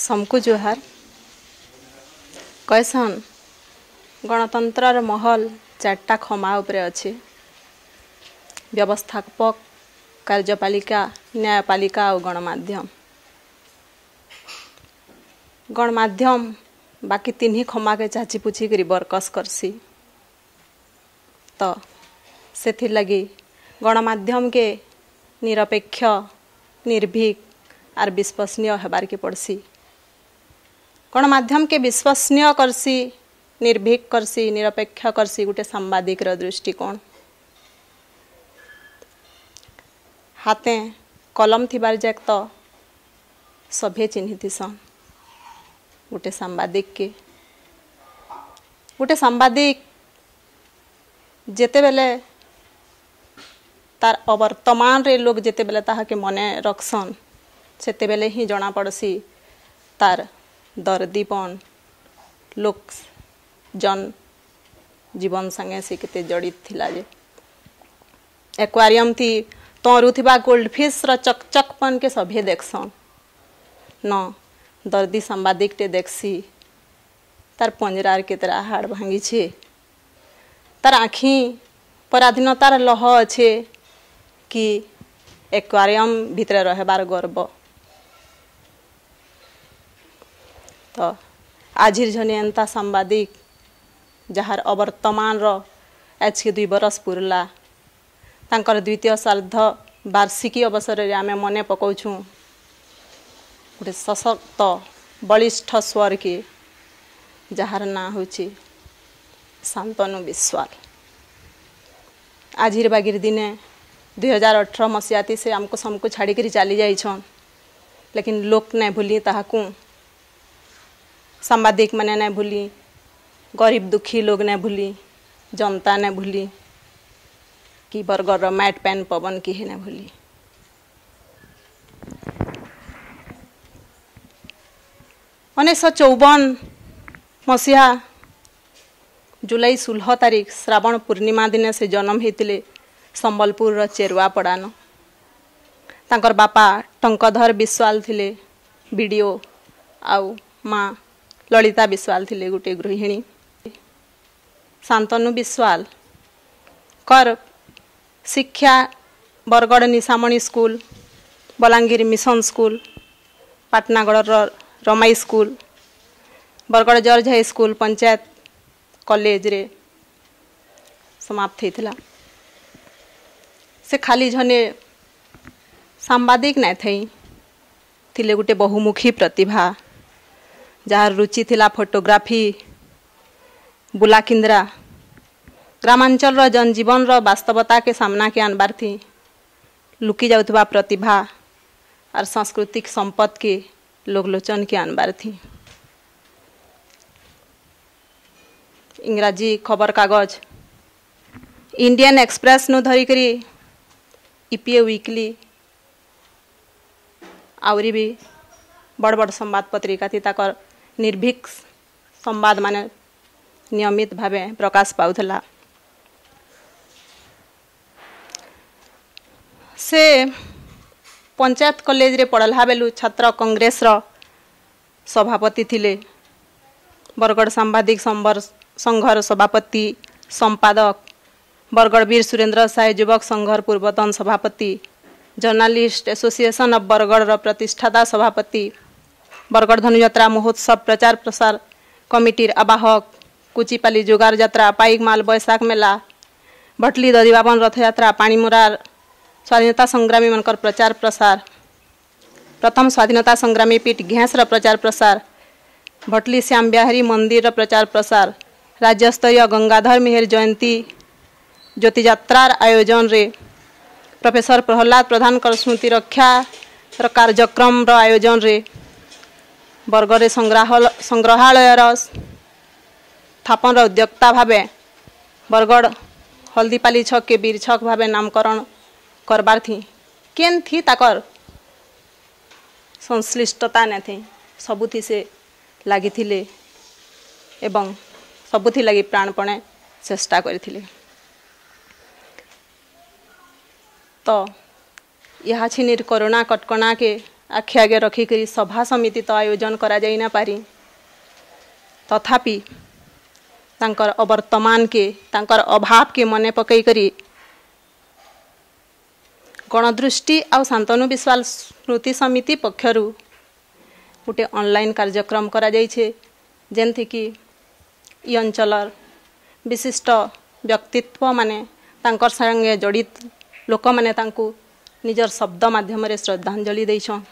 समकु जोहार कैसन गणतंत्र महल चार्टा खमा उपरे अच्छे व्यवस्थापक कार्यपालिका न्यायपालिका और गणमाध्यम गणमाध्यम बाकी तीन खमा के चाची पुची करी बरकस करसी तो से लगी गणमाध्यम के निरपेक्ष निर्भीक और विश्वसनीय होबार के पड़सी गणमाध्यम के विश्वसनीय करसी निर्भीक करसी निरपेक्ष करसी गोटे सांबादिक दृष्टिकोण हाथे कलम थिबार जाक तो सभे चिन्हिथिसन गोटे सांबादिक जेते बेले तार अवर्तमान रे लोग जेते बेले ताहा के मने रखसन सेते बेले ही जना पड़सी तार दर्दीपन लोक जन जीवन संगे से केते जड़ित थिला जे एक्वारियम थी तरुवा गोल्डफिश र चकचकपन के सभे देखसन न दर्दी सांबादिक टे देखसी तार पंजरार केतरा हाड़ भांगी छे तार आँखी पराधीनतार लह अच्छे कि एक्वारियम भितर रहबार गर्व तो आजिर जने एंता सांबादिक जहार अवर्तमान आज के 2 बरस पुरला तांकर द्वितीय श्राद्ध वार्षिकी अवसर रे आमे मने पकाउछु गोटे सशक्त बलिष्ठ स्वर के जहार ना होची शांतनु विश्वाल आजिर बागिर दिने 2018 मसीहाती से आमको समको छाड़ी करी चली जाइछन लेकिन लोक नहीं भूली ताहाकू सांबादिक मैंने नहीं भूली गरीब दुखी लोग नहीं भूली जनता नहीं भूली कि बरगर मैट पैन पवन की नहीं भूली 1954 मसीहा जुलाई 16 तारीख श्रावण पूर्णिमा दिन से जन्म होते संबलपुर चेरुआ पड़ान तांकर बापा टंकधर विश्वाल थिले बीडीओ आउ माँ ललिता विश्वाल थिले गोटे गृहिणी शांतनु विश्वाल कर शिक्षा Bargarh Nishamani school Balangir mission school Patnagarh Ramai school Bargarh George high school panchayat college रे समाप्त होता से खाली जने सांबादिक नहीं थई थिले गोटे बहुमुखी प्रतिभा जार रुचि थिला फोटोग्राफी बुलाकिंद्रा ग्रामांचल जनजीवन वास्तवता के सामना के आनबार थी लुकी जाउथबा प्रतिभा और सांस्कृतिक संपद के लोकलोचन के आनबार थी इंग्राजी खबर कागज इंडियन एक्सप्रेस नु धरिकरी ईपीए वीकली आवरी भी बड़ बड़ संवाद पत्रिका थी ताकर निर्भीक संवाद माने नियमित भावे प्रकाश पाउथला से पंचायत कॉलेज रे पढ़ला बेलू छात्र कांग्रेस रो सभापति थिले बरगड़ सांबादिक संघर सभापति संपादक बरगड़ वीर सुरेंद्र साय युवक संघर पूर्वतन सभापति जर्नलिस्ट एसोसिएशन ऑफ बरगड़ रो प्रतिष्ठाता सभापति बरगड़ धनुयात्रा महोत्सव प्रचार प्रसार कमिटीर आवाहक कुचिपाली जुगार यात्रा पाइक माल बैसाख मेला भटली दधिबावन रथ यात्रा पाणीमुरार स्वाधीनता संग्रामी मनकर प्रचार प्रसार प्रथम स्वाधीनता संग्रामी पीठ घेंसर प्रचार प्रसार भटली श्याम बिहारी मंदिर प्रचार प्रसार राज्यस्तरीय गंगाधर मेहर जयंती ज्योति यात्रार आयोजन रे प्रोफेसर प्रहलाद प्रधान कर स्मृति रक्षा कार्यक्रम रो आयोजन रे बरगड़ संग्रहालय स्थापन उद्योक्ता भावे बरगड़ हल्दीपाली छक के वीर छक भावे नामकरण करबार थी केन थी ताकर संश्लिष्टता नहीं थी सबुथी से लगी थिले एवं सबुथी लगी प्राणपणे चेष्टा करथिले तो यह छिनिर कोरोना कटकणा के आखि आगे रखिक सभा समिति तो आयोजन करा जाई ना पारी तथापि तांकर अवर्तमान के तांकर अभाव के मने पकई करी गणदृष्टि आ शांतनु विश्वास स्मृति समिति पक्षरु गोटे ऑनलाइन कार्यक्रम करा जाइछे जेंथि कि ई अंचलर विशिष्ट व्यक्तित्व माने तांकर संगे जड़ित लोक माने तांकु निजर शब्द माध्यम रे श्रद्धांजलि दैछन।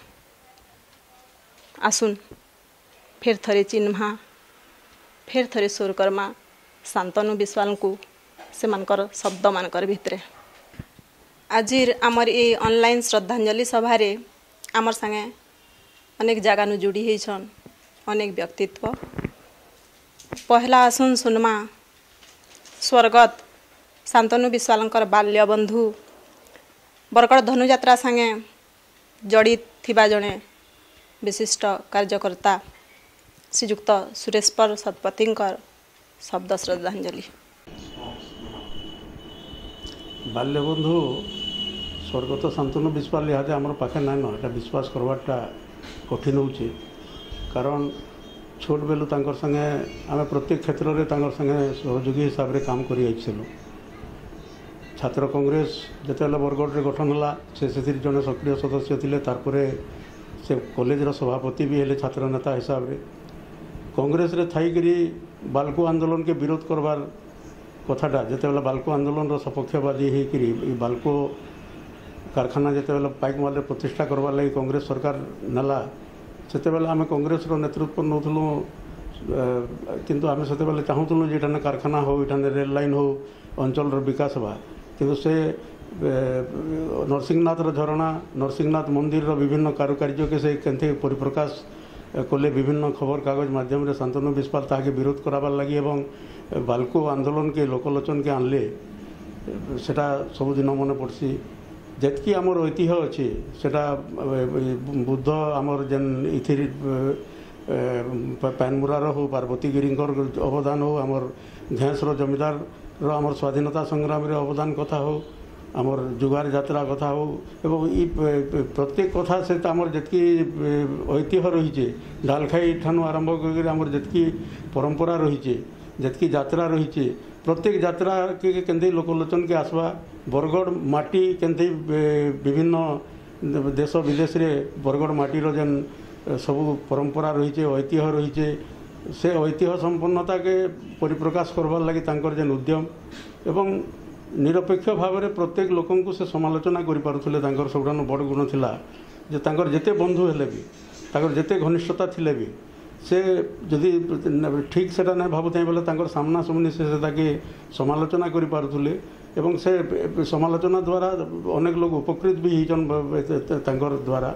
आसुन फिर थरे चिन्हा फिर थरे स्वर कर्मा शांतनु विश्वाल को से मानकर शब्द मानकर भितरे आज आमर ये ऑनलाइन श्रद्धांजलि सभा रे आमर संगे अनेक जगह जोड़ी होइछन अनेक व्यक्तित्व। पहला आसुन सुनमा स्वर्गत शांतनु विश्वालंकर बाल्य बंधु बरगड़ धनुयात्रा संगे जड़ित थिबा जणे विशिष्ट कार्यकर्ता श्रीयुक्त सुरेश्वर सतपथींकर शब्द श्रद्धांजलि। बाल्यबंधु स्वर्गत शांतनु विश्वाल इहादे आमर पाखे नाइन एटा विश्वास करवाटा कठिन होची कारण छोट बेलू तांकर संगे आमे प्रत्येक क्षेत्र में तांकर संगे सहयोगी हिसाब रे काम करि आइछलु। छात्र कांग्रेस जेतेला बरगड़ रे गठन होला से जने सक्रिय सदस्य थिले तारपरे से कॉलेज रो सभापति भी हेले छात्र नेता हिसाब रे कांग्रेस रे थाई करी बालको आंदोलन के विरोध करवार कथाटा जितेबाला बालको आंदोलन सपक्षवादी होकर बालको कारखाना जितेबाला पाइक माल प्रतिष्ठा करवार लगी कांग्रेस सरकार नाला से आम कांग्रेस नेतृत्व नौलु किंतु आम से चाहूलु जे कारखाना हो ये रेल लाइन हो अंचल विकास हवा किंतु से नरसिंहनाथ झरणा नरसिंहनाथ मंदिर विभिन्न कारुकार्य के से केंथे परिप्रकाश कले विभिन्न खबर कागज माध्यम रे शांतनु विश्वाल ताके विरोध कराबार लगी एवं बालको आंदोलन के लोकलोचन के आनले सेटा सबुदिन मन पड़सी जेतकी आमर ऐतिह्य अच्छे सेटा बुद्ध आमर जेन इथिर पैनमुरार हो पार्वती गिरींकर अवदान हो आमर घेंसर जमीदार आमर स्वाधीनता संग्राम रे अवदान कथा हो आमर जुगार यात्रा कथा हो एवं प्रत्येक कथा से आमर जितकी ऐतिह्य रही ढालखाई ठानु आरंभ कर आमर जितकी परंपरा रही जितकी यात्रा रही प्रत्येक यात्रा के केंदे लोकलोचन के आसवा बरगड़ माटी केंदे विभिन्न देश विदेश रे बरगड़ माटी रो जेन सब परंपरा रही ऐतिह्य रही से ऐतिह्य संपन्नता के परिप्रकाश करवार लगी तांकर जेन उद्यम एवं निरपेक्ष भाव में प्रत्येक लोक से समालोचना करें सबुठान बड़ गुण थिला जे तांकर जेते बंधु हेले भी तांकर जेते घनिष्ठता थिले भी से जदि ठीक से नहीं भावुते बोले तांकर सामना सामनी से ताके समालोचना करें एवं से समालोचना द्वारा अनेक लोग उपकृत भी होइछन तांकर द्वारा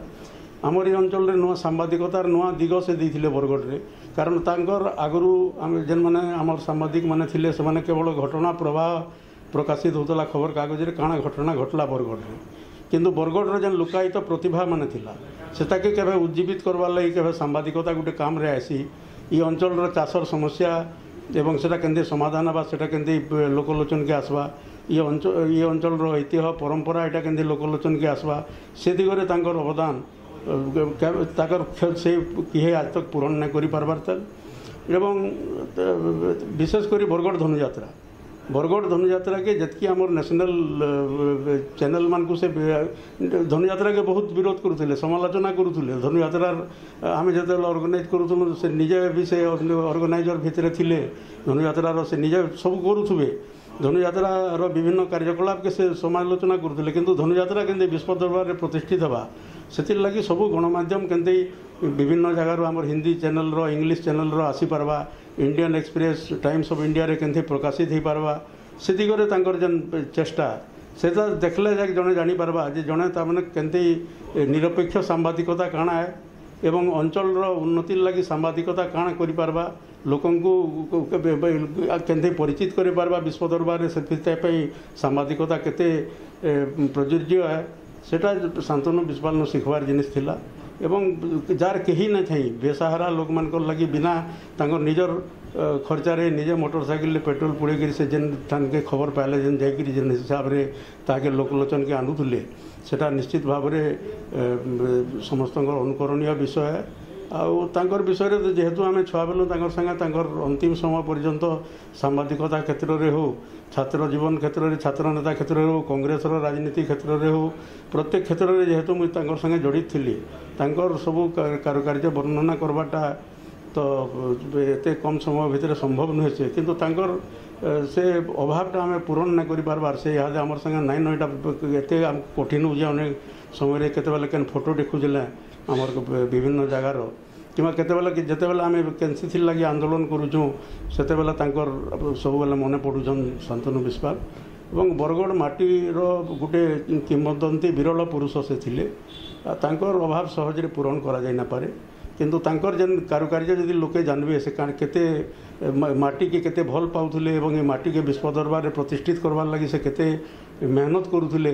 आमर ये अंचल रे नुआ सांबादिकतार नुआ दिग से देइथिले बरगड़ रे कारण तांकर आगरू आम जेन माने आमर सांबादिक माने थिले से माने केवल घटना प्रवाह प्रकाशित होता खबर कागज रे काଣା घटना घटला बरगड़ रे किंतु बरगड़ जेन लुकायित प्रतिभा माने थिला सेटाके केबे उज्जीवित करवार लगी केबे सांबादिकता गोटे काम रे आसी ये अंचल रो चाषर समस्या एवं सेटा केंदे समाधान बा सेटा केंदे लोकलोचन के आसवा ये अंचल रो ऐतिह्य परंपरा एटा केंदे लोकलोचन के आसवा से दिगरे तांकर अवदान ताकर से किहे आज तक पूरण नहीं करि पारबार तल एवं विशेष करी बरगड़ धनुयात्रा के जतकी आमर नेशनल चैनल मान को से धनुयात्रा के बहुत विरोध करुले समालोचना करुले धनुयात्रार आम जो ऑर्गेनाइज करूँ से निजे भी से ऑर्गेनाइजर भितर थिले धनुयात्रार से निजे सब करुवे धनुयात्रार विभिन्न कार्यकलाप के से समालोचना करुले किंतु धनुयात्रा केंदे विश्व दरबार में प्रतिष्ठित हवा से लगी सब गणमाध्यम केंदे विभिन्न जगार आमर हिंदी चैनल रो इंग्लिश चैनल रो आसी पारबा Indian Express Times of India रे केंदे प्रकाशित हो पारबा से दिगरे तांकर जेन चेष्टा सेटा देखले जाके जने जानी पारबा जे जने तामने केंदे निरपेक्ष सांबादिकता काଣା है एवं अंचल रो उन्नति लगी सांबादिकता काଣା करि पारबा लोकन को केंदे परिचित करि पारबा विश्व दरबार से सांबादिकता केते प्रयोज्य है सेटा शांतनु विश्वाल न शिखबार जिनिस थिला एवं जार कहीं न थी बेसहारा लोक मान लगी बिना तांकर निजर खर्चारे निजे मोटरसाइकिल पेट्रोल पुड़े से जेन ठान के खबर पाइले जेन जाकि जेन हिसाब से ताके लोकलोचन के आणुले सेटा निश्चित भाव में समस्त अनुकरणीय विषय आउर विषय में जेहेतु आम छुआ बेलू संगे अंतिम समय पर्यंत सांबादिकता क्षेत्र में हो छात्र जीवन क्षेत्र में छात्र नेता क्षेत्र में हो कांग्रेस राजनीति क्षेत्र में हो प्रत्येक क्षेत्र में जेहेतु मुझे संगे जड़ित थी सबू कारुकार्य वर्णना करवाटा तो एते कम समय भितर संभव नुहे से किंतु से अभावटा आम पूरण न कर से यहाँ आम संगे नाई नईटा एत कठिन हो अनेक समय केतबेले केन फोटो देखुले आमर विभिन्न जगार कि जिते बेले आम केनसी लगे आंदोलन करुचु से सब बेले मन पड़ुन शांतनु विश्वाल और बरगढ़ माटीर गोटे किंवदंती विरल पुरुष से थिले अभाव सहजरे पूरण करा पारे किंतु तांकर जेन कारुकार्य जदि लोके जानबे से केते माटी के केते भल पाउथुले एवं ए माटी के विश्व दरबार प्रतिष्ठित करवार लगी से केते मेहनत करुथुले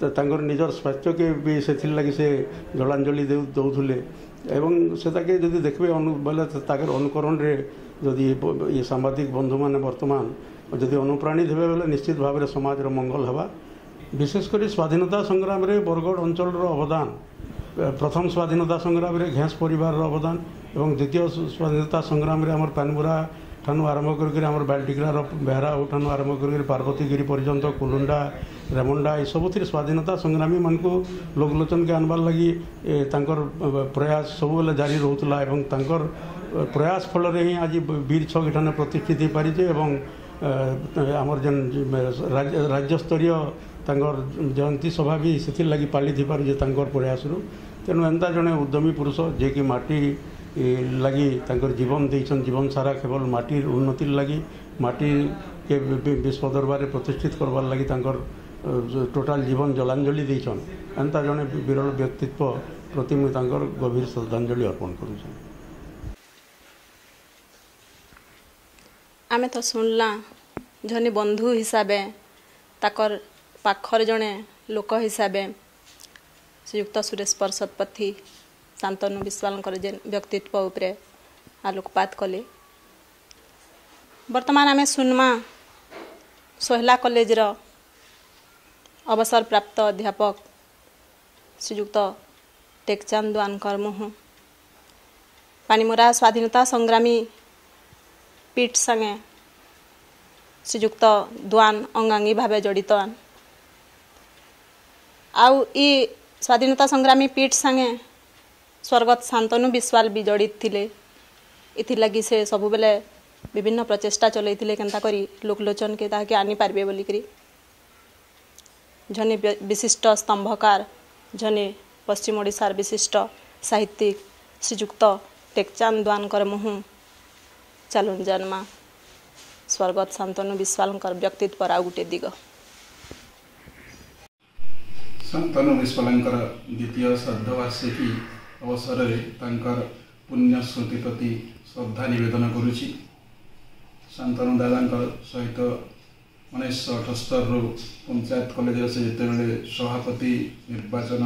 तांकर निजर स्वास्थ्य के भी से लगी से जलांजलि दौथुले एवं सेटाके जदि देखबे बोले ताकर अनुकरण रे जदि ये सांबादिक बंधु माने वर्तमान जदि अनुप्राणी देबे बोले निश्चित भाव में समाज मंगल हवा विशेषकर स्वाधीनता संग्राम रे बरगढ़ अंचल अवदान प्रथम स्वाधीनता संग्राम रे घेंस परिवार अवदान और द्वितीय स्वाधीनता संग्राम रे आमर पानमुरा ठानु आरंभ करके आमर बाल्टिग्रार बेहरा ठानु आरंभ करके पार्वतीगिरी पर्यंत कुलुंडा रेमुंडा ये सबुथ स्वाधीनता संग्रामी मान को लोकलोचन के आनबार लगी प्रयास सब बेले जारी रोला एवं प्रयास फल ही आज वीर छक एठाने प्रतिष्ठित हो पारिजे एवं आमर जेन राज्यस्तरीय जयंती सभा भी से लगी पाली थी पारे प्रयास तेणु एंता जड़े उद्यमी पुरुष जे कि माटी लगी जीवन देसन जीवन सारा केवल माटी उन्नति लगी माटी के विश्व दरबार प्रतिष्ठित करवार लगी टोटाल जीवन जलांजलि देसन एंता जड़े विरल व्यक्तित्व प्रति मुझे गभीर श्रद्धांजलि अर्पण करुँ। आमे तो सुनला जने बंधु हिसाबे ताकर पाखर जड़े लोक हिसाबे श्रीयुक्त सुरेश परसतपथी शांतनु विश्वाल व्यक्तित्व उपरे आलोकपात कले। वर्तमान आमे सुनमा सोहला कॉलेज रो अवसर प्राप्त अध्यापक श्रीयुक्त टेकचांद द्वानकर मुहु पानीमुरा स्वाधीनता संग्रामी पीठ संगे श्रीयुक्त द्वान अंगांगी भावे जड़ित आउ ई स्वाधीनता संग्रामी पीठ संगे स्वर्गत शांतनु विश्वाल भी जड़ित थिले। इथिलागी से सबु बेले विभिन्न प्रचेष्टा चलैथिले केनता करी लोकलोचन के ताके आनी पारबे बोलिकरी जने विशिष्ट स्तंभकार जने पश्चिम ओडिशार विशिष्ट साहित्यिक श्रीयुक्त टेकचांद द्वानकर मुहु चालुन जन्मा स्वर्गत शांतनु विश्वाल व्यक्तित्व आ गोटे दिग शांतनु विश्वाल द्वितीय श्राद्धवार्षिकी अवसर में पुण्य स्मृति प्रति श्रद्धा निवेदन करुच्ची। शांतनु दादा सहित 1978 पंचायत कॉलेज से जिते सभापति निर्वाचन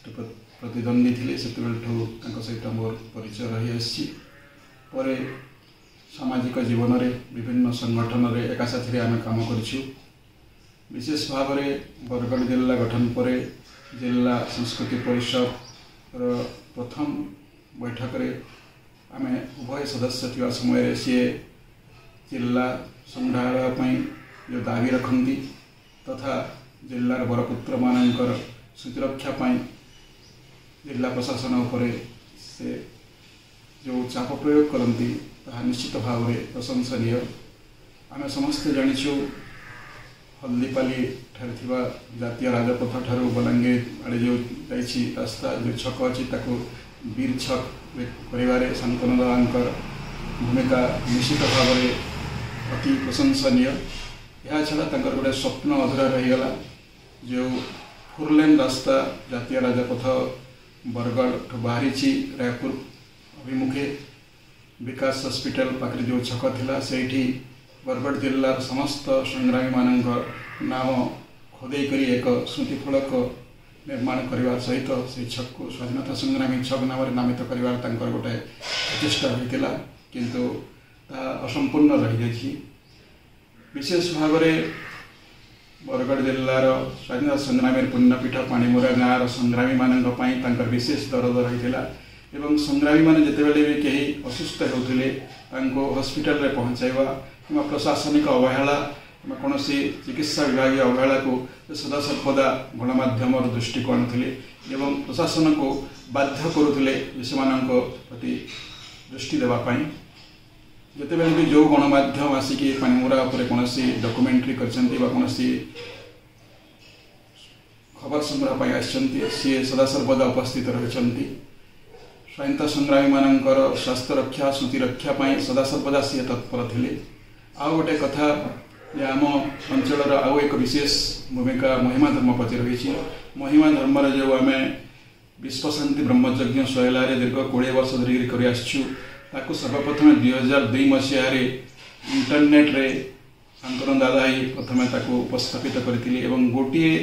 प्रतिद्वंदी थे से सहित मोर परिचय रही आसी सामाजिक जीवन में विभिन्न संगठन में एका साथी आम कम कर विशेष भाव में बरगढ़ जिला गठन पर जिला संस्कृति परिषद प्रथम बैठक रे आम उभय सदस्य थी समय सी जिला संग्रहालय जो दाबी रखती तथा जिलार बरपुत्र मानकर सुरक्षा जिला प्रशासन उपर से जो चाप प्रयोग करती निश्चित भाव में प्रशंसनीय। आम समस्ते जाचु हल्दीपाली ठार जातीय राजपथ ठार बलांगीर आड़े जो जाइए रास्ता जो छक अच्छी वीर छक कर शांतनु दादा भूमिका निश्चित भाव में अति प्रशंसनीय। यह छड़ा गोटे स्वप्न अधूरा रहीगला जो 4 लेन रास्ता जातीय राजपथ बरगढ़ बाहरी रायपुर अभिमुखे विकास हॉस्पिटल पाखे जो छक थिला सेठी बरगढ़ जिलार समस्त संग्रामी मान नाम खोदे करी एक स्मृतिफलक निर्माण करने सहित से छक को स्वाधीनता संग्रामी छक नाम नामित कर गोटे प्रचेषा होता किंतु ତାହା ଅସମ୍ପୂର୍ଣ୍ଣ ରହିଯାଇଛି। ବିଶେଷ ଭାବରେ ବରଗଡ଼ ଜିଲ୍ଲାର ସ୍ୱାଧୀନତା ସଂଗ୍ରାମୀର ପୁଣ୍ୟପୀଠ ପାଣିମୁରା ଗାଁର ସଂଗ୍ରାମୀମାନଙ୍କ ପାଇଁ ତାଙ୍କର ବିଶେଷ ଦରଦ ରହିଥିଲା ଏବଂ ସଂଗ୍ରାମୀମାନେ ଯେତେବେଳେ ବି କେହି ଅସୁସ୍ଥ ହେଉଥିଲେ ତାଙ୍କୁ ହସ୍ପିଟାଲରେ ପହଞ୍ଚାଇବା କିମ୍ବା ପ୍ରଶାସନିକ ଅବହେଳା କିମ୍ବା କୌଣସି ଚିକିତ୍ସା ବିଭାଗୀୟ ଅବହେଳାକୁ ସଦାସର୍ବଦା ଗଣମାଧ୍ୟମର ଦୃଷ୍ଟିକୁ ଆଣୁଥିଲେ ଏବଂ ପ୍ରଶାସନକୁ ବାଧ୍ୟ କରୁଥିଲେ ସେମାନଙ୍କ ପ୍ରତି ଦୃଷ୍ଟି ଦେବା ପାଇଁ। ଯେତେବେଳେ ବି ଯେଉଁ ଗଣମାଧ୍ୟମ ଆସିକି ପାଣିମୁରା ଉପରେ କୌଣସି ଡକୁମେଣ୍ଟାରୀ କରିଛନ୍ତି ବା କୌଣସି ଖବର ସଂଗ୍ରହ ପାଇଁ ଆସିଛନ୍ତି ସିଏ ସଦାସର୍ବଦା ଉପସ୍ଥିତ ରହିଛନ୍ତି। ସ୍ୱାଧୀନତା ସଂଗ୍ରାମୀମାନଙ୍କର ସ୍ୱାସ୍ଥ୍ୟ ରକ୍ଷା ସ୍ମୃତି ରକ୍ଷା ପାଇଁ ସଦାସର୍ବଦା ସିଏ ତତ୍ପର ଥିଲେ। ଆଉ ଗୋଟେ କଥା ଯେ ଆମ ଅଞ୍ଚଳର ଆଉ ଏକ ବିଶେଷ ଭୂମିକା ମହିମା ଧର୍ମ ପ୍ରତି ରହିଛି। ମହିମା ଧର୍ମରେ ଯେଉଁ ଆମେ ବିଶ୍ୱଶାନ୍ତି ବ୍ରହ୍ମଯଜ୍ଞ ଶୈଳାରେ ଦୀର୍ଘ 20 ବର୍ଷ ଧରିକି କରି ଆସିଛୁ ତାକୁ ସର୍ବପ୍ରଥମେ 2002 ମସିହାରେ ଇଣ୍ଟରନେଟ୍ରେ ଶାନ୍ତନୁ ଦାଦା ହିଁ ପ୍ରଥମେ ତାକୁ ଉପସ୍ଥାପିତ କରିଥିଲେ ଏବଂ ଗୋଟିଏ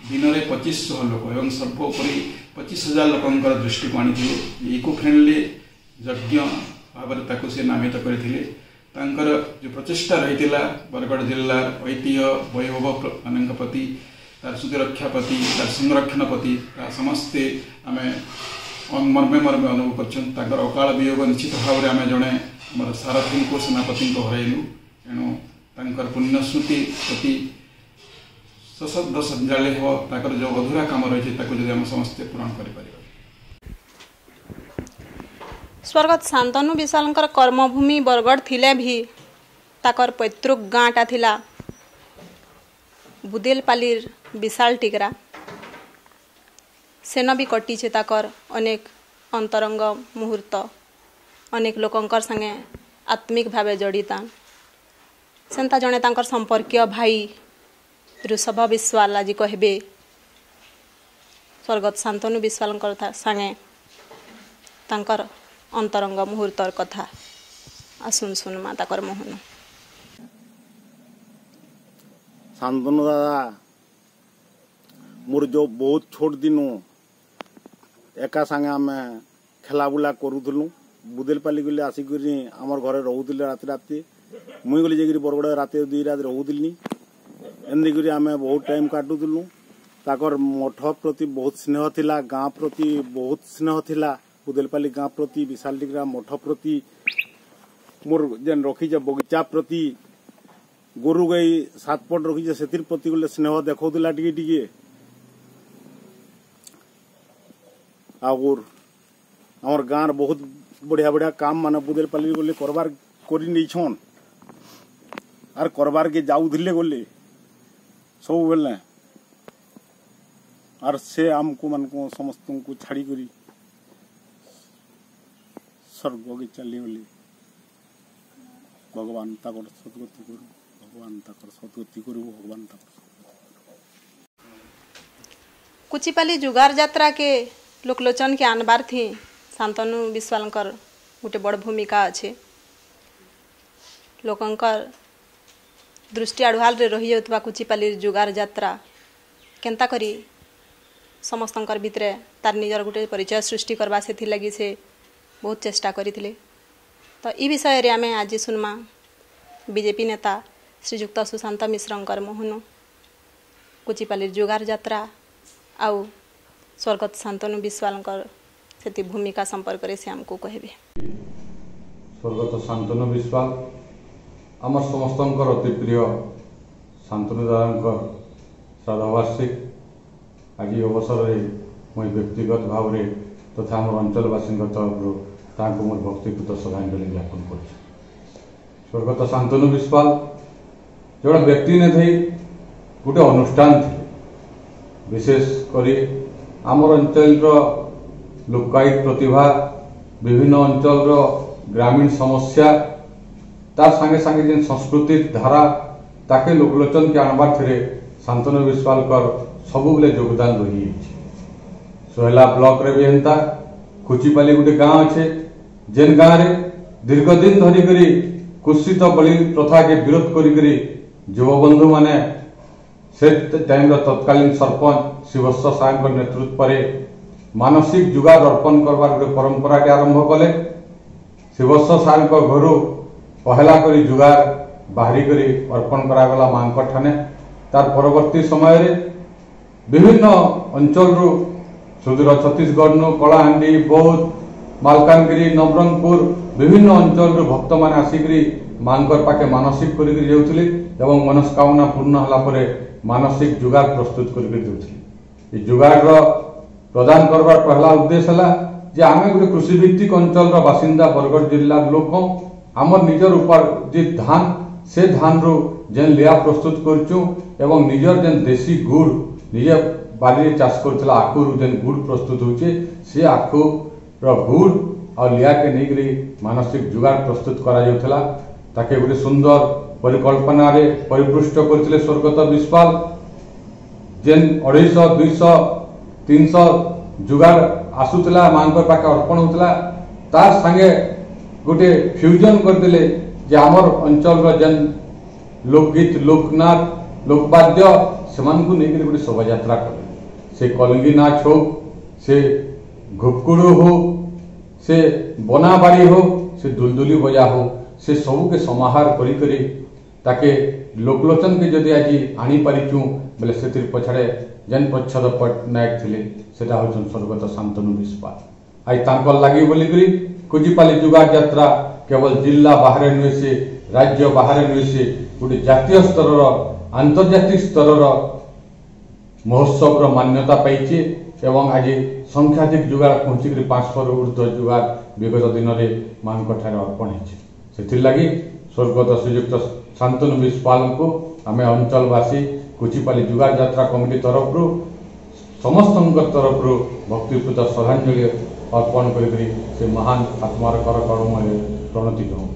ଦିନରେ 2500 ଲୋକ ଏବଂ ସର୍ବୋପରି 25,000 ଲୋକଙ୍କର ଦୃଷ୍ଟିକୁ ଆଣିଥିଲେ। ଇକୋ ଫ୍ରେଣ୍ଡଲି ଯଜ୍ଞ ଭାବରେ ତାକୁ ସେ ନାମିତ କରିଥିଲେ। ତାଙ୍କର ଯେଉଁ ପ୍ରଚେଷ୍ଟା ରହିଥିଲା ବରଗଡ଼ ଜିଲ୍ଲା ଐତିହ୍ୟ ବୈଭବ ମାନଙ୍କ ପ୍ରତି ତାର ସ୍ମୃତି ରକ୍ଷା ପ୍ରତି ତାର ସଂରକ୍ଷଣ ପ୍ରତି ସମସ୍ତେ ଆମେ ମର୍ମେ ମର୍ମେ ଅନୁଭବ କରିଛନ୍ତି। ତାଙ୍କର ଅକାଳ ବିୟୋଗ ନିଶ୍ଚିତ ଭାବରେ ଆମେ ଜଣେ ଆମର ସାରଥୀଙ୍କୁ ସେନାପତିଙ୍କୁ ହରାଇଲୁ। ତେଣୁ ତାଙ୍କର ପୁଣ୍ୟ ସ୍ମୃତି ପ୍ରତି ସଶବ୍ଦ ସଞ୍ଜାଳି ହେବ ତାଙ୍କର ଯେଉଁ ଅଧୁରା କାମ ରହିଛି ତାକୁ ଯଦି ଆମେ ସମସ୍ତେ ପୂରଣ କରିପାରିବା। ସ୍ୱର୍ଗତ ଶାନ୍ତନୁ ବିଶ୍ୱାଳଙ୍କର କର୍ମଭୂମି ବରଗଡ଼ ଥିଲେ ବି ତାଙ୍କର ପୈତୃକ ଗାଁଟା ଥିଲା ବୁଦେଲପାଲିର ବିଶାଳ ଟିକରା। ସେନ ବି କଟିছে ତାକର ଅନେକ ଅନ୍ତରଙ୍ଗ ମୁହୂର୍ତ୍ତ ଅନେକ ଲୋକଙ୍କର ସାଙ୍ଗେ ଆତ୍ମିକ ଭାବେ ଜଡ଼ିତା। ସେନ୍ତା ଜଣେ ତାଙ୍କର ସମ୍ପର୍କୀୟ ଭାଇ ଋଷଭ ବିଶ୍ୱାଳ ଆଜି କହିବେ ସ୍ୱର୍ଗତ ଶାନ୍ତନୁ ବିଶ୍ୱାଳଙ୍କର ସାଙ୍ଗେ ତାଙ୍କର ଅନ୍ତରଙ୍ଗ ମୁହୂର୍ତ୍ତର କଥା ଆସୁନ ଶୁଣମା ତାକର ମୋହନ। ଶାନ୍ତନୁ ଦାଦା ମୋର ଯେଉଁ ବହୁତ ଛୋଟ ଦିନୁ ଏକା ସାଙ୍ଗେ ଆମେ ଖେଲାବୁଲା କରୁଥିଲୁ। ବୁଦେଲପାଲି ଗଲେ ଆସିକରି ଆମର ଘରେ ରହୁଥିଲେ ରାତି ରାତି ମୁଇଁ ଗଲି ଯାଇକରି ବରଗଡ଼ ରାତି 2 ରାତି ରହୁଥିଲି। ଏମିତି କରି ଆମେ ବହୁତ ଟାଇମ୍ କାଟୁଥିଲୁ। ତାକର ମଠ ପ୍ରତି ବହୁତ ସ୍ନେହ ଥିଲା ଗାଁ ପ୍ରତି ବହୁତ ସ୍ନେହ ଥିଲା ବୁଦେଲପାଲି ଗାଁ ପ୍ରତି ବିଶାଳ ଟିକରା ମଠ ପ୍ରତି मोर जेन रखीचे बगीचा प्रति गोरु गाई 7 पट रखीचे से प्रति गले स्नेह देखौला टिके टिके आउर हमर गाँव बहुत बढ़िया बढ़िया काम माने बुदेलपाली गले करबार करी नहीं छन आर करबार के जाऊले गले सब बेले आर से आमको मन को समस्त को छाड़ी करी स्वर्ग के चली गली भगवान ताकर सदगति करू भगवान ताकर सदगति करू भगवान ताकर कुचिपाली जुगार यात्रा के लोकलोचन के आनबार थी शांतनु विश्वालकर गोटे बड़ भूमिका अच्छे लोकंकर दृष्टि आढ़ुआल रे रही जाउतबा कुचिपाली जुगार यात्रा केंता करी समस्तंकर भितरे तार निजर गोटे परिचय सृष्टि करबा से लगी से बहुत चेष्टा करथिले। तो ई विषय रे आमे आज सुनमा बीजेपी नेता श्रीजुक्त सुशांत मिश्रंकर मोहन कुचिपाली जुगार यात्रा आउ स्वर्गत शांतनु विश्वालकर से भूमिका संपर्क से आमको कहबे। स्वर्गत शांतनु विश्वाल आम समस्तंकर अति प्रिय शांतनु दादांकर श्राद्धवार्षिक आज अवसर में मुझे व्यक्तिगत भाव में तथा आम अंचलवासी तरफ मोर भक्तिपूत श्रद्धांजलि ज्ञापन कर। स्वर्गत शांतनु विश्वाल जो व्यक्ति ने थे गोटे अनुष्ठान थे विशेषकर आमर अंचल लोकायत प्रतिभा विभिन्न अंचल ग्रामीण समस्या तार संगे संगे जेन संस्कृति धारा ताके लोकलोचन के आनबार थे शांतनु विश्वालकर सबु बेले योगदान रही। सोहेला ब्लॉक रे भी हेंता कुचिपाली गोटे गाँव अच्छे जेन गाँव रे दीर्घ दिन धरिक कुत्सित बलि प्रथा के विरोध करी युवबंधु माने से टाइम तत्कालीन सरपंच शिवस्व साहब नेतृत्व पर मानसिक जुगार अर्पण करवार गोटे परंपरा के आरंभ कले। शिवस्व साहब घर पहला करी जुगार बाहरी करी अर्पण करागला मांक ठाने तार परवर्ती समय रे विभिन्न अंचल रु सुदूर छत्तीसगढ़ नु कलाहांडी बौद्ध मालकानगिरी नवरंगपुर विभिन्न अंचल रु भक्त माने आसिकरी मांकर पाखे मानसिक करिकरी जाउथिले एवं मनस्कामना पूर्ण हला परे मानसिक जुगार प्रस्तुत करिकरी देउथिले। ए जुगार रो प्रदान करबार पहला उद्देश्य हला जे आमे गुटे कृषि भित्तिक अंचल रो बासिंदा बरगढ़ जिल्ला लोक आमर निजर उपार्जित धान से धान रो जेन लिया प्रस्तुत करचु एवं निजर जेन देसी गुड़ निजे बारी चाष करथिला आखु रो जेन गुड़ प्रस्तुत होचे से आखु रो गुड़ और लिया के नेगरी मानसिक जुगार प्रस्तुत करा जाउथला ताके गुटे सुंदर परिकल्पना रे परिपृष्ट करथिले स्वर्गत विश्वाल जेन 250 200 300 जुगार आसुतला मांकर पाके अर्पण होतला तार संगे गोटे फ्यूजन करदेले जे आमर अंचल रो जेन लोकगीत लोकनाथ लोकवाद्य सेमान को नेकरी गोटे शोभा यात्रा करे से कलंगी नाच हो से घुपकुड़ू हो से बनाबाड़ी हो से दुलदुली बजा हो से सबू के समाहार करी करी ताके लोकलोचन के जदि आज आनी पारिचु बोले से पछाड़े जेन प्रच्छद पट्टनायक थिले सेटा होचन स्वर्गत शांतनु विश्वाल आज तांकर लागि बोली करी कुजिपाली जुगार यात्रा केवल जिला बाहर नुहे से राज्य बाहर नुहे से गोटे जातीय स्तर आंतर्जातिक स्तर महोत्सव मान्यता पाई एवं आज संख्याधिक जुगार पहुंचिक 500 ऊर्ध्व जुगार विगत दिन में मांक अर्पण होगी स्वर्गत श्रीजुक्त शांतनु विश्वाल को आम अंचलवासी कुचिपाली जुगार यात्रा कमिटी तरफ समस्त तरफ भक्तिपूत श्रद्धांजलि अर्पण कर महान आत्मार कर कर्म प्रणति जनाऊँ।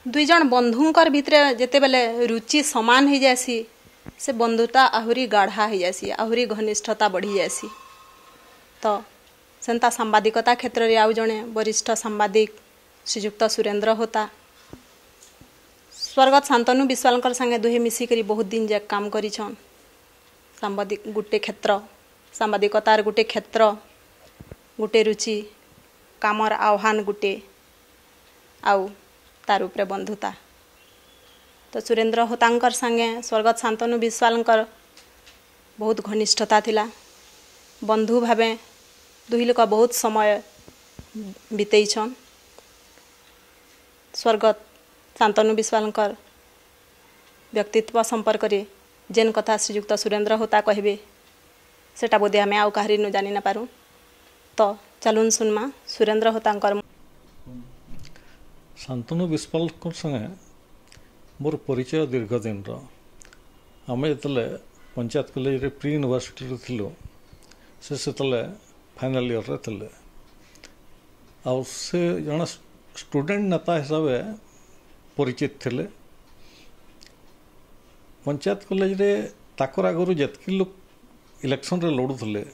दुई जन बंधुंकर भितरे जेते बेले रुचि समान हो जासी से बंधुता आहुरी गाढ़ा हो जासी आहुरी घनिष्ठता बढ़ी जासी। तो सेंता सांबादिकता क्षेत्र रे आउ जने वरिष्ठ सांबादिक श्रीजुक्त सुरेंद्र होता स्वर्गत शांतनु विश्वालकर संगे दुहे मिसिकरी बहुत दिन जाक काम करिछन। सांबादिक गुटे क्षेत्र सांबादिकतार गुटे क्षेत्र गुटे रुचि कामर आह्वान गुटे आउ तार उपरे बंधुता। तो सुरेंद्र होतांकर संगे स्वर्गत शांतनु विश्वालकर बहुत घनिष्ठता थिला बंधु भावे दुही लोक बहुत समय बितेइछन। स्वर्गत शांतनु विश्वालकर व्यक्तित्व संपर्क रे जेन कथा श्रीजुक्त सुरेंद्र होता कहबे सेटा बोधे आमे आउ काहरी न जानि ना पारू। तो चलुन सुनमा सुरेंद्र होतांकर। शांतनु विश्वाल संगे मोर परिचय दीर्घ दिन आम जो पंचायत कॉलेज रे प्री यूनिवर्सिटी थिलु से फाइनल ईयर रे थिले आ से जन स्टूडेंट नेता हिसाब से परिचित थिले। पंचायत कॉलेज रे ताकर आगु जितकी लोग इलेक्शन रे लड़ुले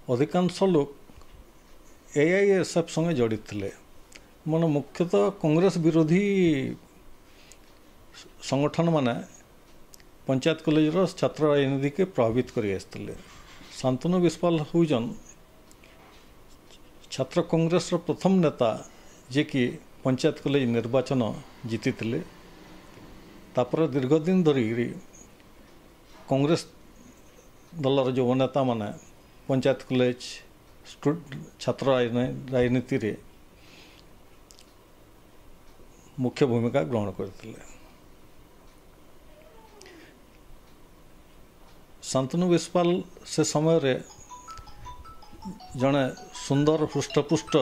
अधिकांश लोग AISF संगे जड़ित थिले मन मुख्यतः कांग्रेस विरोधी संगठन माने पंचायत कॉलेज रो छात्र राजनीति के प्रभावित करी आसते। शांतनु विश्वाल होजन छात्र कांग्रेस रो प्रथम नेता जे कि पंचायत कॉलेज निर्वाचन जीति थिले। तापर दीर्घ दिन धरी कांग्रेस दलर जो नेता माने पंचायत कॉलेज छात्र राजनीति रे मुख्य भूमिका ग्रहण करते। शांतनु विश्वाल से समय रे जड़े सुंदर हृष्टपुष्ट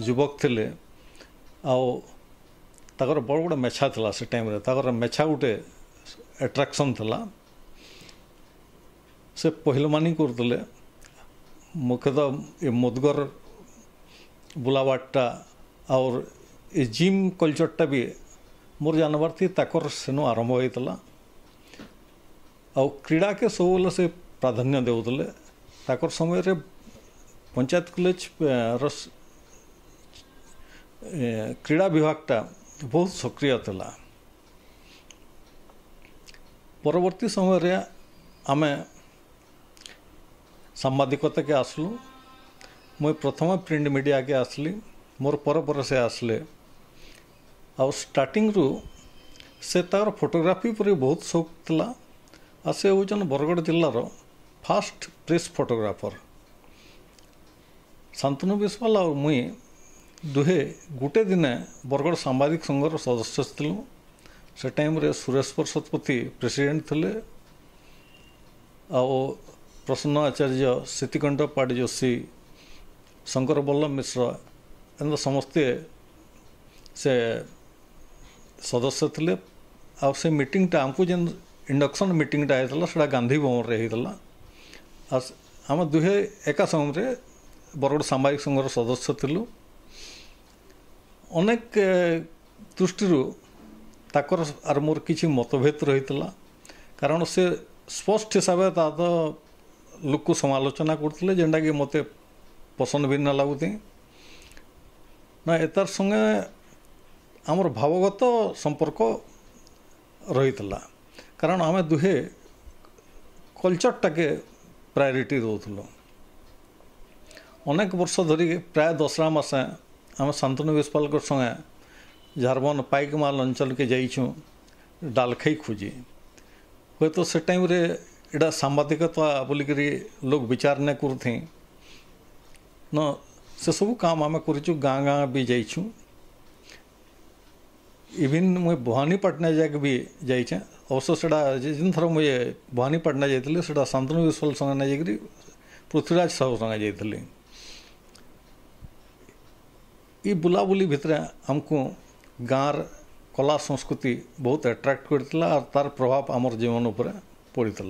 युवक थिले आर बड़ बड़ मेछा था से टाइम रे मेछा गोटे एट्राक्शन था से पहलमानी करते मुख्यतः ये मुदगर बुलावाटा और ये जिम कल्चरटा भी मोर जानवर थी ताकर सेनु आरंभ होता आ क्रीड़ा के सब से प्राधान्य देउतले। ताकर समय रे पंचायत कॉलेज क्रीड़ा विभागटा बहुत सक्रिय था। परवर्ती समय रे आमे सांबादिकता के आसलु मुई प्रथम प्रिंट मीडिया के आसली मोर पर से आसले आउ स्टार्टिंग रु से तार फोटोग्राफी पर बहुत शौक थिला आ से होचन बरगढ़ जिल्लार first press photographer Shantanu Biswal और मुई दुहे गोटे दिने बरगढ़ सांबादिक संघर सदस्य थिलु से टाइम रे सुरेश शतपथी प्रेसिडेंट थिले आ प्रसन्न आचार्य सीतिकंठ पाट जोशी शंकर वल्लभ मिश्र एंद समस्ते से सदस्य थिले आ से मीटिंगटा आमको जेन इंडक्शन मीटिंगटा होता से गांधी भवन रे होता आम दुहे एका समय बरगढ़ सांबादिक संघर सदस्य थिलु अनेक दृष्टि ताकर आर मोर किसी मतभेद रही कारण से स्पष्ट हिसाब से तो लोक को समालोचना करते जेनटा कि मत पसंद भी ना लगुते ना एतार संगे आमर भावगत संपर्क रही कारण आम दुहे कल्चरटा के प्रायोरिटी दौलु अनेक वर्ष धरी प्राय 10 मासे आम शांतनु विश्वाल संगे झारबन पाइकमाल अंचल के जाइछुँ डालखाई खोजी हे तो से टाइम रे एटा सांबादिकता बोलिक लोग विचार नहीं करते न से सब काम आम कर गाँ गाँ भी जाइछुँ इवन मुझे भवानीपाटना जाके भी जाइछे अवश्य से जिन थर मुझे भवानीपाटना जाइली से शांतनु विश्वाल संगे नहीं जाकि पृथ्वीराज साहू संगे जाइली ये बुलाबुली भितर आमको गाँर कला संस्कृति बहुत अट्राक्ट करता और तार प्रभाव आमर जीवन उपर पड़ता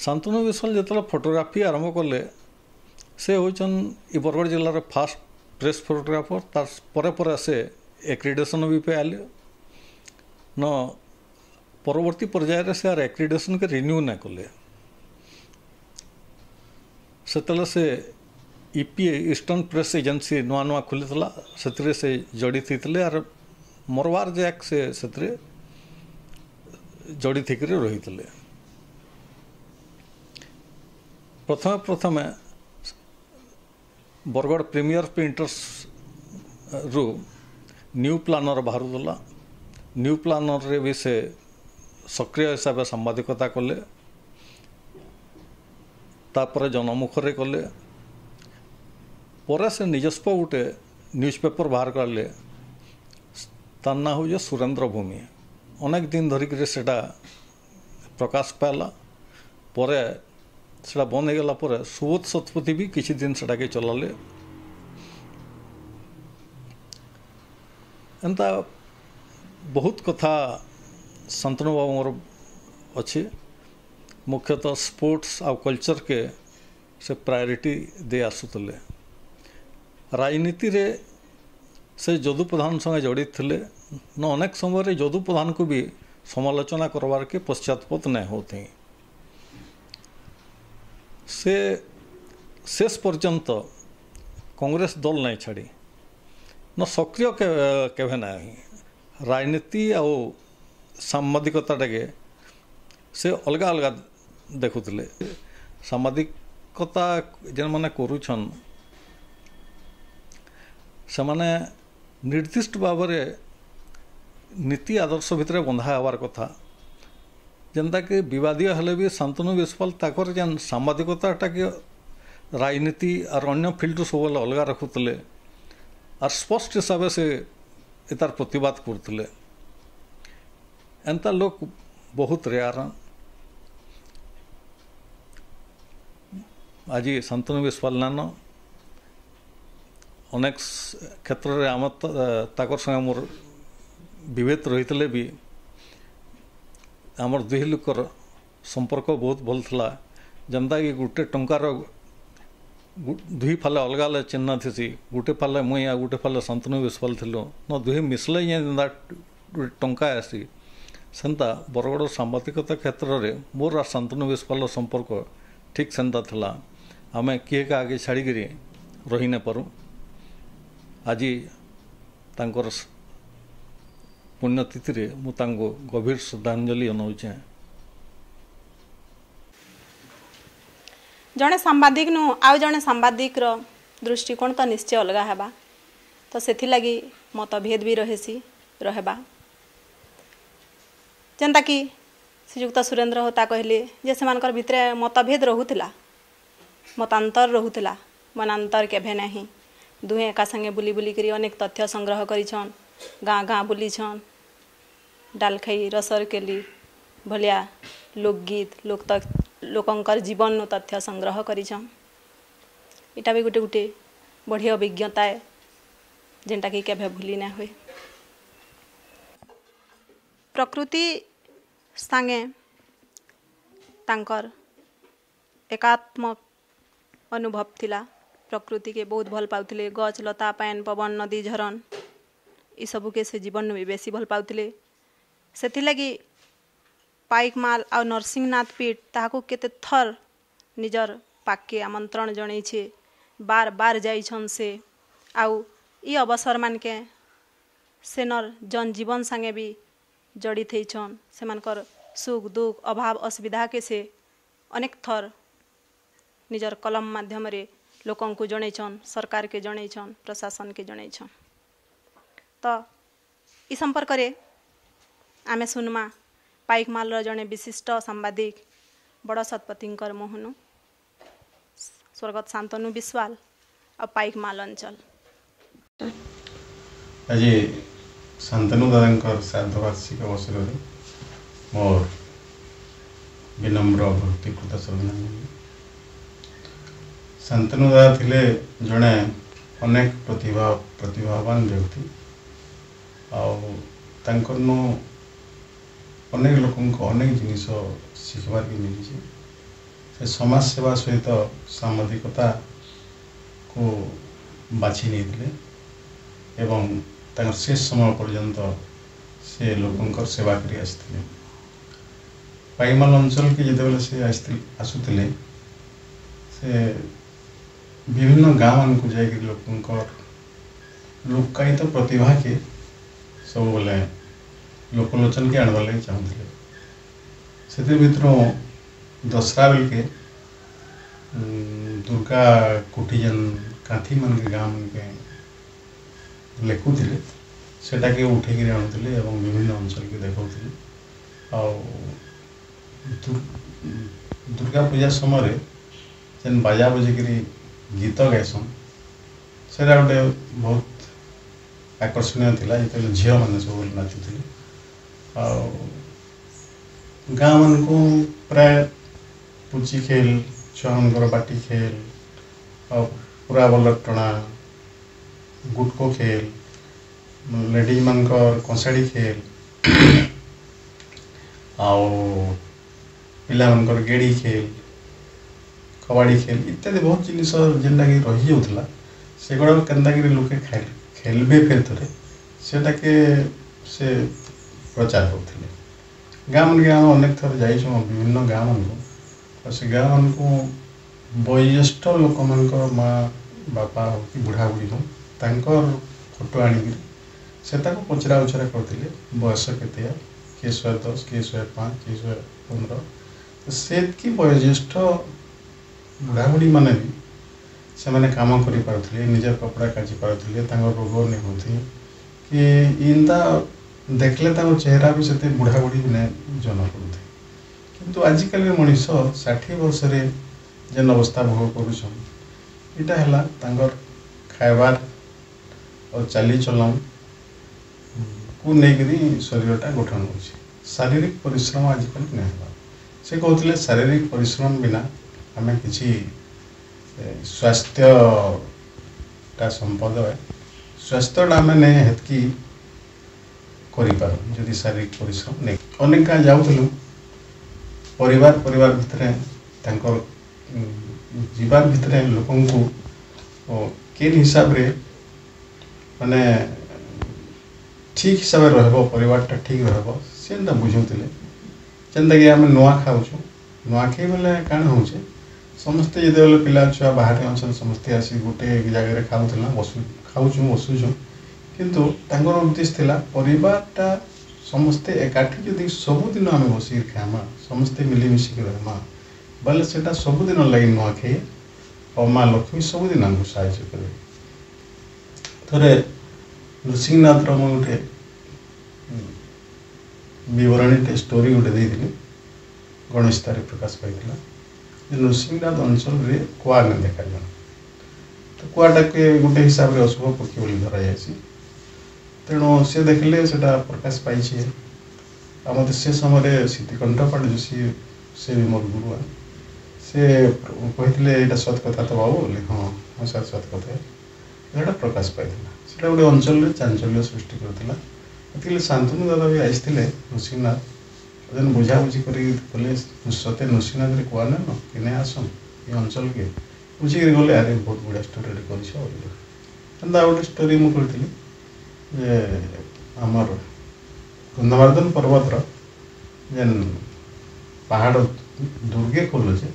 शांतनु विश्वाल जो फोटोग्राफी आरंभ कले से होचन बरगढ़ जिलार फास्ट प्रेस फोटोग्राफर तार परे परे से एक्रिडेशन भी पे आले न परवर्ती पर्यायर से आर एक्रिडेशन के रिन्यू ना कले से ईपीए ईस्टर्न प्रेस एजेंसी नुआ नुआ खुली से जड़ित होते और मरवार जैक से जड़ित होकर रही प्रथम प्रथम बरगढ़ प्रीमियर प्रिंटर्स रु न्यू प्लानर बाहर न्यू प्लानर रे भी से सक्रिय हिसाब से सांबादिकता कले तापर जनमुखरे कले पर से निजस्व गोटे न्यूज पेपर बाहर कले तार ना हो सुरेंद्र भूमि अनेक दिन धरिक सेटा प्रकाश पाला पर सेटा बंद हो गला पर सुबोध शतपथी भी किसी दिन सेटा के चलाले एंता बहुत कथा शांतनु बाबू मोर अच्छे मुख्यतः स्पोर्ट्स आ कल्चर के से प्रायोरिटी दे आसुतले राजनीति रे से जदू प्रधान संगे जड़ित थे न अनेक समय जदू प्रधान को भी समालोचना करवार के पश्चातपद नहीं होते से शेष पर्यंत कांग्रेस दल नहीं छाड़ी न सक्रिय केवे ना राजनीति आ सांबादिकता के से अलग अलग देखुले सांबादिकता जेन माने करूछन से माने निर्दिष्ट भाव नीति आदर्श भितर बंधा हबार कथा जेनता कि विवादीय हेले भी शांतनु विश्वाल ताकर जेन सांबादिकता के राजनीति और अन्य फील्ड सब अलग रखुले और स्पष्ट हिसाब से तार प्रतिवाद करते एंता लोग बहुत रेयर आज शांतनु विश्वाल नान अनेक क्षेत्र में आम ताकर संगे मोर विभेद रही भी आमर दुई लोकर संपर्क बहुत भल था जनता कि गोटे टंकार दुई फाले अलग अलग चिन्ह थी गोटे फाले मुई आ गोटे फाले शांतनु विश्वाल थिलु न दुई मिसले जेनता टंका आसी सेंता बरगढ़ सांबादिकता क्षेत्र में मोर आ शांतनु विश्वाल संपर्क ठीक सेंता थिला आमे किए का आगे छाड़ी रही न पारूँ आज तांकर पुण्यतिथि रे मु तांको गभीर श्रद्धांजलि अनाऊचे जड़े सांबादिक नु आउ जड़े सांबादिक दृष्टिकोण तो निश्चय अलग हेबा तो सेथिलागी मतभेद भी रहेबा जेनता कि श्रीयुक्त सुरेंद्र होता कहले जे सेमानकर भितरे मतभेद रहुतिला मतांतर रहुतिला मनांतर केभे नहीं दुहे एका संगे बुली बुली करी अनेक तथ्य संग्रह करिछन गाँ गाँ बुलीछन डालखाई रसर केली भलिया लोकगीत लोकंकर जीवन तथ्य संग्रह करिछन इटा भी गोटे बढ़िया अभिज्ञता है जेनटा कि केभे भूली ना हुए प्रकृति संगे तांकर एकात्मक अनुभव थिला प्रकृति के बहुत भल पाउथिले गछ लता पान पवन नदी झरन ई सबु के से जीवन में बेसी भल पाउथिले सेथिलागी पाइकमाल आ नरसिंहनाथ पीठ ताहाको केते थर निजर पाके आमंत्रण जणै छे बार बार जाइछन से आउ ई अवसर मान के सेनर जनजीवन संगे भी जड़ित होइछन सेमानकर सुख दुख अभाव असुविधा के से अनेक थर निजर कलम माध्यम रे लोकन को जणैछन सरकार के जणैछन प्रशासन के जणैछन तो ई संपर्क रे आमे सुनमा पाइकमाल जड़े विशिष्ट सांबादिक बड़ सतपतिंकर मोहनु स्वर्गत शांतनु विश्वाल और पाइकमाल अंचल आज शांतनु दादा श्राद्धवार्षिक अवसर में मोर विनम्र भक्तिकृत श्रद्धांजलि शांतनु दादा थिले जड़े अनेक प्रतिभावान व्यक्ति आनु अनेक लोक अनेक जिनिस शिखबार भी मिली से समाज सेवा सहित सामाजिकता को बाछि नहीं एवं तांकर शेष समय पर्यंत से लोकंकर सेवा करी आसते पाइकमाल अंचल के जिते से आसुले से विभिन्न गाँव मान को जाकर लोकंकर लोकायित प्रतिभा के सब बोले लोकलोचन के आनबार लगे चाहूले से दसरा बेल के दुर्गा कुटी जन काठी मन के गाँव मन के लिखुले सेटा के उठेक आणुले और विभिन्न अंचल के देखा दुर्गा पूजा समय जेन बाजा बजेकरी गीत गायसन से गोटे बहुत आकर्षणीय थिला जो झील मैंने सब नाचुले गाँ मन को प्राय पुची खेल छुआ बाटी खेल और पूरा बल टणा गुटको खेल लेडीज मानकर कंसाड़ी खेल पिला मानकर गेड़ी खेल कबाड़ी खेल इत्यादि बहुत जिनिस जेनटा कि रही जाऊला से गुड़ा के लोके खेलबे फेर थे सेटा के से प्रचार करते गाँ मन गाँव अनेक थर जा विभिन्न गाँ मन को से गाँ मन को वयोज्येष्ठ लोक मान माँ बापा हो कि बुढ़ा बुढ़ी हो तांकर फोटो आनिक से पचरा उचरा करते बयस के किए 110 किए 105 किए 115 से वयोज्येष्ठ बुढ़ा बुढ़ी मैंने भी से मैंने काम कर निजर कपड़ा काची पारे रोग नहीं होती कि इनता देखले चेहरा भी से बुढ़ा बुढ़ी ने जना पड़े किंतु आजिकल मनीष 60 वर्ष जेन अवस्था भोग कर खाइबार और चाली चलन को लेकर शरीरटा गठन हो शारीरिक परिश्रम आजिकल नहीं से कहते शारीरिक परिश्रम बिना आम कि स्वास्थ्यटा संपद है स्वास्थ्यटा आम नहीं हेतकी करी शारीरिक परिश्रम नहीं अनेक गाँ जाऊँ परिवार भितर जीवार भितर लोकन को केन हिसाब रे माने ठीक हिसाब से रहा ठीक रहा बुझुले जेनता कि आम नुआ खाऊ नुआखाई बेले कण हो समस्ते जो पिला छुआ बाहर अंचल समस्ते आसी गोटे जगह खाऊला बसुचु किंतु तांकर उद्देश्य थिला परिवारटा समस्ते एकाठी जदि सबुदिन आम बसिक खामा समस्ते मिलमिशिक रहमा बोले सेटा सबुदिन लगे नुआखाई माँ लक्ष्मी सबुदिन आमको साहाଯ୍य करेंगे। थोड़े नृसिंहनाथ मुझे गोटे बरणी स्टोरी गोटे देती गणेश तार प्रकाश पाई नृसिंहनाथ अंचल में कुआ ने देखा जाए तो कुआटा के गोटे हिसाब से अशुभ पक्षी बोली धरा जाए तेणु सी देखले से प्रकाश पाई मत से समय सीतिकंठपाठ जोशी से भी मोर गुरुआ से कहते यहाँ सत कथा तो बाबू बोले हाँ हाँ सर सत कथा यहाँ प्रकाश पाई से गोटे अंचल चांचल्य सृष्टि करता शांतनु दादा भी आसते नृसिंहनाथ जन बुझाबुझी करें सत्य नृसिंहनाथ रे कुआ न कि आसम ये अंचल के बुझे गले अरे बहुत बढ़िया स्टोरी कर गोटे स्टोरी मुझे जे आमर गंधमार्दन पर्वतर जेन पहाड़ दुर्गे खोल अच्छे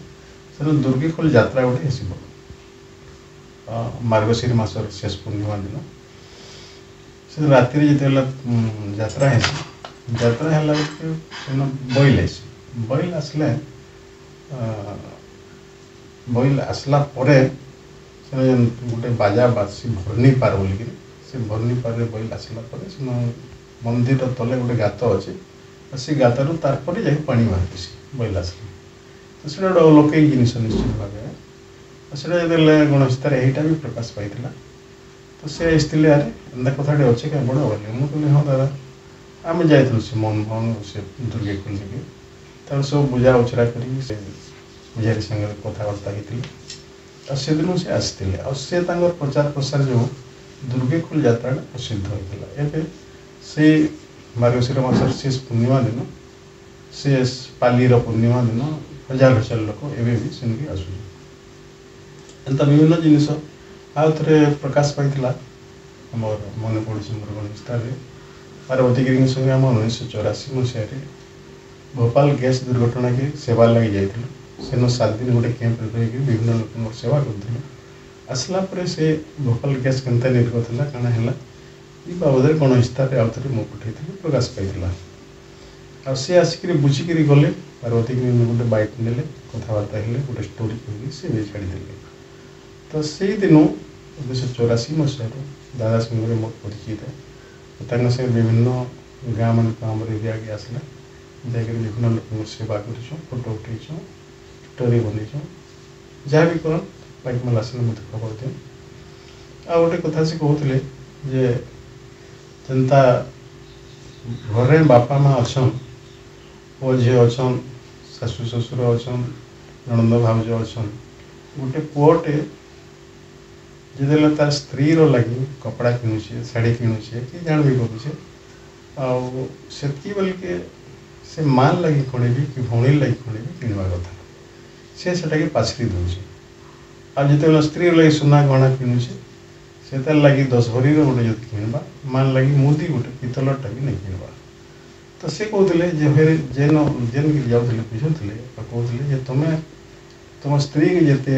से दुर्गे खोल यात्रा गोटे आसब मार्गशीर मासर शेष पूर्णिमा दिन से राति जिते यात्रा है यात्रा है बैल बैल आसले बैल आसला गोटे बाजा बासी भरनी पार बोलिक से भरनी पार बैल आसला मंदिर तले गोटे गात अच्छे से गातर तार जा पानी बाहर बैल आसला तो से गोटे अलौकिक जिन निश्चित भाव से गणेश तार यहीटा भी प्रकाश पाई तो सी आसते अरे एंता कथाटे अच्छे क्या बड़ बोले मुझे कहली हाँ दादा आम जाइलु से मनमोहन से दुर्गे खोल के सब बुझा उछरा कर पूजारी संगे कथबार्ता होती से दिन से आसते प्रचार प्रसार जो दुर्गे खोल यात्रा प्रसिद्ध होता है से मार्गशीर मासर शेष पूर्णिमा दिन से पाली पूर्णिमा दिन हजार हजार लोक एवं भी सेनकी आसुँ एंता विभिन्न जिनस आउ थे प्रकाश पाई आमर मन पड़ी मोर गणेश तार पार्वती गिरी संगे आम 1984 मसीह भोपाल गैस दुर्घटना के सेवा लगे जाइलु सेन 7 दिन गोटे कैंप रही विभिन्न लोक सेवा करूँ आसला से भोपाल गैस केन्ता निर्गत है कण है ये बाबद गणेश तार आउ थे मुझे पठे प्रकाश पाई आ सी आसिक बुझिक गले पार्वती गिरी गोटे बाइक ने कथबार्ता गोटे स्टोरी कह सी भी छाड़ी तो से दिन 1984 मसीह दादा संगे मोर परिचित है से विभिन्न गाँ मान आम एरिया के आसला जाकर विभिन्न लोक सेवा कर फोटो उठे स्टोरी बनईच जहाँ भी कर बाइक माल आसने मत खबर दिए आ गोटे कथा से कहते जे जनता घरे बापा माँ अच्छन पु झी अच्छन शाशु शशुर अच्छन नणंद भाउज अच्छन गोटे पुटे जिते तार स्त्री लगी कपड़ा किणुचे शाढ़ी किणुचे कि जान भी करुचे आती बेल के से माँ लगी खड़े भी कि भौणी लगी खड़े भी किणवा कथा से पाछरी दूचे आते स्त्री लगी सुना गहना किणुचे से तार लगी 10 भरी गोटे जो किणवा माँ लगी मुदी गोटे पितलटा भी नहीं किणवा तो से कहते जेन जेन जाऊे बुझुले कहते तुम्हें तुम स्त्री की जिते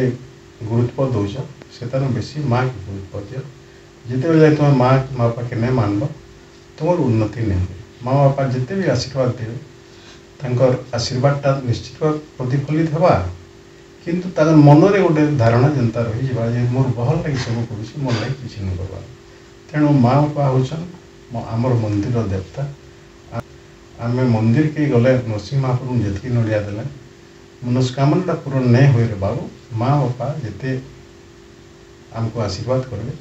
गुरुत्व दौच से तार बेसी माँ की गुरुत्व दियो जिते जाए तुम माँ माँ पाखे नहीं मानब तुम उन्नति नहीं हुए माँ बापा जिते भी आशीर्वाद देवे तांकर आशीर्वादटा निश्चित प्रतिफलित हवा किंतु तार मनरे गोटे धारणा जनता रही जे मोर बहल लगी सब करुँच मोर लगी किसी नहीं करवा तेणु माँ बापा हूँ आमर मंदिर देवता आम मंदिर के गले नरसिंह महाप्रभु जितकी नड़िया देले मनस्कामना पूरण नहीं हुए रे बाबू माँ बापा जिते आमको आशीर्वाद करेंगे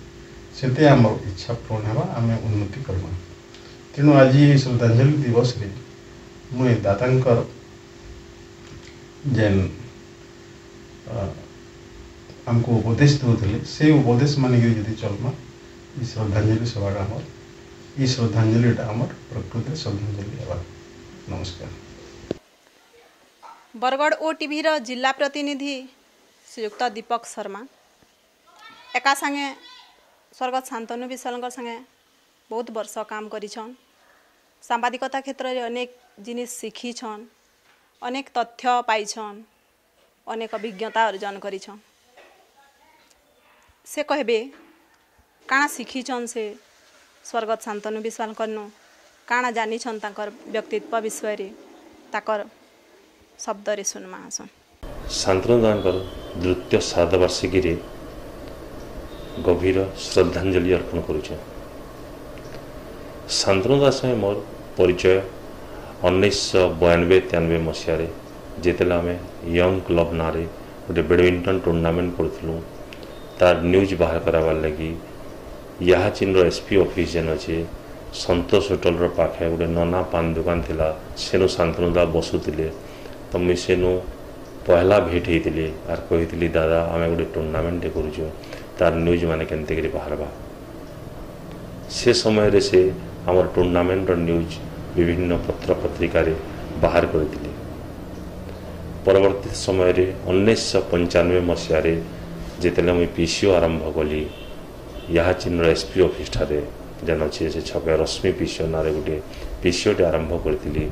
से आम इच्छा पूरण है आम उन्नति करवा तेणु आज श्रद्धांजलि दिवस रे मुझे दादांकर जेन आमको उपदेश दूसरे से उपदेश मानिक यदि चलमा ये श्रद्धांजलि सभाटा आम ये श्रद्धांजलिटा आम प्रकृत श्रद्धांजलि है। नमस्कार। बरगढ़ ओटीवी जिला प्रतिनिधि श्रीयुक्त दीपक शर्मा एका संगे स्वर्गत शांतनु विशाल संगे बहुत वर्ष काम करिछन सांबादिकता क्षेत्र में अनेक जिनिस शिखीछन अनेक तथ्य पाइछन अनेक अभिज्ञता अर्जन करिछन से कहबे काना शिखीछन से स्वर्गत शांतनु विशाल करनु काना जानिछन ताकर व्यक्तित्व विषय रे ताकर शब्द रे सुनमा आसन। शांतनु दादांकर द्वितीय श्राद्धवार्षिकी रे गभीर श्रद्धांजलि अर्पण करुचे। शांतनु दादा संगे मोर परिचय 1992-93 मसीह जिते आम यंग क्लब ना गोटे बैडमिंटन टूर्नामेंट करूँ तार न्यूज बाहर कराबार लगी यहाँ चीन एसपी ऑफिस जेन अच्छे संतोष होटल पाखे गोटे नना पान दुकान थिला सेनु शांतनु दादा बसुले तो मुझे सेनु पहला भेट होती आर कही दादा आम गोटे टूर्नामेंट करूँ तार न्यूज माने केनते बाहर से समय रे से आम टूर्नामेंट न्यूज विभिन्न पत्र पत्रिका बाहर करते। परवर्ती समय 1995 मसीह जिते मुझे पीसीओ आरंभ कली यहाँ चीन एसपी ऑफिस ठारे जेन अच्छे से छके रश्मि पीसीओ ना गोटे पीसीओटे आरंभ करी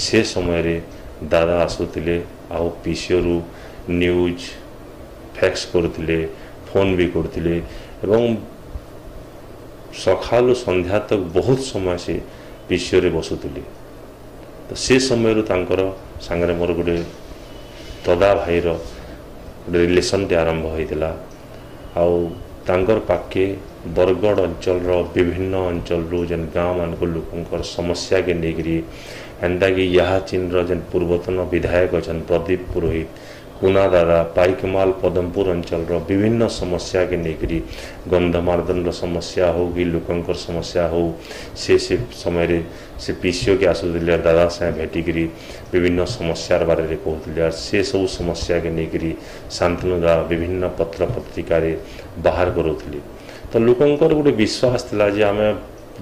से समय दादा आसुले आउ पीसीओ रु न्यूज फैक्स करते फोन भी करते सकालु संध्या तक बहुत समय से पीसीओ रे बसुले। तो से समय सांगे मोर गोटे ददा भाईर गोटे रिलेसन टे आरंभ होता आउर पाखे बरगढ़ अंचल विभिन्न अंचल जेन गाँव मान लोक समस्या के लेकरी एंता कि यहाँ चीन जेन पूर्वतन विधायक अच्छा प्रदीप पुरोहित कुना दादा पाइकमाल पदमपुर अंचल विभिन्न समस्या के लेकरी गंधमार्दन समस्या हो कि लोकंकर समस्या हो से समय से पीसीओ के आसुले दादा से भेटिकी विभिन्न समस्यार बारे में कहते से सब समस्या के लेकरी शांतनु दादा विभिन्न पत्र पत्रिका बाहर करूली। तो लोकंकर गोटे विश्वास थिला जे आम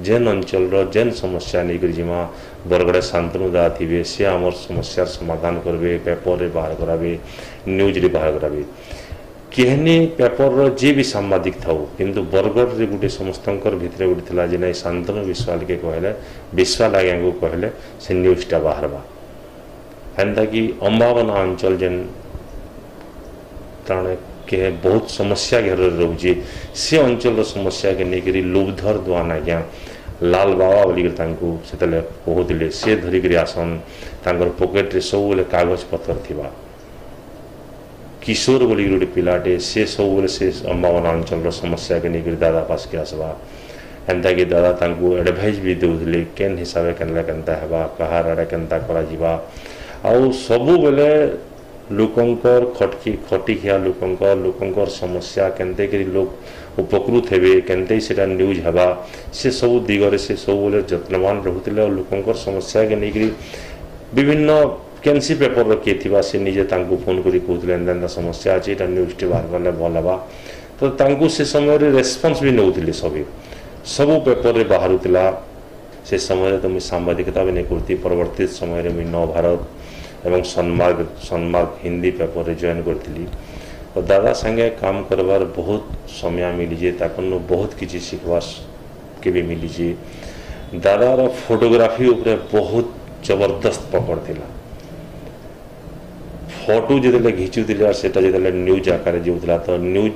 जेन अंचल जेन समस्या नहीं जिमा बरगढ़ शांतनु दादा थे सी आम समस्यार समाधान करेंगे पेपर रे बाहर करावे न्यूज रे बाहर करावे कहनी पेपर जी भी सांबादिक था किंतु बरगढ़ रे गोटे समस्त भितर गोटे थिला जे नहीं शांतनु विश्वाल के कहले विश्वाल आज्ञा को कहले से न्यूजटा बाहर बा एंता कि अंबावना अंचल जेन ताणे के बहुत समस्या घेर रोचे से अंचल समस्या के लेकर लुबधर द्वान आज्ञा लाल बाबा बोलिक से कहते से धरिक आसन पकेट रे सब कागज पत्र थिबा किशोर बोलिक गोटे पिलाटे से सब से अंबावना अंचल समस्या के लेकर दादा पास के आसवा एंता कि दादा एडभाइस भी देउथिले केन हिसाब केनता हेबा कहार आड़े केनता करा जिबा आउ सबु बेले लोकंकर खटिखिया लोकंकर समस्या केनते करी लोग उपकृत हेबे केनते सेटा न्यूज हेबा से सब दिगरे से सब बोले जत्नवान रहुतिले और लोकंकर समस्या के लेकरी विभिन्न कैंसी पेपर रखिए थिबा से निजे तांको फोन करी कहउतिले एंदा समस्या अछि एटा न्यूज टे बाहर करले भल हेबा तो तांको से समय रे रेस्पॉन्स भी नउतिले सब पेपर रे बाहरुतिला से समय तो मैं सांबादिकता भी नहीं करती। परवर्ती समय रे मैं नव भारत एवं सन्मार्ग हिंदी पेपर रे जॉइन करती और दादा संगे काम करवार बहुत समय मिली ताकनु बहुत किसी शिखवार के भी मिली दादार फोटोग्राफी उपरे बहुत जबरदस्त पकड़ थिला फोटो जिते घिचुले सेटा जिते न्यूज आकार जाऊला तो न्यूज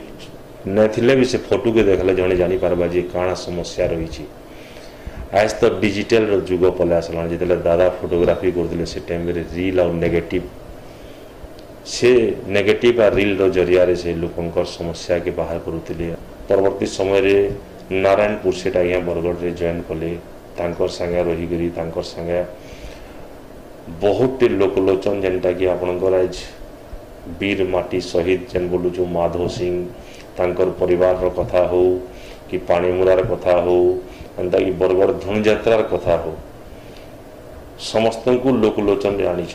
नथिले भी से फोटो के देखले जने जानी पारबा जे काना समस्या रही आज तो डिजिटल जुग पले आसला जिते दादा फोटोग्राफी करते से टाइम रे रील और नेगेटिव आ रील रो जरिया रे से लोकंकर समस्या के बाहर करूतिले। परवर्ती समय रे नारायणपुर सेट आज्ञा बरगढ़ रे जॉइन कले तांकर संगे रही करी तांकर संगे बहुत लोकलोचन जेनटा कि आपनकर आज वीर माटी शहीद जेन बोलू जो माधव सिंह तांकर परिवार रो कथा हो कि पाणीमुरार कथा हो एंता कि बरगढ़ धनुयात्रार कथा हो समस्त को लोकलोचन आनी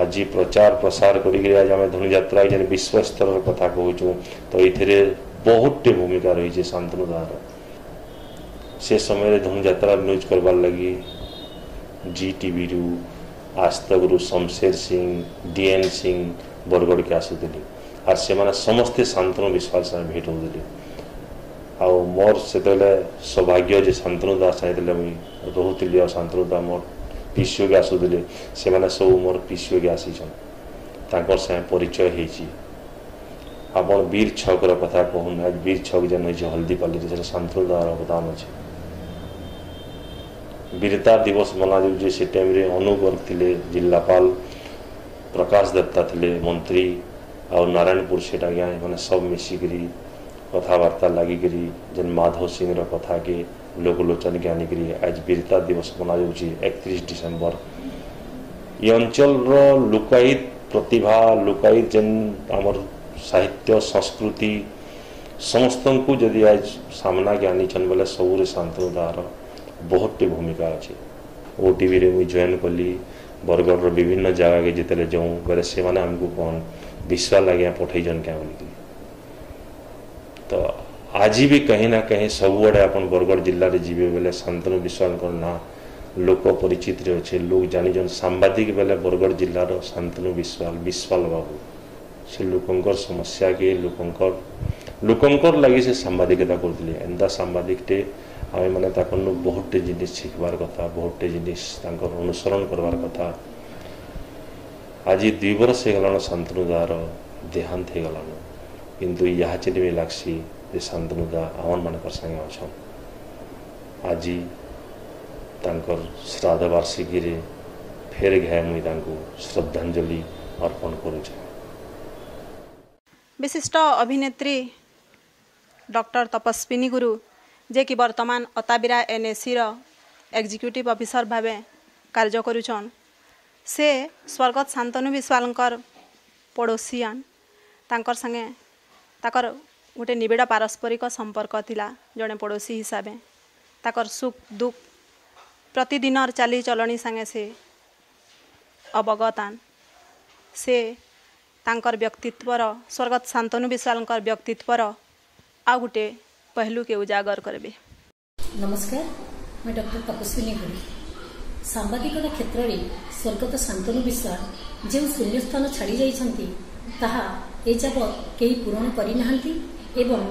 आज प्रचार प्रसार करी आज आम धनुयात्रा जेन विश्व स्तर कथा कहूँ तो ये बहुत भूमिका रही शांतनु दादार से समय धनुयात्रा न्यूज करवार लगी जी टीवी रु आज तक रु शमशेर सिंह डीएन सिंह बरगढ़ के आसुले आर से समस्ते शांतनु विश्वास से भेट होते आउ मोर से सौभाग्य जे शांतनु दास चाहते मुझे रोली आ शांतनु दा मोर पीसीओ के आसुले से सब मोर पीसीओ के आसीचन से परिचय होती आपण वीर छक कथा कहून आज वीर छक जेन हल्दीपाली शांतनु दार अवदान अच्छे वीरता दिवस मना जाऊे से टाइम रे अनुगढ़ थे जिलापाल प्रकाश दत्ता थे मंत्री और नारायणपुर से मैंने सब मिसिकी कथबार्ता लगिकी जेन माधव सिंह कथा के लोकलोचन के आनिकी आज वीरता दिवस मना 31 डिसेम्बर ये अंचल लोकायत प्रतिभा लोकायत जेन आमर साहित्य संस्कृति समस्त को जदि आज सामना के आनी बोले सबूरे शांतनु दार बहुत टी भूमिका अच्छे OTV रे मुझे जॉइन कली बरगढ़ विभिन्न जगह के जिते जाऊँ बोले से मैंने आमको कौन विश्वास लगे पठेजन क्या बोलिकी तो आज भी कहीं ना कहीं सबुआड़े अपन बरगढ़ जिले में जीवे बेले शांतनु विश्वाल ना लोक परिचित रे अच्छे लोग जानी सांबादिक बेले बरगढ़ जिलार शांतनु विश्वाल बाबू से लोकंकर समस्या के लोकंकर लगी से सांबादिकता करते एंता सांबादिकटे आम मैंने बहुत जिन शिखबार कथा बहुत जिन अनुसरण करवार कथा आज 2 वर्ष हो गलान शांतनु दार देहांत हो गलान किंतु यहाँ चेट भी लगसी जे शांतनु दा आमन मान संगे अच्छा आज तांकर श्राद्ध वार्षिकी रे फेर घाय मुई श्रद्धांजलि अर्पण करुचे। विशिष्ट अभिनेत्री डॉक्टर तपस्विनी गुरु जे कि वर्तमान अताबिरा NAC रो एग्जीक्यूटिव ऑफिसर भावे कार्य करुछन से स्वर्गत शांतनु विश्वालंकर पड़ोसियान तांकर संगे ताकर गोटे निबिड़ पारस्परिक संपर्क थिला जड़े पड़ोसी हिसाब से ताकर सुख दुख प्रतिदिन चाली चलनी संगे से अवगतान से तांकर व्यक्तित्वर स्वर्गत शांतनु विश्वालंकर व्यक्तित्वर आ गोटे पहलू के उजागर करबे। नमस्कार, मैं डॉक्टर तपस्विनी गुरु। सांबादिकता क्षेत्र में स्वर्गत शांतनु विश्वाल जो शून्य स्थान छाड़ी जाइछंती ताहा एजाबत केही पूरण करिनाहांती एवं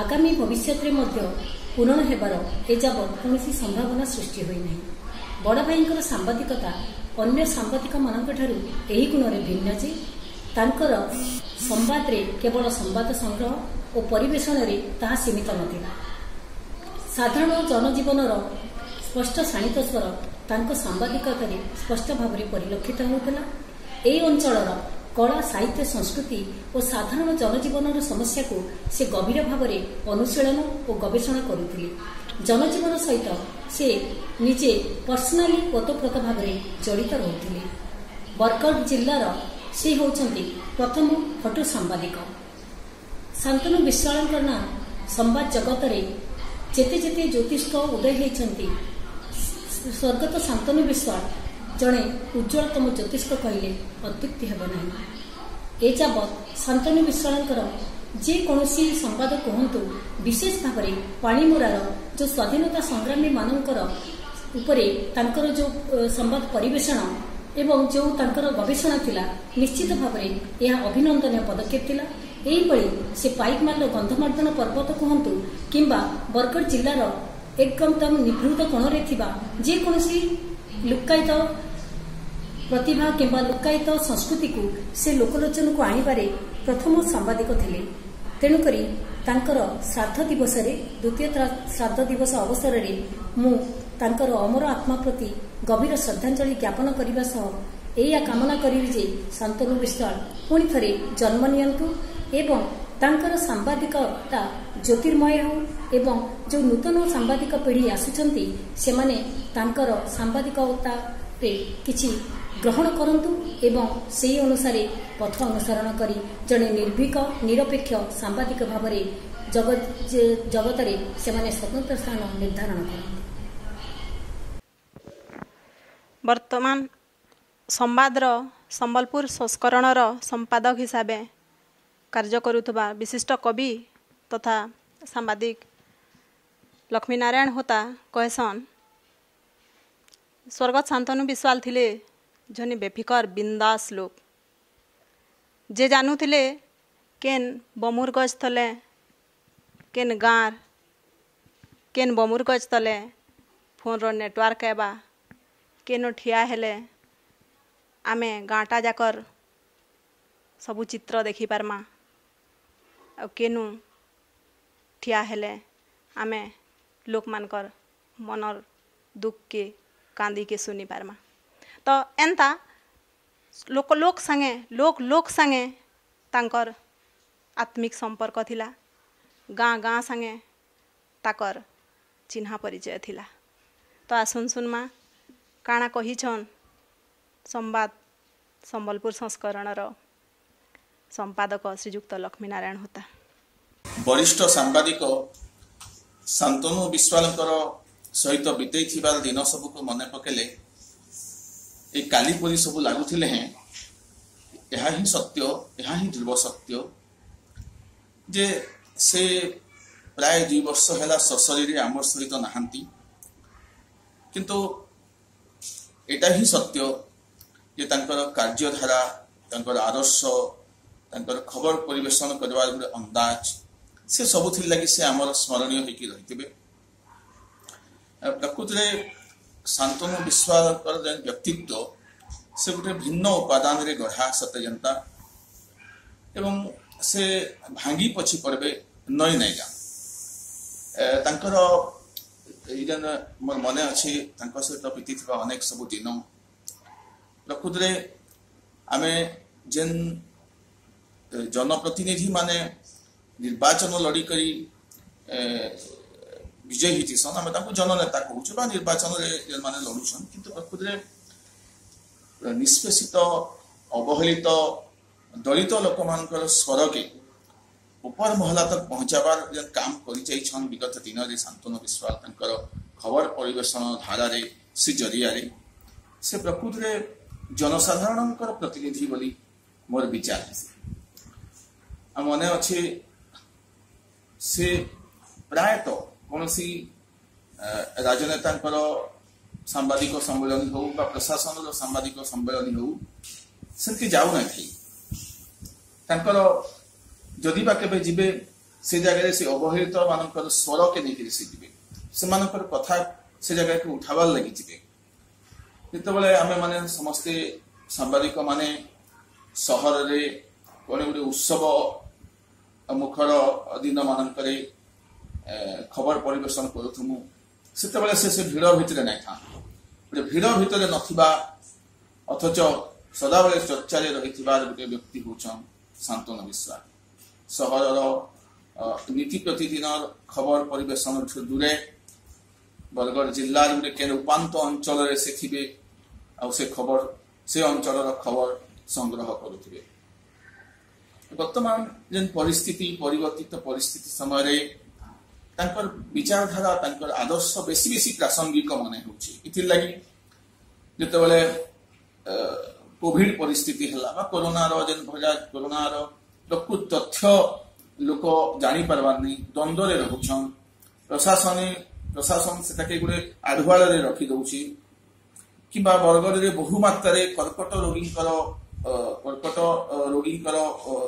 आगामी भविष्य रे मध्य पूरण हेबार एजाबत कौनसी संभावना सृष्टि होई नहीं। बड़ भाईंकर सांबादिकता अन्य सांबादिक मानक ठारू एही गुण रे भिन्न जे तांकर संवाद रे केवल संवाद संग्रह और परिवेशन रे ताहा सीमित नथिला। साधारण जनजीवनर स्पष्ट शाणित स्वर तांको सांबादिकता रे स्पष्ट भाव रे परिलक्षित होउतला। एई अंचलर कला साहित्य संस्कृति और साधारण जनजीवन समस्या को से गभीर भाव में अनुशीलन और गवेषणा करुथिले। जनजीवन सहित से निजे पर्सनाली ओतप्रोत भाव में जड़ित रहुथिले। बरगढ़ जिल्लार से होउछंती प्रथम फोटो सांबादिक। शांतनु विश्वालंकर ना संवाद जगत रे जेते जेते ज्योतिष उदय होइछंती स्वर्गत शांतनु विश्वाल जड़े उज्ज्वलतम ज्योतिष कहले अत्युक्ति हेब नहीं। एजाबत शांतनु विश्वालंकर जेकोसी संवाद कहतु विशेष भाव में पाणिमुरार जो स्वाधीनता संग्रामी मानकर उपरे तांकर जो संवाद परिवेषण एवं जो तांकर गवेषणा थिला निश्चित भाव में यह अभिनंदनीय पदक्षेप थिला। एहिभଳି से पाइकमाल गंधमार्दन पर्वत कहतु किंबा बरगढ़ जिलार एकदम निभृत कोणरे थिबा जेकोसी लुकायित प्रतिभा किंबा लुकायित संस्कृति को से लोकलोचन को आनिबारे प्रथम सांबादिक थिले। तेणुकरी तांकर श्राद्ध दिवस रे द्वितीय श्राद्ध दिवस अवसर रे मु तांकर अमर आत्मा प्रति गभीर श्रद्धांजलि ज्ञापन करने सह एया कामना करी जे शांतनु विश्वाल पुणी थरे जन्म नियंतु एवं तांकर सांबादिकता ज्योतिर्मय हो एवं जो नूतन सांबादिक पीढ़ी आसुचंती से माने तांकर सांबादिकता रे किछि ग्रहण करंतु एवं से अनुसार पथ अनुसरण करी जड़े निर्भीक निरपेक्ष सांबादिक भाव में जगत रे से माने स्वतंत्र स्थान निर्धारण करंतु। वर्तमान संवादर संबलपुर संस्करणर संपादक हिसाब कार्य करुवा विशिष्ट कवि तथा सांबादिक लक्ष्मीनारायण होता कहसन स्वर्गत शांतनु विश्वाल थिले जने बेफिकर बिंदास लोक जे जानुथिले केन बमुर गज तले केन गाँर केन बमुर गज तले फोन रो नेटवर्क एबा केनो ठिया हेले आमे गाँटा जाकर सबु चित्र देखि पारमा आ केनु ठिया हेले आमे लोक मानकर मनर दुख के कांदी के सुनी पारमा। तो एंता लोक संगे तांकर आत्मिक संपर्क थिला गाँ गाँ संगे ताकर चिन्हा परिचय थिला। तो आसुन सुनमा काଣା कहिछन संवाद संबलपुर संस्करणर संपादक श्रीजुक्त लक्ष्मीनारायण होता। वरिष्ठ सांबादिक शांतनु विश्वालंकर सहित बीतई दिन सबू को मन पकेले ये काली परी सब लगुले हैं। यह ही सत्य, यह ही ध्रुव सत्य जे से प्राय 2 वर्ष है सशरीर आम सहित नहांती, किंतु एटा ही सत्य जे तांकर कार्यधारा, तांकर आदर्श, तांकर खबर परिवेशन करवार गोटे अंदाज से सबुथिर लगी से आमर स्मरणीय होकी रहिथिबे। प्रकृति में शांतनु विश्वालकर व्यक्तित्व से गोटे भिन्न उपादान रे गढ़ा सत्य जनता एवं से भांगी पछी पड़े नई नहीं जा तांकर इजन मोर मन अच्छी सहित बीती अनेक सब दिन प्रकृति में आमे जेन जनप्रतिनिधि माने निर्वाचन लड़ी करी विजय होती आम जननेता कहूँ निर्वाचन माने लड़ुन, किंतु प्रकृति में निष्पेषित अवहेलित दलित लोक मान स्वर के ऊपर महला तक पहुंचाबार काम कर विगत दिन में शांतनु विश्वाल खबर परिवेशन धारा रे से जरिया से प्रकृति में जनसाधारण प्रतिनिधि बोली मोर विचार है। मन अच्छे से प्रायतः कौन सी राजनेता सांबादिक सम्मेलन हो प्रशासन सांबादिक सम्मेलन हो से जाऊ ना थी जदि बा केबे जिबे से जगह से अवहेलित मान स्वर के नहीं से जिबे से कथा से जगह को उठाबार लगी जिबे जिते आमे माने समस्ते सांबादिक माने सहर रे कोने गोटे उत्सव मुखर दिन मानक खबर परिवेशन करूँ से भीड़ भितर नहीं था गोटे भीड़ भितर नथिबा अथच सदाबले चर्चा रही गोटे व्यक्ति होचन शांतनु विश्वाल। सहर नीति प्रतिदिन खबर परिवेशन दूरे बरगढ़ जिला गोटे के उपात अंचल से थे से खबर से अंचल खबर संग्रह करुवे। वर्तमान जेन परिस्थिति परिवर्तित परिस्थिति समय तांकर विचारधारा तांकर आदर्श बेसी बेसी प्रासंगिक मन होगी जिते कोविड परिस्थिति है कोरोनार जेन कोरोनार प्रकृत तथ्य लोक जानी पार्बार नहीं द्वंद्व रोचन प्रशासन से गोटे आढ़ुआल रखी दौची कि बरगढ़ बहु मात्रा कर्कट रोगी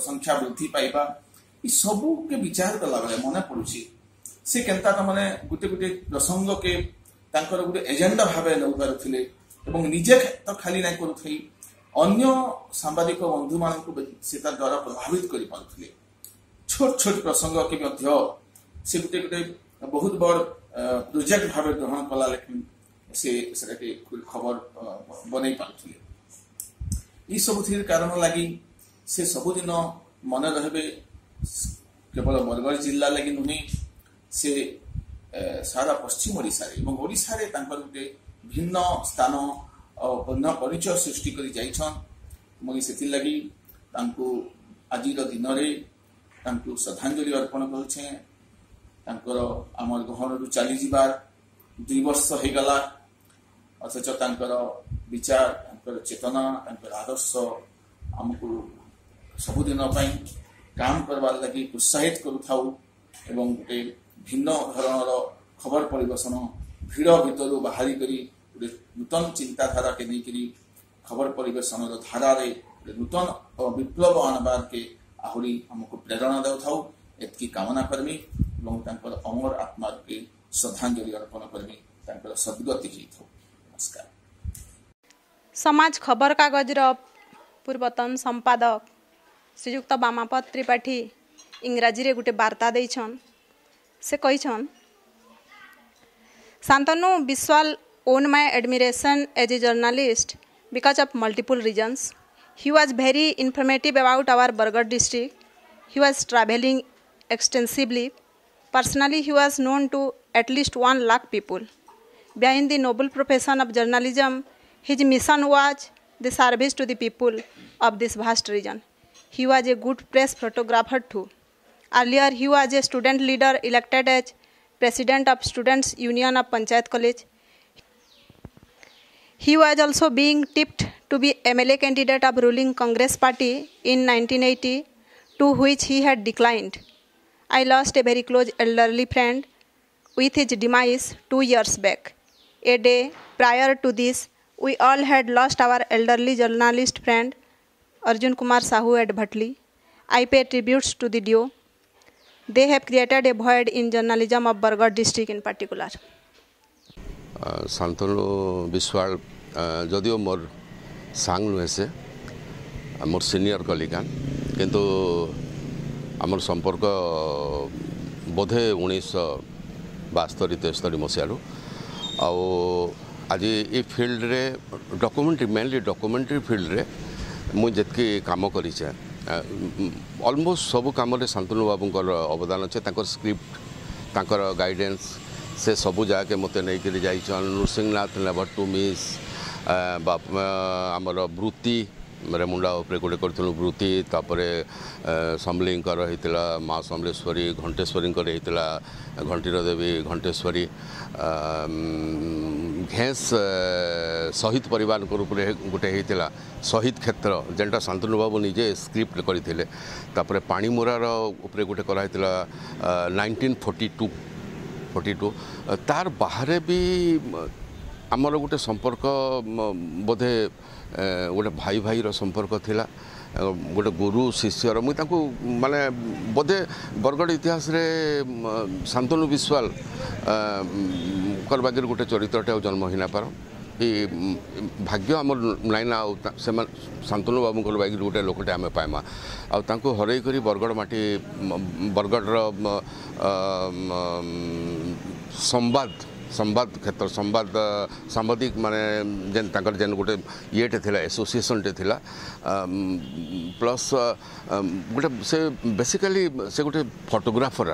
संख्या वृद्धि पाइबा सबू के विचार कला बेले मन पड़ुची से केनता माने गोटे गोटे प्रसंग के गोटे एजेंडा भाव लौ पारुथिले एवं निजे तो खाली नहीं करुथई अन्य सांबादिक बंधु मान से द्वारा प्रभावित कर पारुथिले। छोट छोट प्रसंग के मध्य से गोटे गोटे बहुत बड़ प्रोजेक्ट भाव ग्रहण कला लेकिन से खबर बन पारुथिले। ये सब कारण लगी से सबुदिन मन रहे केवल बरगढ़ जिला लगी नुहे से सारा पश्चिम ओडिशा गोटे भिन्न स्थान भिन्न परिचय सृष्टि कर जाइछन। मुई से लगी आज दिन में श्रद्धांजलि अर्पण करुछे। आमर गहन चली जीवार 2 वर्ष हो गला अथच विचार चेतना आदर्श आमको सबुदिन काम करवार लगी प्रोत्साहित करुथाउ एवं गोटे भिन्न धरणर खबर परिवेशन भीड़ भितर बाहरी करी नूतन चिंताधारा के नहीं खबर परिवेशन धारा रे नूतन विप्लव आनबार के आहरी हमको प्रेरणा देउथाउ एतकी कामना करमी और अमर आत्मा के श्रद्धांजलि अर्पण करमी सद्गति हेतु। नमस्कार। समाज खबर कागज पूर्वतन संपादक श्रीजुक्त बामापत त्रिपाठी इंग्राजी रे गोटे वार्ता देछन। से कहिछन Shantanu Vishwal own my admiration as a journalist because of multiple reasons. He was very informative about our Bargarh district. He was traveling extensively. Personally, he was known to at least 1 lakh people. Behind the noble profession of journalism, his mission was the service to the people of this vast region. He was a good press photographer too. Earlier, he was a student leader elected as President of Students' Union of Panchayat College. He was also being tipped to be MLA candidate of ruling Congress party in 1980, to which he had declined. I lost a very close elderly friend with his demise 2 years back. A day prior to this, we all had lost our elderly journalist friend Arjun Kumar Sahu at Bhatli. I pay tributes to the duo. They have created a void in journalism of Bargarh district in particular. Shantanu Vishwal जदिओ मोर सांग नुहे से मोर senior कलिगान किंतु आमर संपर्क बोधे 1972-73 मसीह आज ये field रे documentary mainly documentary field रे मुझे जितकी काम करें ऑलमोस्ट सब कम शांतनु बाबूंकर अवदान अच्छे स्क्रिप्ट गाइडेंस से सबू जगह मत नहीं जाइछन नृसिंहनाथ नेवर टू मिस आमर वृत्ति रेमुंडा उपरे गोटे करूँ वृत्ति तापर समलिंकर होता माँ समलेश्वरी घंटेश्वरी होता घंटीर देवी घंटेश्वरी घेस शहीद परिवार गोटे होता शहीद क्षेत्र जेनटा शांतनु बाबू निजे स्क्रिप्ट करते पाणीमुरार उपरे गोटे कराई 1942 तार बाहर भी आमर गोटे संपर्क बोधे गोटे भाई भाई संपर्क थिला गोटे गुरु शिष्यर मुझे माने बोधे बरगढ़ इतिहास रे शांतनु विश्वाल बागे गोटे चरित्रटे जन्म ही ना पार ये भाग्य आम नाइना शांतनु बाबू बागे गोटे लोकटे आम पाइमा आउ हरई कर बरगढ़ माटी बरगढ़ संवाद क्षेत्र संवाद सांबादिक माने जेन गोटे येटे थिला एसोसिएशन टे थिला प्लस गोटे से बेसिकली से गोटे फोटोग्राफर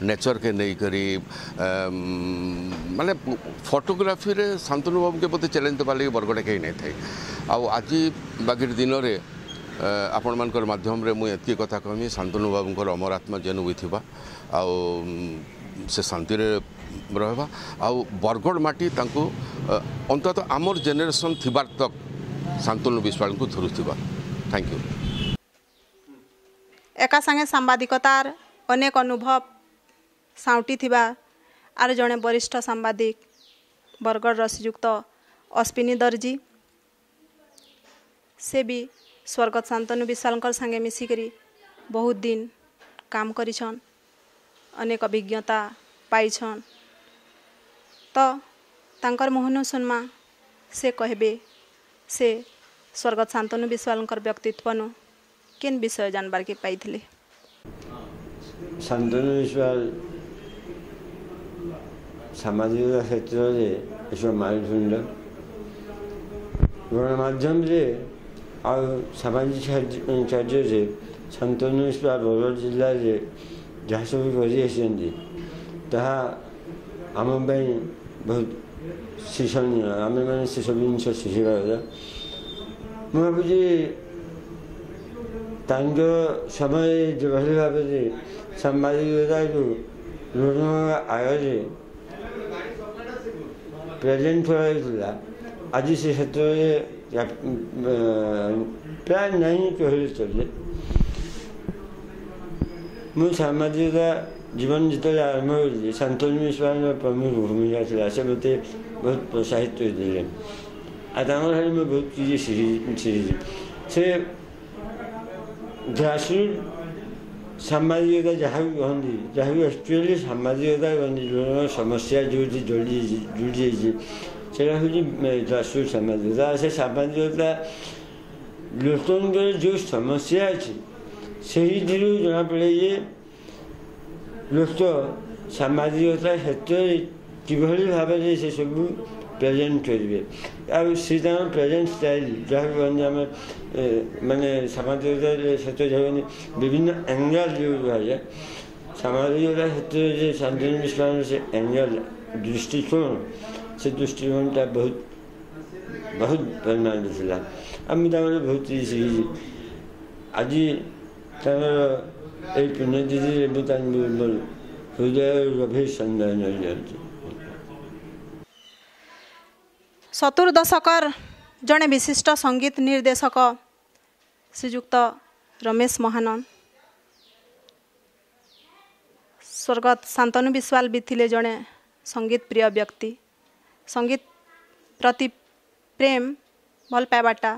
नेचर के नहीं करी माने फोटोग्राफी रे शांतनु बाबू के बोलते चैलेंज तो पाले बरगढ़ कहीं नहीं थे आज बाकी दिन में आपण मानकर माध्यम रे मुझे एति कथा कहमी शांतनु बाबूंकर अमर आत्मा जेनु भी थिबा आ से शांति रे रहबा आ बरगढ़ माटी तांको अंतत आमर जेनेरेशन थिबार तक शांतनु विश्वाल को थरुथिबा। Thank you. एका संगे सांबादिकतार अनेक अनुभव साउटी थिबा आर जड़े वरिष्ठ सांबादिक बरगढ़ श्रीयुक्त अश्विनी दर्जी से भी स्वर्गत शांतनु विश्वाल संगे मिसिकरी बहुत दिन काम करिछन अनेक अभिज्ञता पाइछन तो तांकर मोहन सुनमा से कहबे से स्वर्गत शांतनु विश्वाल व्यक्तित्व केन विषय जानबार के पाइथिले। शांतनु विश्वाल सामाजिक क्षेत्र में माइलखंड गणमाध्यम से आ सामाजिक कार्य शांतनु विश्वाल बरगढ़ जिले में जहाँ सब कर आम बहुत शिक्षणीय आम मैंने से सब जिन शिखा कथा मुझे भावी समय जो भाव से सांबादिकता को लोक आगे प्रेजेंट कराइला आज से क्षेत्र में प्राय नहीं कहले चले मुझे सामाजिकता जीवन जिते आरंभ हो शांतनु विश्वाल प्रमुख भूमिका थी से मत बहुत प्रोत्साहित करते मैं बहुत चीज़ें सीखी से ग्रासरूट सामाजिकता जहाँ भी कहती जहाँ भी एक्चुअली सामाजिकता कहती लोक समस्या जो जुड़ी से ग्रासरूट सामाजिकता से सामाजिकता लोकंर जो समस्या अच्छी से जना पड़े ये लोक सामाजिकता क्षेत्र किभଳି भाବରେ से सब प्रेजेंट करेंगे आर प्रेजेंट स्टाइल जहाँ भी आम माने सामाजिकता क्षेत्र जब विभिन्न एंगल जो है सामाजिकता क्षेत्र शांतनु मिश्र से एंगल दृष्टिकोण से दृष्टिकोणटा बहुत बहुत परिमाण था आम बहुत सीखी आज ये पुण्यतिथि हृदय गभीर संधान चतुर्दशकर जड़े विशिष्ट संगीत निर्देशक श्रीजुक्त रमेश महानन स्वर्गत शांतनु विश्वाल भी थिले जड़े संगीत प्रिय व्यक्ति संगीत प्रति प्रेम भल पाइबाटा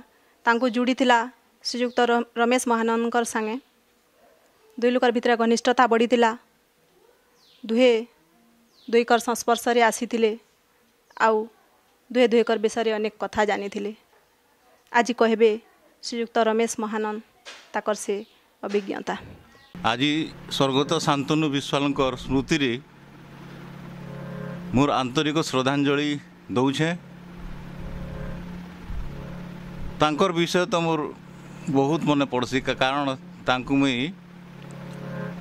तांको जोड़ी थिला श्रीजुक्त रमेश महाननकर संगे दुई लोकर भितर घनिष्ठता बढ़ी थिला दुहे दुईकर संस्पर्श रे आसीथिले आउ दुहे दुहेकर विषय अनेक कथा जानी थिले आज कहबे श्रीयुक्त रमेश महानन ताकर से अभिज्ञता आज स्वर्गत शांतनु विश्वाल स्मृति रे मोर आंतरिक श्रद्धांजलि दौछे तांकर विषय तो मोर बहुत मन पड़सी कारण तांकु मुई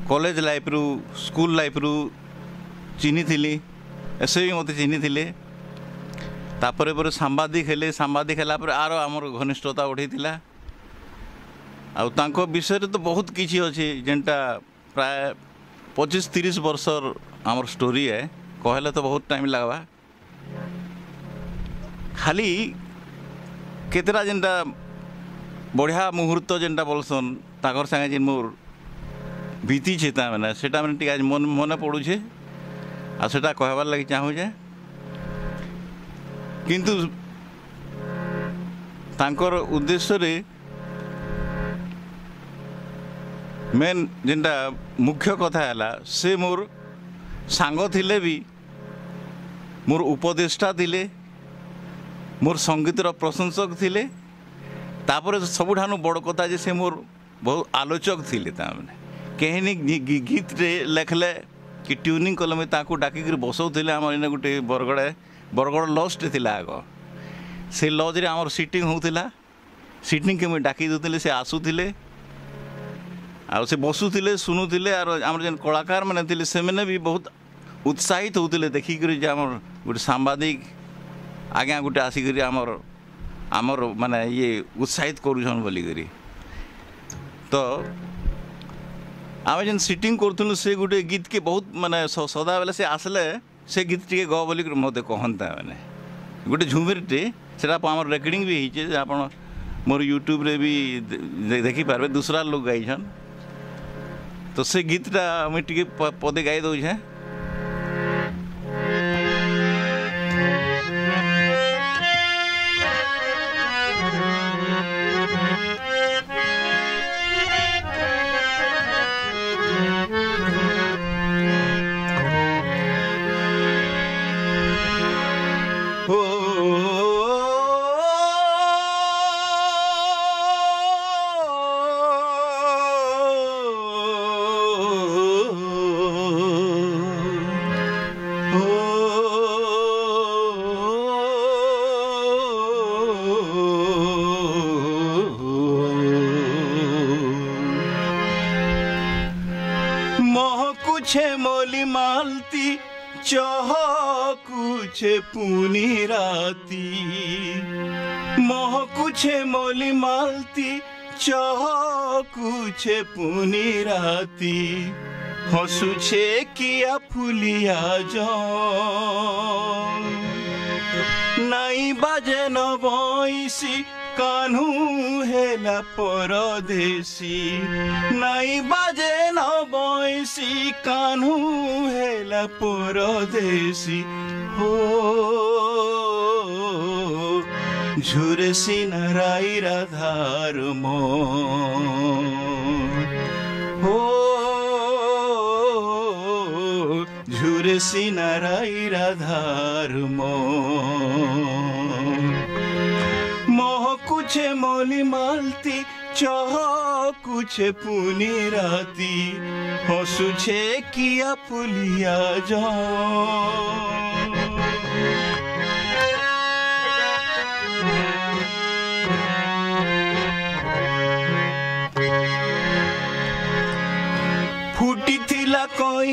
कॉलेज लाइफ रु स्कूल लाइफ रु चिन्ही थिली ऐसे भी मत चिन्ही थिले तापरे पर सांबादिक हेले सांबादिक हेला पर आरो आमर घनिष्ठता बढ़ी आउ तांको विषय तो बहुत किसी अच्छे जेनटा प्राय 25-30 वर्ष आमर स्टोरी है कहले तो बहुत टाइम लगवा खाली केतरा जेनटा बढ़िया मुहूर्त जेनटा बोलसन ताकर संगे जेन मोर बीती छेता मैंने सेटा मैंने टिक आज मन पड़ुछे आ सेटा कहबार लगी चाहूजे किंतु तांकर उद्देश्य रे मेन जेनटा मुख्य कथा है से मोर सांग थिले भी मोर उपदेष्टा थिले मोर संगीतर प्रशंसक थिले तापर सबुठानु बड़ कथा जे से मोर बहुत आलोचक थिले तामने कहनी गीत रे लेखले कि ट्यूनिंग कले में ताकू डाकिक बसौले आम इन गोटे बरगड़ लजटे थिला आग से लज रे आमर सिटिंग होउथिला सिटिंग के मुझे डाकी दूसरे से आसुले आ से बसुले शुणुले आर आम जेन कलाकार मैंने थे से मैंने भी बहुत उत्साहित होते देखिक आमर गोटे सांबादिक आज्ञा गोटे आसिक आमर आमर माने ये उत्साहित करूछन बोलिक तो आम जेन सिटिंग करूँ से गोटे गीत के बहुत माने सदा बेले से आसले से गीत टे ग बोलिक मत कहता मैंने गोटे झुमिरटे से आम रेकर्डिंग भी होचे आप मोर यूट्यूब रे भी देखिपारे दूसरा लोग गाइछन तो से गीतटा मुझे पदे गाई दौछे मोली मालती चहकुछे पुनी राती महकुछे मोली मालती चहकुछे पुनी राती हसुछे किया फुलिया जन नाई बाजे न बइसी कान्हू हेला परदेसी नाई बाजे न बइसी कान्हू हेला परदेसी हो झुरे सिनराई राधार मन हो झुरे सिनराई राधार मन कुछे मोली मालती चह कुछे पुनी राती हसुछे किया फुलिया जा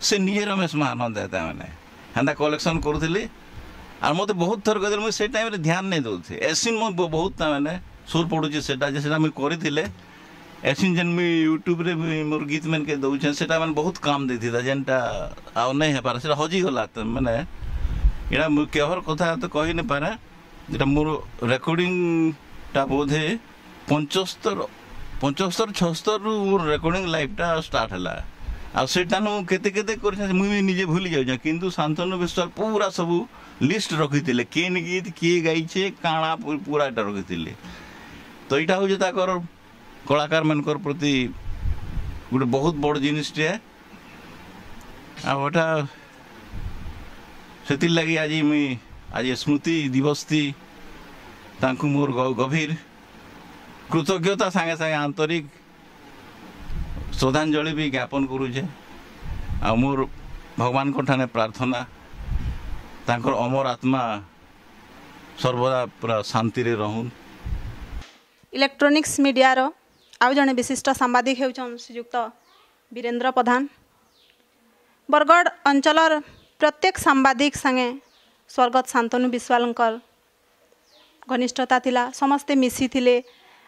से निजे रमेश महानंद है मैंने हेन्ता कलेक्शन करूली और मत बहुत थर कहते मुझे से टाइम ध्यान नहीं दूसरी एसिन मुझे बहुत मैंने सुर पड़ुचे से मुझे कर एसिन जेन मुझे यूट्यूब रे मोर गीत मैंने के दौचे से मैंने बहुत काम देती था जेनटा आ नहीं है पारे से हजिगला मैंने यहाँ केहर कथा तो कही नहीं पारे जेटा मोर रेकर्डिंग टा बोधे 75-76 मोर रेकर्डिंग लाइफटा स्टार्ट है आटान केते केते मुझे निजे भूली जाऊँ किंतु शांतनु विश्वाल पूरा सब लिस्ट रखी थे केन गीत किए गाइछे काଣା पूरा यहाँ रखी तो यहाँ हूँ कलाकार मानकर प्रति गोटे बहुत बड़ जिनिसटे आटा से लगी आज मुई आज स्मृति दिवस थी तांकु मोर गभीर कृतज्ञता सांगे सांगे आंतरिक श्रद्धांजलि भी ज्ञापन करुचे आ मोर भगवान को ठाने प्रार्थना तांकर अमर आत्मा सर्वदा पूरा शांति रे रहून। इलेक्ट्रोनिक्स मीडिया रो आउ जने विशिष्ट सांबादिक हेउछन श्रीयुक्त वीरेंद्र प्रधान। बरगढ़ अंचलर प्रत्येक सांबादिक संगे स्वर्गत शांतनु विश्वालंकर घनिष्ठता थिला समस्ते मिसी थिले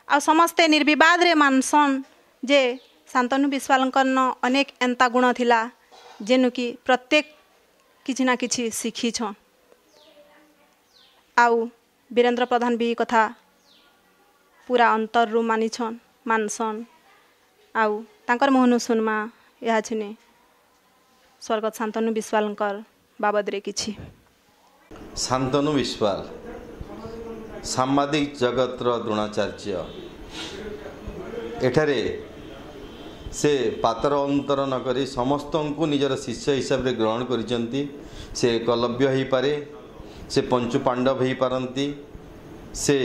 आ समस्ते निर्विवाद रे मानसन जे शांतनु विश्वालंकर न अनेक एंता गुण थिला जेनु कि प्रत्येक किछि ना किछि शिखी छन। आउ वीरेंद्र प्रधान भी कथा पूरा अंतर रु मानी छन मानसन आउ तांकर मोहनु सुनमा या छिने स्वर्गत शांतनु विश्वालंकर बाबद रे किछि। शांतनु विश्वाल सांबादिक जगतर द्रोणाचार्य एठारे से पातर अंतर न करी समस्त को निजर शिष्य हिसाब से ग्रहण करिसेंती। से एकलव्य ही पारे से पंचु पांडव ही पारंती से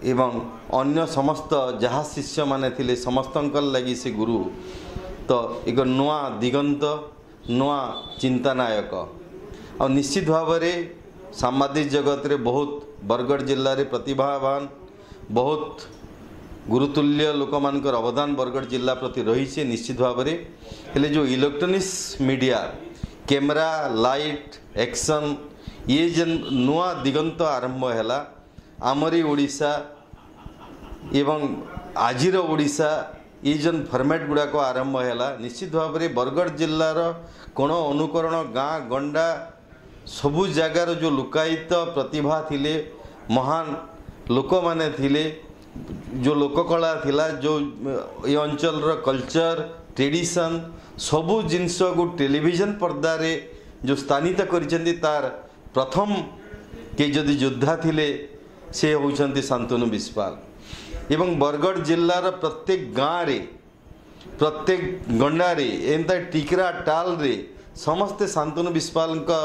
एवं अन्य समस्त जहाँ शिष्य माने थिले समस्त लगी से गुरु तो एक नुआ दिगंत नुआ चिंतानायक और निश्चित भाव में सांबादिक जगत रे बहुत बरगढ़ जिले में प्रतिभावान बहुत गुरुतुल्य लोक मानकर अवदान बरगढ़ जिला प्रति रही है निश्चित भाव में। हेले जो electronics media camera light action ये जन नुआ दिगंत आरंभ है आमरी ओडिशा एवं आजिर ओडिशा ये जन फॉर्मेट गुड़ाक आरंभ है निश्चित भाव में बरगढ़ जिलार कोण अनुकरण गाँ गंडा सबु जगार जो लुकायित प्रतिभा थिले महान लोक माने थिले जो लोककला थिला जो ये अंचल कल्चर ट्रेडिशन सबु जिनस को टेलीविजन पर्दा रे जो स्थानित करिसेंती तार प्रथम के जदि योद्धा थिले से होउछंती शांतनु विश्वाल एवं बरगढ़ जिलार प्रत्येक गाँव रे प्रत्येक गंडा रे एंता टिकरा टाल रे समस्ते शांतनु विश्वाल का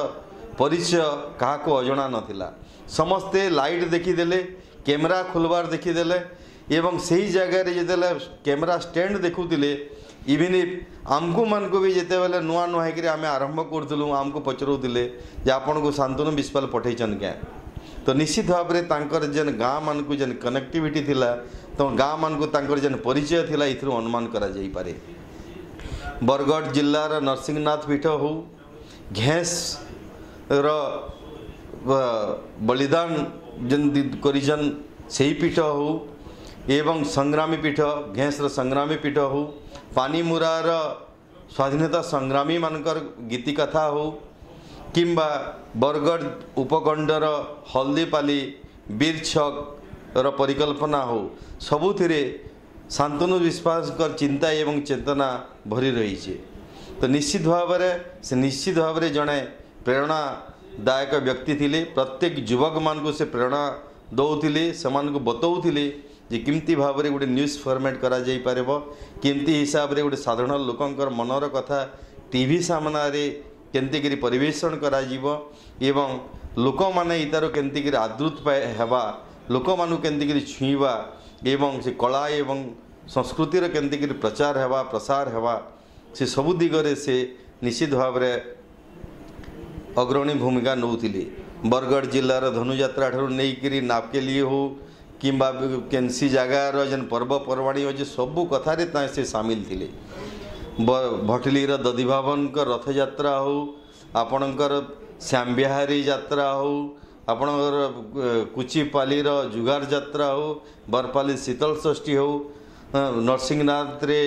परिचय क्या अजना नथिला समस्ते लाइट देखीदेले कैमरा खोलबार देखीदेले एवं सही जगह रे जेतेले कैमरा स्टैंड देखुतिले इवन आमको मन को भी जिते बेले नुआ नुआ होकर आम आरंभ करूँ आमको पचराउले जे आपन को शांतनु विश्वाल पठेचन क्या तो निश्चित भाव में तांकर जेन गाँ मान को जेन कनेक्टिविटी थिला तो गाँ मान को तांकर जेन परिचय थिला इथरु अनुमान करा जाई पारे। बरगढ़ जिलार नरसिंहनाथ पीठ हो घेस रो बलिदान जन करिजन सही पीठ हो एवं संग्रामी पीठ घेसर संग्रामी पीठ हो पानीमुरार स्वाधीनता संग्रामी मानकर गीति कथा हो किंबा बरगढ़ उपखंडर हल्दीपाली बीर छक रो परिकल्पना हो सबुथिरे शांतनु विश्वासकर चिंता एवं चेतना भरी रही है। तो निश्चित भाव से निश्चित भाव जड़े प्रेरणादायक व्यक्ति थिले प्रत्येक युवक मान को से प्रेरणा दौले से बताऊले जे किमती भाव में गोटे न्यूज फॉर्मेट करा जाई पारेबो किमती हिसाब रे गोटे साधारण लोकंकर मनर कथा टीवी सामने केमती करी परिवेषण करा जीवो एवं लोक माने इतार केमती करी आदृत हेबा लोक मानु केमती करी छुईबा एवं से कला एवं संस्कृतिर केमती करी प्रचार हेबा प्रसार हेबा से सबु दिगरे से निश्चित भाव में अग्रणी भूमिका नौथिले। बरगढ़ जिलार धनुयात्रा ठारू नहीं नापकेली हो किंबा केनसी जगार जेन पर्वपर्वाणी अच्छे सबू कथार से सामिल थिले। भटलीर दधी भवन रथ यात्रा हो आपणकर श्याम बिहारी यात्रा हो आपणकर कुचिपाली जुगार यात्रा हो बरपाली शीतल षष्ठी हो नरसिंहनाथ रे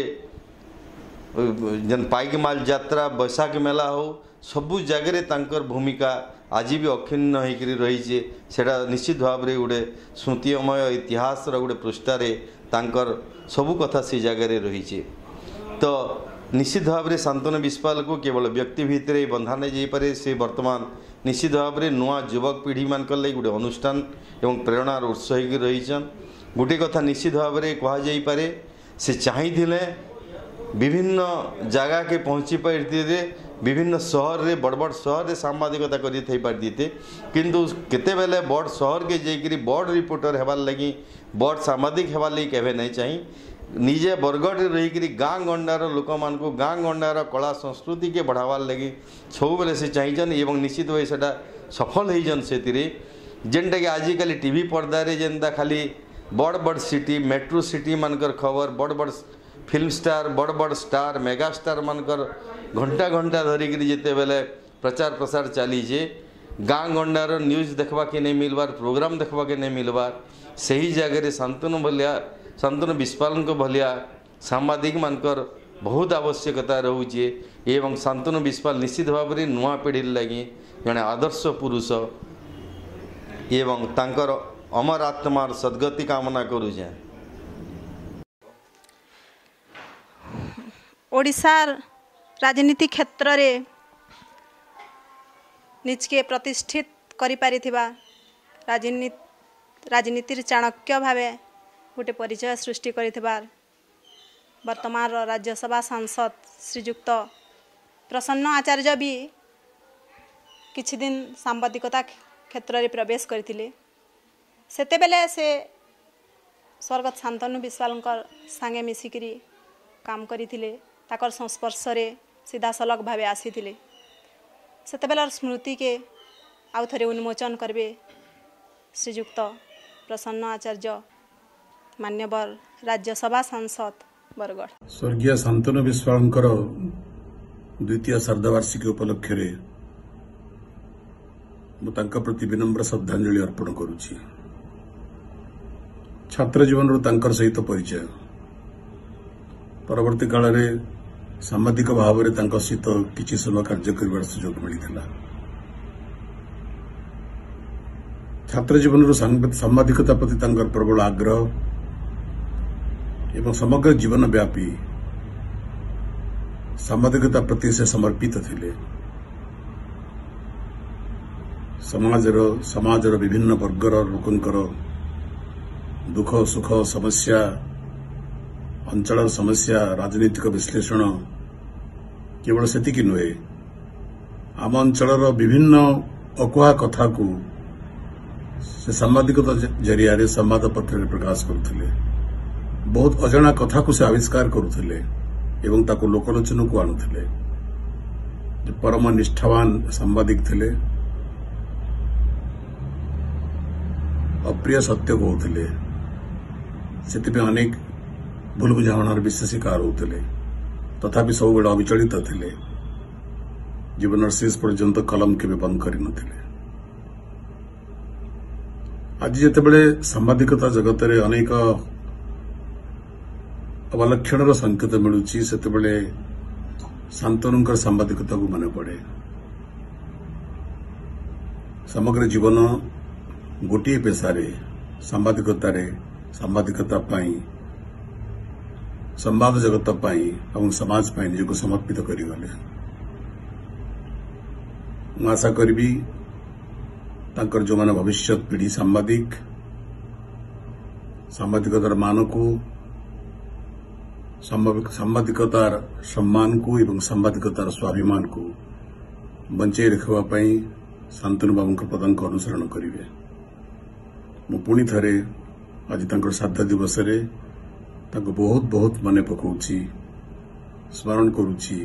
जन पाइकमाल यात्रा बैशाख मेला हो सबू जगह तांकर भूमिका आज भी अक्षिण्ण होकर रही सेटा निश्चित भाव में गोटे स्मृतिमय इतिहास गोटे पृष्ठारे तांकर सबू कथा से जगह रही तो निश्चित भाव में शांतनु बिस्वाल को केवल व्यक्ति भितर बंधा नहीं जापे से वर्तमान निश्चित भाव में नुआ युवक पीढ़ी मान गोटे अनुष्ठान एवं प्रेरणार उत्स हो रही गोटे कथा निश्चित भाव में कहुपे से चाहिए विभिन्न जगह के पहुँची पारे विभिन्न सहर रे बड़ बड़ सहर रे सांबादिकता करी पारते किंतु केते बेले बड़ सहर के जाकि बड़ रिपोर्टर हेबार लगी बड़ सांबादिक हेबार लगी केवे नहीं चाहिए निजे बरगढ़ रहीकि गाँ गंडार लोक मान गाँ गंडार कला संस्कृति के बढ़ावार लगी सब बेले से चाहिए एवं निश्चित भाई से सफल होजन से जेनटा कि आजिकल टीवी पर्दारे जेनता खाली बड़ बड़ सिटी मेट्रो सिटी मानकर खबर बड़ बड़ फिल्म स्टार बड़ बड़ स्टार मेगा स्टार मानकर घंटा घंटा धरिक जिते बेले प्रचार प्रसार चलीजे गाँ गंडार न्यूज देखवा के नहीं मिलबार प्रोग्राम देखवा के नहीं मिलबार से ही जगह शांतनु बिस्वाल भलिया सांबादिक मानकर बहुत आवश्यकता रोचे एवं शांतनु बिस्वाल निश्चित भाव में नुआ पीढ़ी लगी जड़े आदर्श पुरुष एवं तांकर अमर आत्मार सद्गति कामना करुचे। ओडिशार राजनीति क्षेत्र रे निजके प्रतिष्ठित करि पारिथिबा राजनीतिर चाणक्य भावे गोटे परिचय सृष्टि करिथिबा वर्तमान राज्यसभा सांसद श्रीयुक्त प्रसन्न आचार्य भी किछि दिन सांबादिकता क्षेत्र रे प्रवेश करथिले सेते बेले से स्वर्गत शांतनु बिस्वाल संगे मिसिकरी काम करथिले ताकर संस्पर्श रे सीधा सलग भावे आसीथिले सेते बेलर स्मृति के आउ थरे उन्मोचन करबे श्रीयुक्त प्रसन्न आचार्य मान्यवर राज्यसभा सांसद बरगढ़। स्वर्गीय शांतनु बिस्वाल द्वितीय श्राद्धवार्षिकी उपलक्ष्य मुझे प्रति विनम्र श्रद्धांजलि अर्पण करुछि। छात्र जीवन सहित परिचय परवर्ती काल में सामाजिक भाव में सहित किसी समय कार्य कर सुजोग मिलता। छात्र जीवन सांबादिकता प्रति प्रबल आग्रह एवं समग्र जीवन व्यापी सांबादिकता प्रति से समर्पित थिले। समाजर विभिन्न वर्गर लोकंकर दुख सुख समस्या अंचल समस्या राजनीतिक विश्लेषण केवल सेतिकी नुहे आम अंचल विभिन्न अकुहा कथा को से सांबादिकता जरिया संवाद पत्र प्रकाश करुथिले। बहुत अजाणा कथा को से आविष्कार करुथिले एवं ताको लोकलोचन को आणुथिले। परम निष्ठावान सांबादिक थिले अप्रिय सत्य कहते से अनेक भूल बुझाणार विशेष शिकार होते तथापि सब बेले अविचलित थे जीवन शेष पर्यंत कलम के बंद कर आज जितेबले सांबादिकता जगत में अनेक अवलक्षण संकेत मिलूँ से शांतनु सांबादिकता को मन पड़े। समग्र जीवन गोटे पेशारे सांबादिकता संवाद जगत और समाज निज को समर्पित करगले। मु आशा करी जो माने भविष्य पीढ़ी सांबादिकतार मान को सांबादिकतार सम्मान को एवं सांबादिकतार स्वाभिमान को बंचाई रखापी शांतनु बाबू पदांक अनुसरण करेंगे। मु पुणी थे आज श्राद्ध दिवस बहुत बहुत मन पकाउछि स्मरण करुछि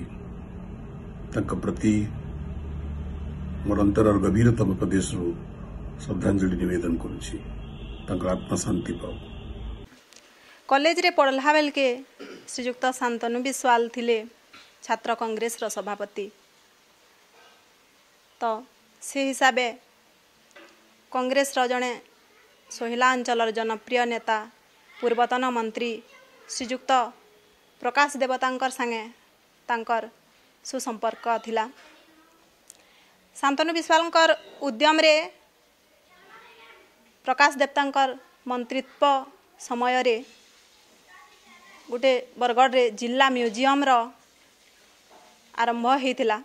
प्रति मोर अंतर गभीरतम प्रदेश श्रद्धांजलि निवेदन करुछि। आत्मा शांति पाओ। कॉलेज रे पढ़ला बेल के श्रीयुक्त शांतनु बिस्वाल थिले छात्र कांग्रेस रो सभापति। तो से हिसाब कांग्रेस रो जड़े सोहिला अंचल जनप्रिय नेता पूर्वतन मंत्री श्रीजुक्त प्रकाश देवतांकर संगे तांकर सुसंपर्क थिला। शांतनु विश्वालंकर उद्यम रे प्रकाश देवतांकर मंत्रित्व समय रे गोटे बरगढ़ रे जिला म्यूजियम रो आरंभ होइतिला।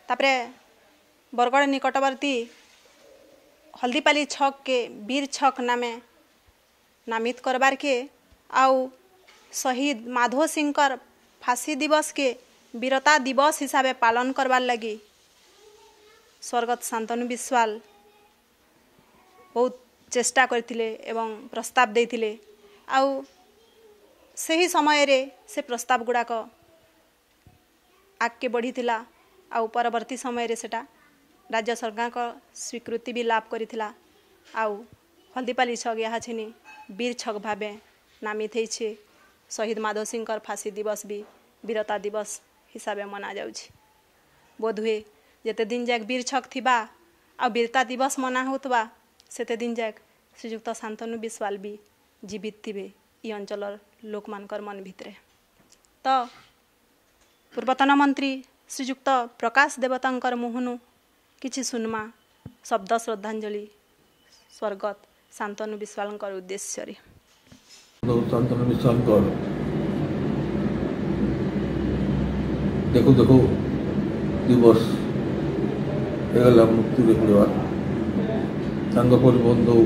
तापरे बरगढ़ निकटवर्ती हल्दीपाली छक के वीर छक नामे नामित करबार के आउ शहीद माधो सिंहकर फांसी दिवस के वीरता दिवस हिसाब पालन करबार लगी स्वर्गत शांतनु विश्वाल बहुत चेष्टा करथिले एवं प्रस्ताव देथिले। आउ सही समय रे से प्रस्ताव गुड़ाक आगे बढ़ीथिला। आउ परवर्ती समय रे सेटा राज्य सरकार का स्वीकृति भी लाभ करिथिला। आउ हल्दीपाली छक यहाँ छिनी वीर छक भावे नामित होइछे। शहीद माधव सिंहकर फांसी दिवस भी वीरता दिवस हिसाब मना जाउछि। बोध हुए जेते दिन जाक वीर छक थिबा आ वीरता दिवस मना होतबा सेते दिन जाक श्रीजुक्त शांतनु विश्वाल भी जीवित थिबे ई अंचलर लोक मानकर मन भितरे। तो पूर्वतन मंत्री श्रीजुक्त प्रकाश देवतांकर मुहनु किछि सुनमा शब्द श्रद्धांजलि स्वर्गत शांतनु विश्वालंकर उद्देश्य रे। शांतनु विश्वालंकर देखो देखो दिवस एगला मुक्ति रे पड़वा संग पर बंधु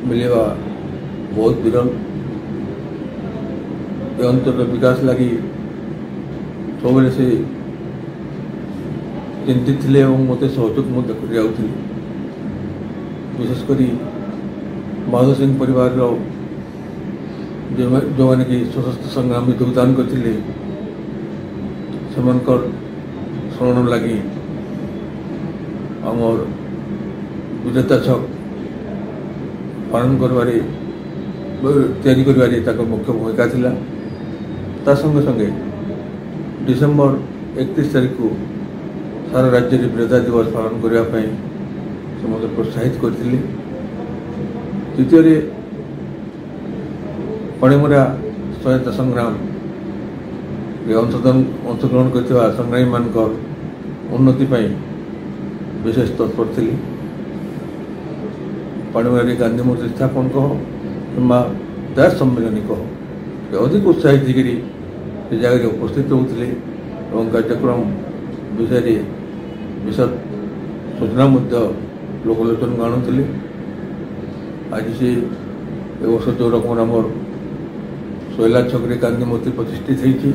मिलेवा बहुत विरल। ए अंचल विकास लगी सब से चिंतित थे और मत सहयोग कर विशेषकर माधव सिंह परिवार जो मैंने कि सशस्त्र संग्राम में योगदान करते स्मरण लगी आमर वीरता छक पालन करबारे तैयारी मुख्य भूमिका थिला। ता संगे संगे डिसेम्बर 31 तारीख को सारा राज्य में वीरता दिवस पालन करने से मत प्रोत्साहित करथिले। द्वितीय पणिमुरा स्वायत्त संग्राम अंशग्रहण कर संग्रामी मान उन्नति विशेष तत्पर थी। पणिमुरा गांधी मूर्ति स्थापन कह कि दास सम्मेलन कह अधिक उत्साहित होकर जगह उपस्थित होते और कार्यक्रम विषय विशद सूचना लोकलोचन को आणुले। आज से वर्ष जो रकम आम सोहेला छक गांधी मूर्ति प्रतिष्ठित होती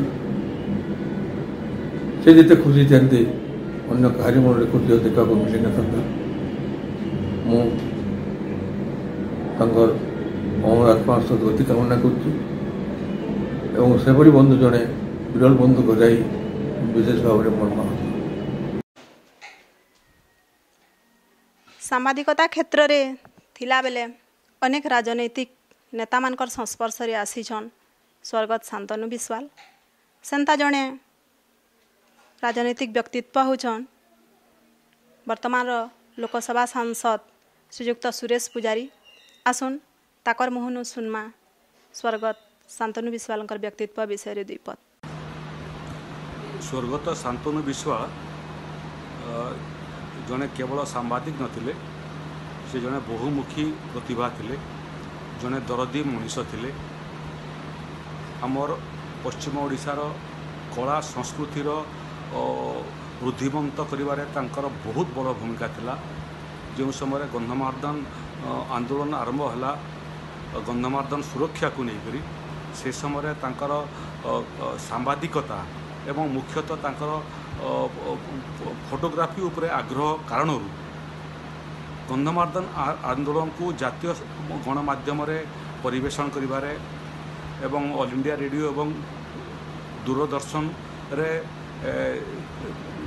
से जिते खुशी था अन्य कहार मन खुशी देखा मिली न था। मुझर अमर आत्मा सदगति कामना कर बंधु जड़े विरल बंधु गजाई विशेष भाव में मर्मा। सामाजिकता क्षेत्र में थिला बेले अनेक राजनैतिक नेता मानकर संस्पर्श रे आसीछन स्वर्गत शांतनु विश्वाल। सेंता जड़े राजनैतिक व्यक्तित्व होचन वर्तमान लोकसभा सांसद श्रीजुक्त सुरेश पुजारी। आसुन ताकर मुहनु सुनमा स्वर्गत शांतनु विश्वालंकर व्यक्तित्व विषय द्विपद। स्वर्गत शांतनु विश्वाल जड़े केवल सांबादिक नथिले, से जड़े बहुमुखी प्रतिभा थिले, जड़े दरदी मनीष थिले। आमर पश्चिम ओडिशार कला संस्कृतिर वृद्धिमंत करिबारे तांकर बहुत बड़ भूमिका थिला। जो समय गंधमार्दन आंदोलन आरंभ हला गंधमार्दन सुरक्षा को लेकर से समय तांकर सांबादिकता एवं मुख्यतः तांकर फोटोग्राफी उपरे आग्रह कारण गंधमार्दन आंदोलन को जातीय गणमाध्यम परिवेषण करिबारे एवं ऑल इंडिया रेडियो एवं दूरदर्शन रे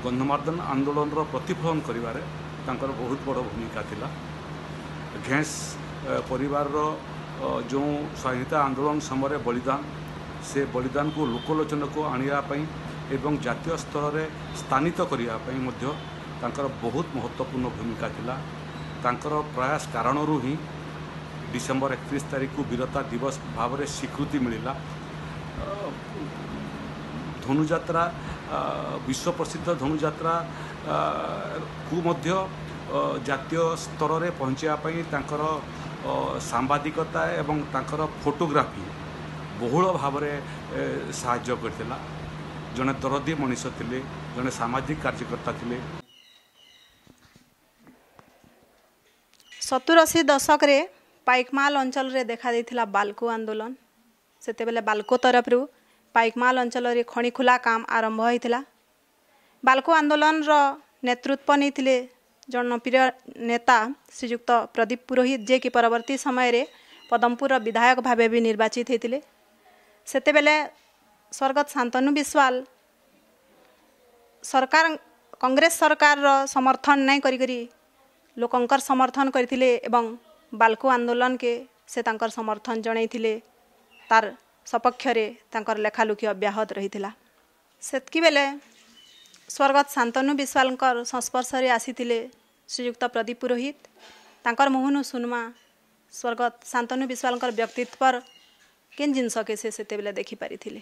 गंधमार्दन आंदोलन प्रतिफलन करिबारे तांकर बहुत बड़ भूमिका थिला। घेस परिवार जो स्वाधीनता आंदोलन समय बलिदान से बलिदान को लोकलोचन को आनिया एवं जातीय स्तर में स्थानित करने तांकर बहुत महत्वपूर्ण भूमिका थिला। तांकर प्रयास कारणरू ही डिसेम्बर 31 तारीख को वीरता दिवस भाव में स्वीकृति मिला। धनुजात्रा विश्व प्रसिद्ध धनुजात्रा को मध्य जातीय स्तर में पहुँचापी तांकर सांबादिकता एवं तांकर फोटोग्राफी बहुल भाव में साहाय्य करथिला। जड़े दरदी मनीष थिले, जड़े सामाजिक कार्यकर्ता थिले। 70-80 दशक रे पाइकमाल अंचल रे देखा देथिला बाल्को आंदोलन। सेते बेले बाल्को तरफ रु पाइकमाल अंचल रे खणी खुला काम आरंभ होइथिला। बाल्को आंदोलन रो नेतृत्व नैथिले जनप्रिय नेता श्रीयुक्त प्रदीप पुरोहित, जे कि परवर्ती समय रे पदमपुर विधायक भावे भी निर्वाचित होते। सेते बेले स्वर्गत शांतनु विश्वाल सरकार कांग्रेस सरकार रो समर्थन नहीं करी लोकंकर समर्थन करथिले एवं बाल्को आंदोलन के से तांकर समर्थन जणैथिले। तार सपक्ष रे तांकर लेखालुखी अब्याहत रहिथिला। सेतकी बेले स्वर्गत शांतनु विश्वालकर संस्पर्श रे आसीथिले श्रीयुक्त प्रदीप पुरोहित। तांकर मुहनु सुनमा स्वर्गत शांतनु विश्वालकर व्यक्तित्व पर केन जिनस के से सेते बेले देखि पारिथिले।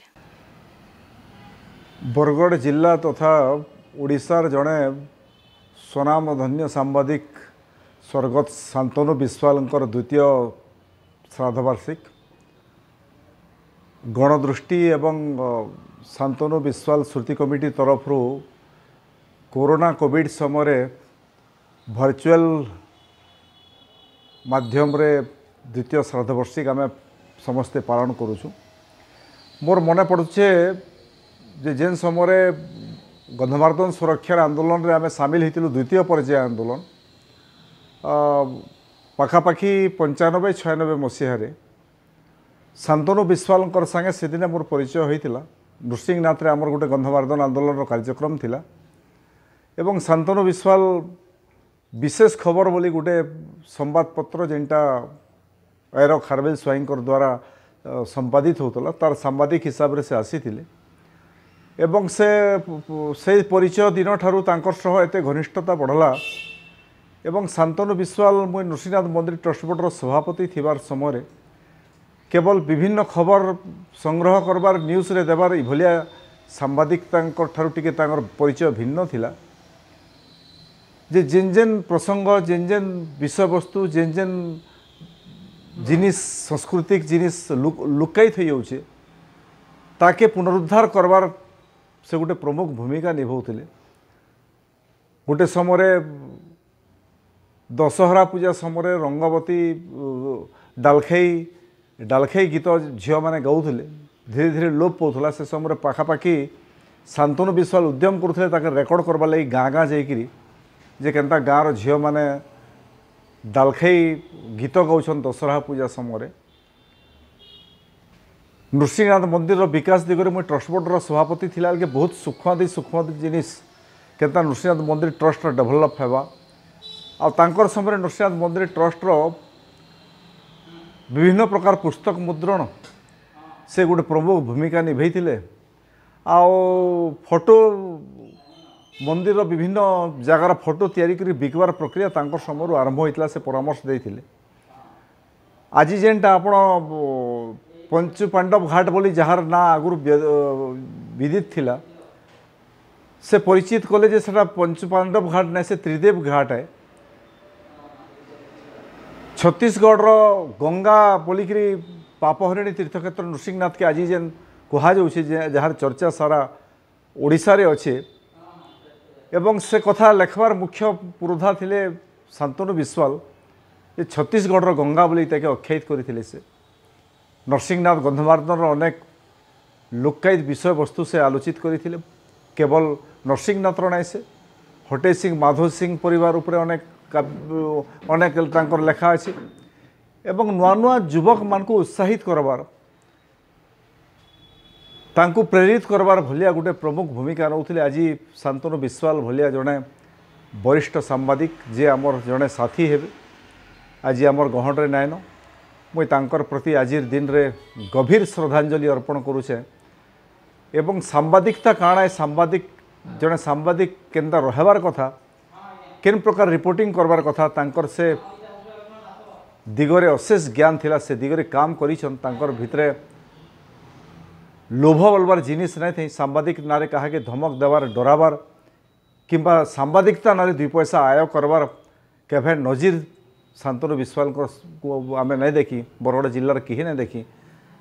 बरगढ़ जिला तथा ओडिशार जड़े स्वनामधन्य सांबादिक स्वर्गत शांतनु विश्वालकर द्वितीय श्राद्धवार्षिक गणदृष्टि एवं शांतनु विश्वाल स्मृति कमिटी तरफ कोरोना कोविड समय वर्चुअल माध्यम रे द्वितीय श्राद्धवार्षिक आम समस्ते पालन करुचु। मोर मन पड़ुचे जे जेन समय गंधमार्दन सुरक्षार आंदोलन रे आम सामिल होइतिलु द्वितीय पर्याय आंदोलन पाखापाखि 95-96 मसीह शांतनु विश्वालकर संगे से दिन मोर परिचय होइतिला। नृसिंहनाथ रे आमर गोटे गंधमार्दन आंदोलन कार्यक्रम थिला एवं शांतनु विश्वाल विशेष खबर बोली गोटे संवादपत्र जेनटा एरो खारवेल स्वाईंकर द्वारा संपादित होता तार सांबादिक हिसाब से आसीथिले एवं से परिचय दिन ठारू तांकर सह एते घनिष्ठता बढ़ला एवं शांतनु विश्वाल मुई नृसिंहनाथ मंदिर ट्रस्ट बोर्डर सभापति थिबार समय केवल विभिन्न खबर संग्रह करबार न्यूज रे देबार इभलिया सांबादिक तांकर ठारू टिके तांकर परिचय भिन्न थिला। जे जेन जेन प्रसंग जेन जेन विषय वस्तु जेन जेन जिनिस सांस्कृतिक जिनिस लुकाई थई जाउछे ताके पुनरुद्धार करबार से गोटे प्रमुख भूमिका निभाउथिले। गोटे समय दशहरा पूजा समय रंगवती डालखाई गीत झील मैंने गाउथिले धीरे धीरे लोप पाउथला। से समय पाखापाखि शांतनु विश्वाल उद्यम करुथिले ताके रेकर्ड करबा लई गाँ गाँ जाइकिरी जे केनता गाँर झील मैंने डालखाई गीत गाउछन दशहरा पूजा समय। नृसिंहनाथ मंदिर विकास दिगरे मुझे ट्रस्ट बोर्डर सभापति थिला के बहुत सूक्ष्म जिनिस केनता नृसिंहनाथ मंदिर ट्रस्ट डेभलप हेबा आ तांकर समय नृसिंहनाथ मंदिर ट्रस्ट विभिन्न प्रकार पुस्तक मुद्रण से गोटे प्रमुख भूमिका निभैथिले। आ फोटो मंदिर विभिन्न जगार फोटो तैयारी करी बिकबार प्रक्रिया तांकर समय आरंभ होइतला से परामर्श देइथिले। आज जेनटा आपण पंच पांडव घाट बोली जार ना आगुर विदित थिला से परिचित कले जे सेटा पंच पांडव घाट ना से त्रिदेव घाट है। छत्तीसगढ़ गंगा बोलिकी पापहरिणी तीर्थक्षेत्र नृसिंहनाथ के आज जेन कहा जाउछे जार चर्चा सारा ओडिशा रे अच्छे एवं से कथा लेखबार मुख्य पुरोधा थिले शांतनु विश्वाल ये छत्तीसगढ़ गंगा बोली ताके आख्यायित करथिले। से नरसिंहनाथ गंधमार्दन अनेक लोकायत विषय वस्तु से आलोचित करथिले। केवल नरसिंहनाथ नहीं से हटे सिंह माधव सिंह परिवार उपरे अनेक तांकर लेखा अछि एवं नुआ नुआ युवक मान को उत्साहित करबार तांको प्रेरित करबार भलिया गोटे प्रमुख भूमिका नौथिले। आज शांतनु विश्वाल भलिया जड़े वरिष्ठ सांबादिक जे आमर जड़े साथी हेबे आज आमर गहणरे नाइन मुई तांकर प्रति आज दिन रे गभीर श्रद्धांजलि अर्पण करुचे। एवं सांबादिकता काଣା है सांबादिक जड़े सांबादिक केन्दा रहबार कथा केन प्रकार रिपोर्टिंग करबार कथा तांकर से दिगरे अशेष ज्ञान थिला से दिगरे काम करिछन तांकर भितरे लोभ बोलबार जिनिस नहीं थी सांबादिक नारे कहा के धमक देवार डराबार किंबा सांबादिकता नारे दुई पैसा आय करबार केभे नजीर शांतनु विश्वाल को आम नहीं देखी बरगड़ जिलार कहीं नहीं देखी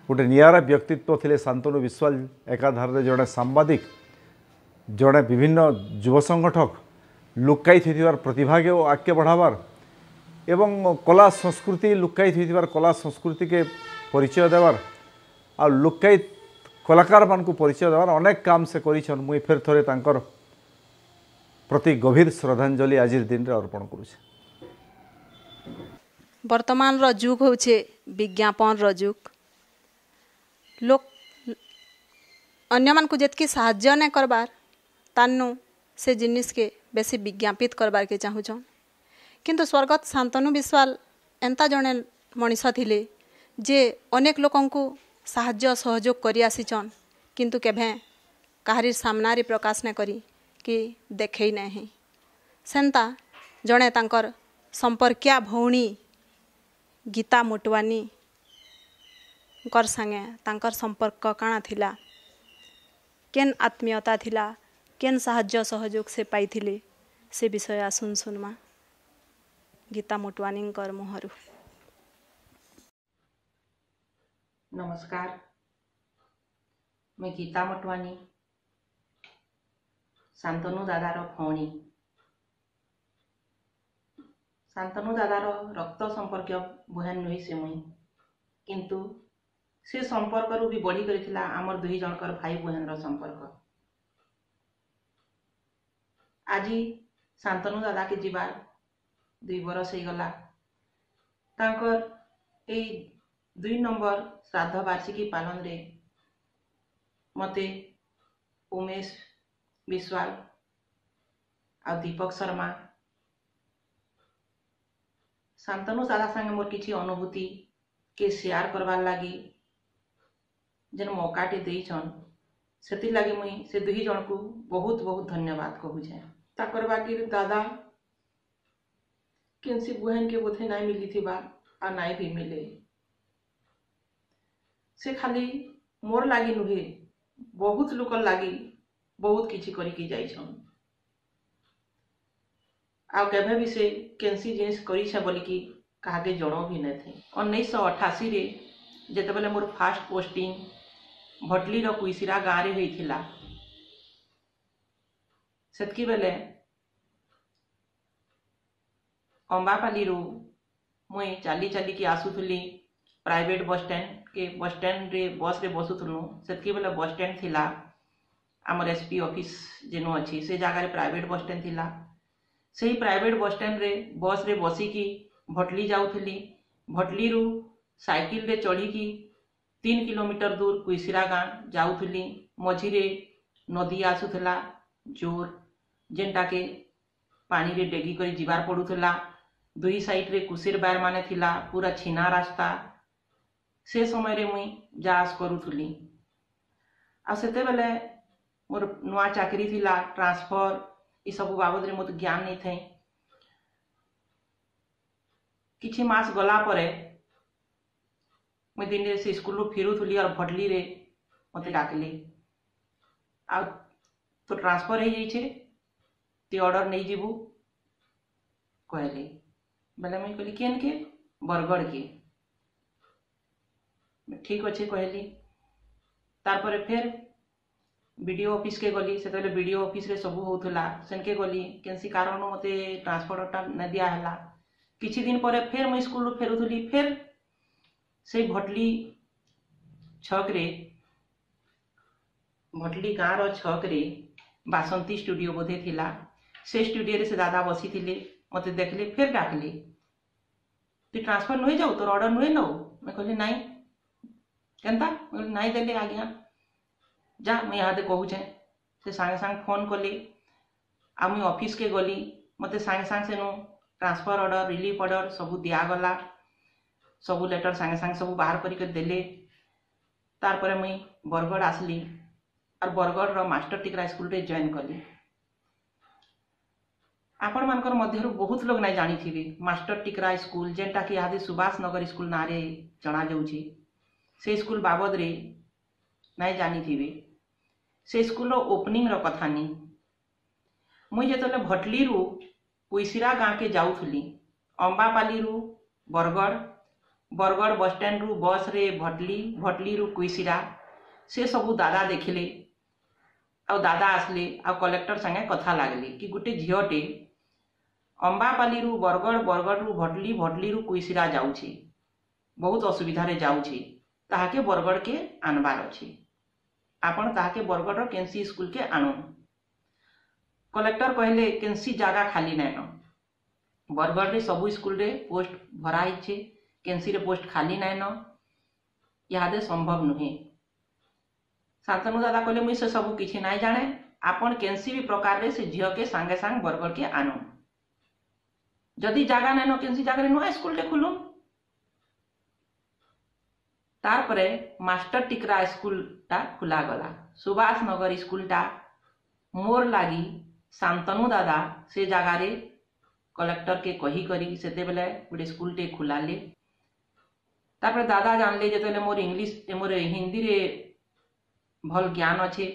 गोटे नियारा व्यक्तित्व थिले शांतनु विश्वाल एकाधार जड़े सांबादिक जड़े विभिन्न युव संगठक लुकाई थीथिबार प्रतिभा के आगे बढ़ावार एवं कला संस्कृति लुकाई थीथिबार कला संस्कृति के परिचय देवार आ लुकाई कलाकार मान को परिचय देवार अनेक काम से करिछन मुई फेर थरे तांकर प्रति गभीर श्रद्धांजलि आज दिन रे अर्पण करूछे। वर्तमान रो जुग होछे विज्ञापन रो जुग लोक अन्य मान को जेतकी साहाय्य ने करबार तानु से जिनिस के बेसी विज्ञापित करबार के चाहूछन किंतु स्वर्गत शांतनु विश्वाल एंता जने मनीष थिले जे अनेक लोकन को साहाय्य सहयोग करि आसीचन किंतु केभे काहारी सामना रे प्रकाश न करी कि देखै नहीं सेंता जने तांकर संपर्किया भौणी गीता मोटवानी कर संगे तांकर संपर्क काଣା थिला केन आत्मीयता थिला केन साहाय्य सहयोग से पाइथिले से विषय आसुन सुनमा गीता मोटवानी कर मुहरु। नमस्कार, मैं गीता मोटवानी शांतनु दादार भौणी। शांतनु दादार रक्त संपर्क बहन नुई से मुई किंतु से संपर्क भी बढ़ी कर आमर दुई जनकर भाई बहन रो संपर्क। आज शांतनु दादा के जीवार 2 बरस हो गला तांकर ए 2 नंबर श्राद्ध वार्षिकी पालन रे मते उमेश विश्वाल आ दीपक शर्मा शांतनु दादा संगे मोर किसी अनुभूति के शेयर करवार लगी जेन मौकाटे देछन सेति लगी मुई से 2 जन को बहुत बहुत धन्यवाद कहूछे। ताकर बाकी दादा केनसी बहन के बोथे नहीं मिली थी बा आ नहीं भी मिले से खाली मोर लागी नुहे बहुत लोक लागी बहुत किछि करी की जाइछन आ केभे भी से केनसी जिनिस करी छे बोली कि कागे जणो भी न थे। 1988 रे जेते बेले मोर फास्ट पोस्टिंग भटली रो कुइसिरा गाँव रे होइथिला सेतकी बेले अंबापाली रू मुई चाली चाली की आसुथुली प्राइवेट बस स्टैंड रे बस रे बसुथुनु सेतकी बेले बस स्टैंड थिला आमर एसपी ऑफिस जेनो अछि से जगह रे प्राइवेट बस स्टैंड थिला सही प्राइवेट बस स्टैंड रे बस रे बसी की भटली जाउथली भटली रू साइकिल रे चढ़ी की 3 किलोमीटर दूर कुइसिरा गाँ जाउथली मझी रे नदी आसुथला जोर जेनटा के पानी रे डेगी करी जीवार पड़ुथला 2 साइड रे कुसीर बार माने थिला पूरा छिना रास्ता से समय रे मुई जास करूथली आ सेते बेले मोर नुआ चाकरी थिला ट्रांसफर ई सब बाबद रे मत ज्ञान नहीं थे। किछि मास गला परे मुई दिन रे से स्कूल फिरुथली और भटली रे मते डाकली आ तो ट्रांसफर हो जाइए ते ऑर्डर नहीं जीवु कहले बेले मुई कहली केन के बरगढ़ के ठीक अच्छे कहली तार पर फिर बीडीओ ऑफिस के गली से बीडीओ ऑफिस रे सब होउथला सेन के गली केनसी कारण मते ट्रांसफरटा न दिया हला किछि दिन पर फिर मुई स्कूल फेरुथली फिर से भटली छक रे भटली गाँव रो छक रे बासंती स्टूडियो बोधे थिला से स्टूडियो रे से दादा बसी थिले मते देखले फिर डाकले तू ट्रांसफर नुहे जाऊ तोर ऑर्डर नुहे नौ मैं कहली नहीं केनता नहीं देले आज्ञा जा मैं यहाँ कहूचे से सांगे सांग फोन कले आ मुई ऑफिस के गली मते सांगे सांग से नु ट्रांसफर ऑर्डर रिलीफ ऑर्डर सब दियागला सब लेटर सांगे सांगे सब बाहर करके देले तार पर मुई बरगढ़ आसली और बरगढ़ मास्टर टिकरा स्कूल रे जॉइन कली। आपण मानकर मध्यरु बहुत लोग नहीं जानी थी मास्टर टिकरा स्कूल जेनटा कि यहाँ सुभाष नगर स्कूल ना रे जना जाउछि से स्कूल बाबद रे नहीं जानी थी। से स्कूल ओपनिंग रो कथा नहीं मुई जेतले भटली रु कुइसिरा गाँ के जाऊली अंबापाली रु बरगढ़ बरगढ़ बस स्टैंड रु बस रे भटली रु कुइसिरा से सबू दादा देखिले आ दादा आसले आ कलेक्टर संगे कथा लागले कि गोटे झीटे अंबापाली रु बरगढ़ बरगढ़ रु भटली रु कुइसिरा जाउछि बहुत असुविधा रे जाउछि ताहाके बरगढ़ के आनबार अछि आपण ताहाके बरगढ़ रो केंसी स्कूल के आनु। कलेक्टर कहले केंसी जगह खाली नाइन बरगढ़ रे सबु स्कूल रे पोस्ट भरा हिचे केंसी रे पोस्ट खाली नाइन यादे संभव नुहे। शांतनु दादा कहले मुई से सबु किछि नाइ जाने आपण केंसी भी प्रकार रे से झियो के संगे संग बरगढ़ के आनु जदि जगह नाइन केंसी जगह रे नुआ स्कूल रे खुलुम। तारपरे मास्टर टिकरा स्कूल टा खुला गला सुभाष नगर स्कूल टा मोर लागी शांतनु दादा से जगह रे कलेक्टर के कही करी सेते बेले गोटे स्कूल टे खुलाले। तारपरे दादा जानले जेतेले मोर इंग्लिश मोर हिंदी रे भल ज्ञान अच्छे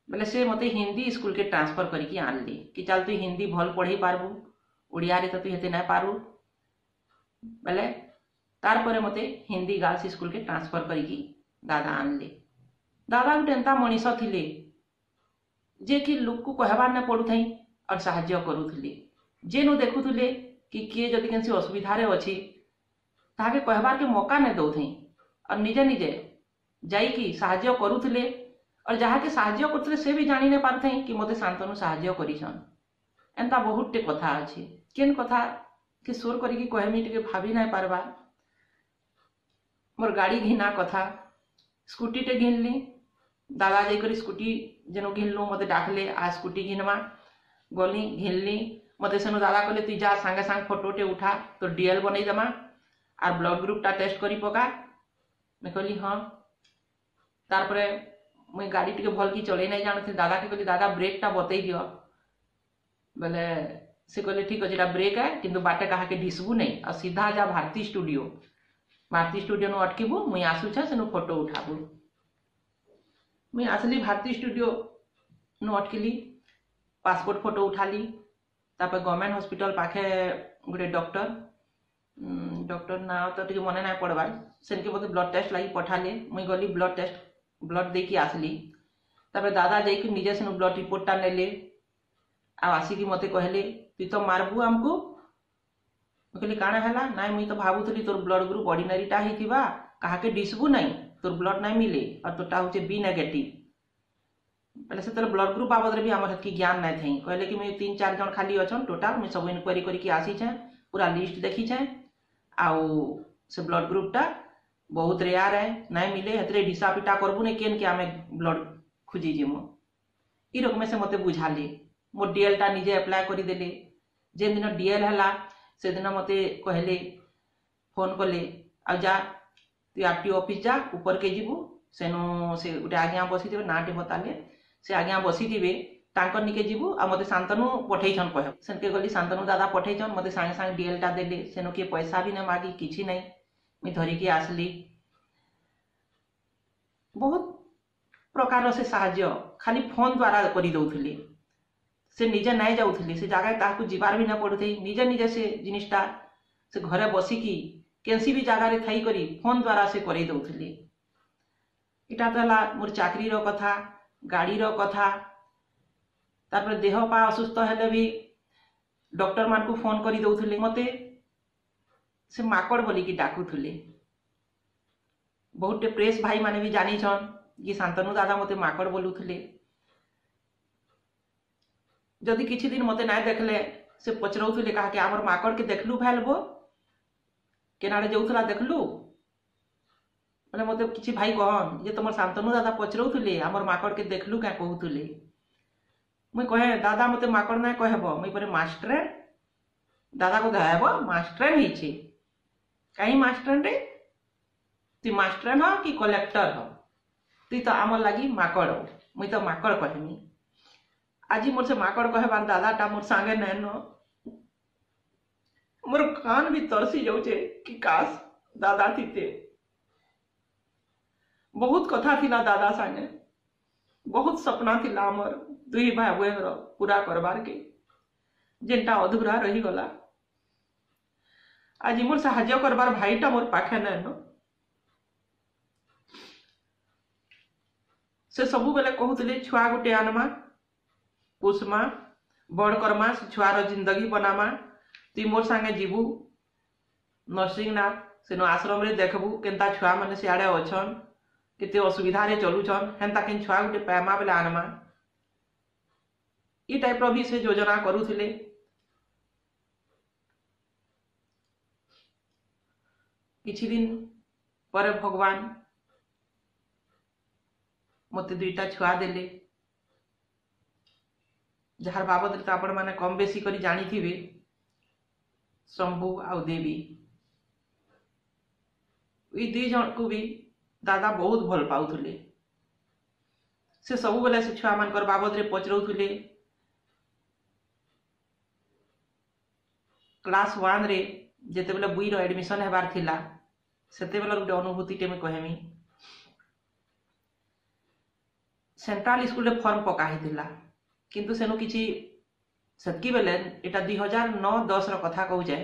बोले से मते हिंदी स्कूल के ट्रांसफर करके आनले कि चल तू हिंदी भल पढ़ी पारबू ओडिया रे तो तू हेते ना पारू बोले तारपरे मते हिंदी गर्ल्स स्कूल के ट्रांसफर करके दादा आनले। दादा गोटे एंता मनीष थिले जे कि लोक को कहबार ना पड़ुथाई और साहाय्य करूथिले जेनु देखुथिले कि किए जदि केनसी असुविधा रे अछि ताके कहबार के मौका नै दउथाई और निजे निजे जाइकी साहाय्य करूथिले और जहाँ के साहाय्य करथिले से भी जानी नै पारथाई कि मते शांतनु साहाय्य करिछन। एंता बहुत टे कथा अछि केन कथा के सोर करिकी कहमी टिके भाबी नै पारबा। मोर गाड़ी घिना कथा स्कूटी टे घिनली दादा जाइकरी स्कूटी जेनो घिनलु मते डाकले आ स्कूटी घिनमा गली घिनली मते सेनो दादा कहले तू जा संगे संग फोटो टे उठा तो डीएल बनै दमा और ब्लड ग्रुप टा टेस्ट करी पका मैं कहली हाँ। तारपरे मुई गाड़ी टिके भल की चले नहीं जानथि दादा के कहली दादा ब्रेक टा बतई दियो बोले से कहले ठीक अछि एटा ब्रेक है किंतु बाटे कहा के ढिसबू नहीं और सीधा जा भारती स्टूडियो नु अटकीबू मुई आसु छ सेनु फोटो उठाबू। मुई आसली भारती स्टूडियो नु अटकिली पासपोर्ट फोटो उठाली तापर गवर्नमेंट हॉस्पिटल पाखे गोटे डॉक्टर ना तो टिके मने ना पड़बार सेनके मते ब्लड टेस्ट लागि पठाले मुई गली ब्लड देकी आसली तापर दादा जाइक निजे सेनु ब्लड रिपोर्ट टा नेले आ आसिकी मते कहले तू तो मारबू हमको कहली काना हैला नाइ मुई तो भाबुथली तोर ब्लड ग्रुप ऑर्डिनरी टा हिथिबा काहा के डिसबू नहीं तोर ब्लड नहीं मिले और तोटा होचे बी नेगेटिव पहले से तोर ब्लड ग्रुप बाबद रे भी हमर की ज्ञान नहीं थई कहले कि मैं 3-4 जन खाली अछन टोटल मैं सब इंक्वायरी करके आसी छे पूरा लिस्ट देखी छे आउ से ब्लड ग्रुप टा बहुत रेयर है नहीं मिले हेतरे ढिसा पिटा करबू ने केन के हमें ब्लड खुजी जिमु ई रकम से मते बुझाले मो डीएल टा निजे अप्लाई करी देले जे दिन डीएल हला से दिन मते कहले फोन कले आ जा तू आरटी ऑफिस जा ऊपर के जीवु सेनु से गोटे आज्ञा बसी थे नाटे बताले से आज्ञा बसी थे तांकर निके जीवु आ मते शांतनु पठेइछन कह सेनके गली शांतनु दादा पठेइछन मते संगे संगे डीएल टा देले सेनु के पैसा भी न मागी किछि नहीं मैं धरी के आसली। बहुत प्रकार से साहाय्य खाली फोन द्वारा करी दउथिले से निजे नहीं जाऊथिले से जगह ताकू जीवार भी न पड़ुथई निजे निजे से जिनिसटा से घरे बसिकी केंसी भी जगह रे थई करी फोन द्वारा से करई दउथिले। इटा तो ला मोर चाकरी रो कथा गाड़ी रो कथा तापर देह पा असुस्थ हेले भी डॉक्टर मान को फोन करी दउथिले मते से माकड़ बोली की डाकुथिले। बहुत प्रेस भाई माने भी जानी छन कि शांतनु दादा मते माकड़ बोलुथिले जदि किछि दिन मते नाय देखले से पचरौथिले कहा कि हमर माकड़ के देखलु भैलबो केनाडे जाउथला देखलु माने मते किछि भाई कहन जे तमर शांतनु दादा पचरौथिले हमर माकड़ के देखलु का कहउथिले मुई कहे दादा मते माकड़ ना कहबो मुई परे मास्टर दादा को कहबो मास्टर हिचे काई मास्टर रे ती मास्टर न कि कलेक्टर हो तुई तो आमर लगी माकड़ मुई तो माकड़ कहमी आज मोर से माकड़ कहबार दादाटा मोर सांगे नैन मोर कान भी तरसी जाऊे कि काश दादा थीते। बहुत कथा थिला दादा सांगे बहुत सपना थिला आमर दुई भाई बहन पूरा करबार के जेनटा अधूरा रही गला। आज मोर साहाଯ୍ୟ करबार भाईटा मोर पाखे नैन से सबु बेले कहूले छुआ गुटे आनमा पोषमा बड़ करमा से छुआर जिंदगी बनामा तुई मोर सांगे जीवु नरसिंहनाथ सेनो आश्रम रे देखबू केनता छुआ माने सियाड़े अछन केते असुविधा रे चलुछन हेनता केन छुआ गुटे पैमा बेले आनमा ई टाइप रो भी से योजना करूथिले। किछि दिन पर भगवान मते दुईटा छुआ देले जार बाबद तो आपण माने कम बेसी करी जानी थिबे शंभु आउ देवी ई दुई जन को भी दादा बहुत भल पाउथुले से सब बेले से छुआ मानकर बाबद रे पचरौथुले। क्लास 1 रे जेते बेले बुई रो एडमिशन हेबार थिला सेते बेले गुटे अनुभूति टे में कहमी सेंट्रल स्कूल रे फॉर्म पका हिथिला किंतु सेनु किछि सेतकी बेले एटा 2009-10 रो कथा कहू जाय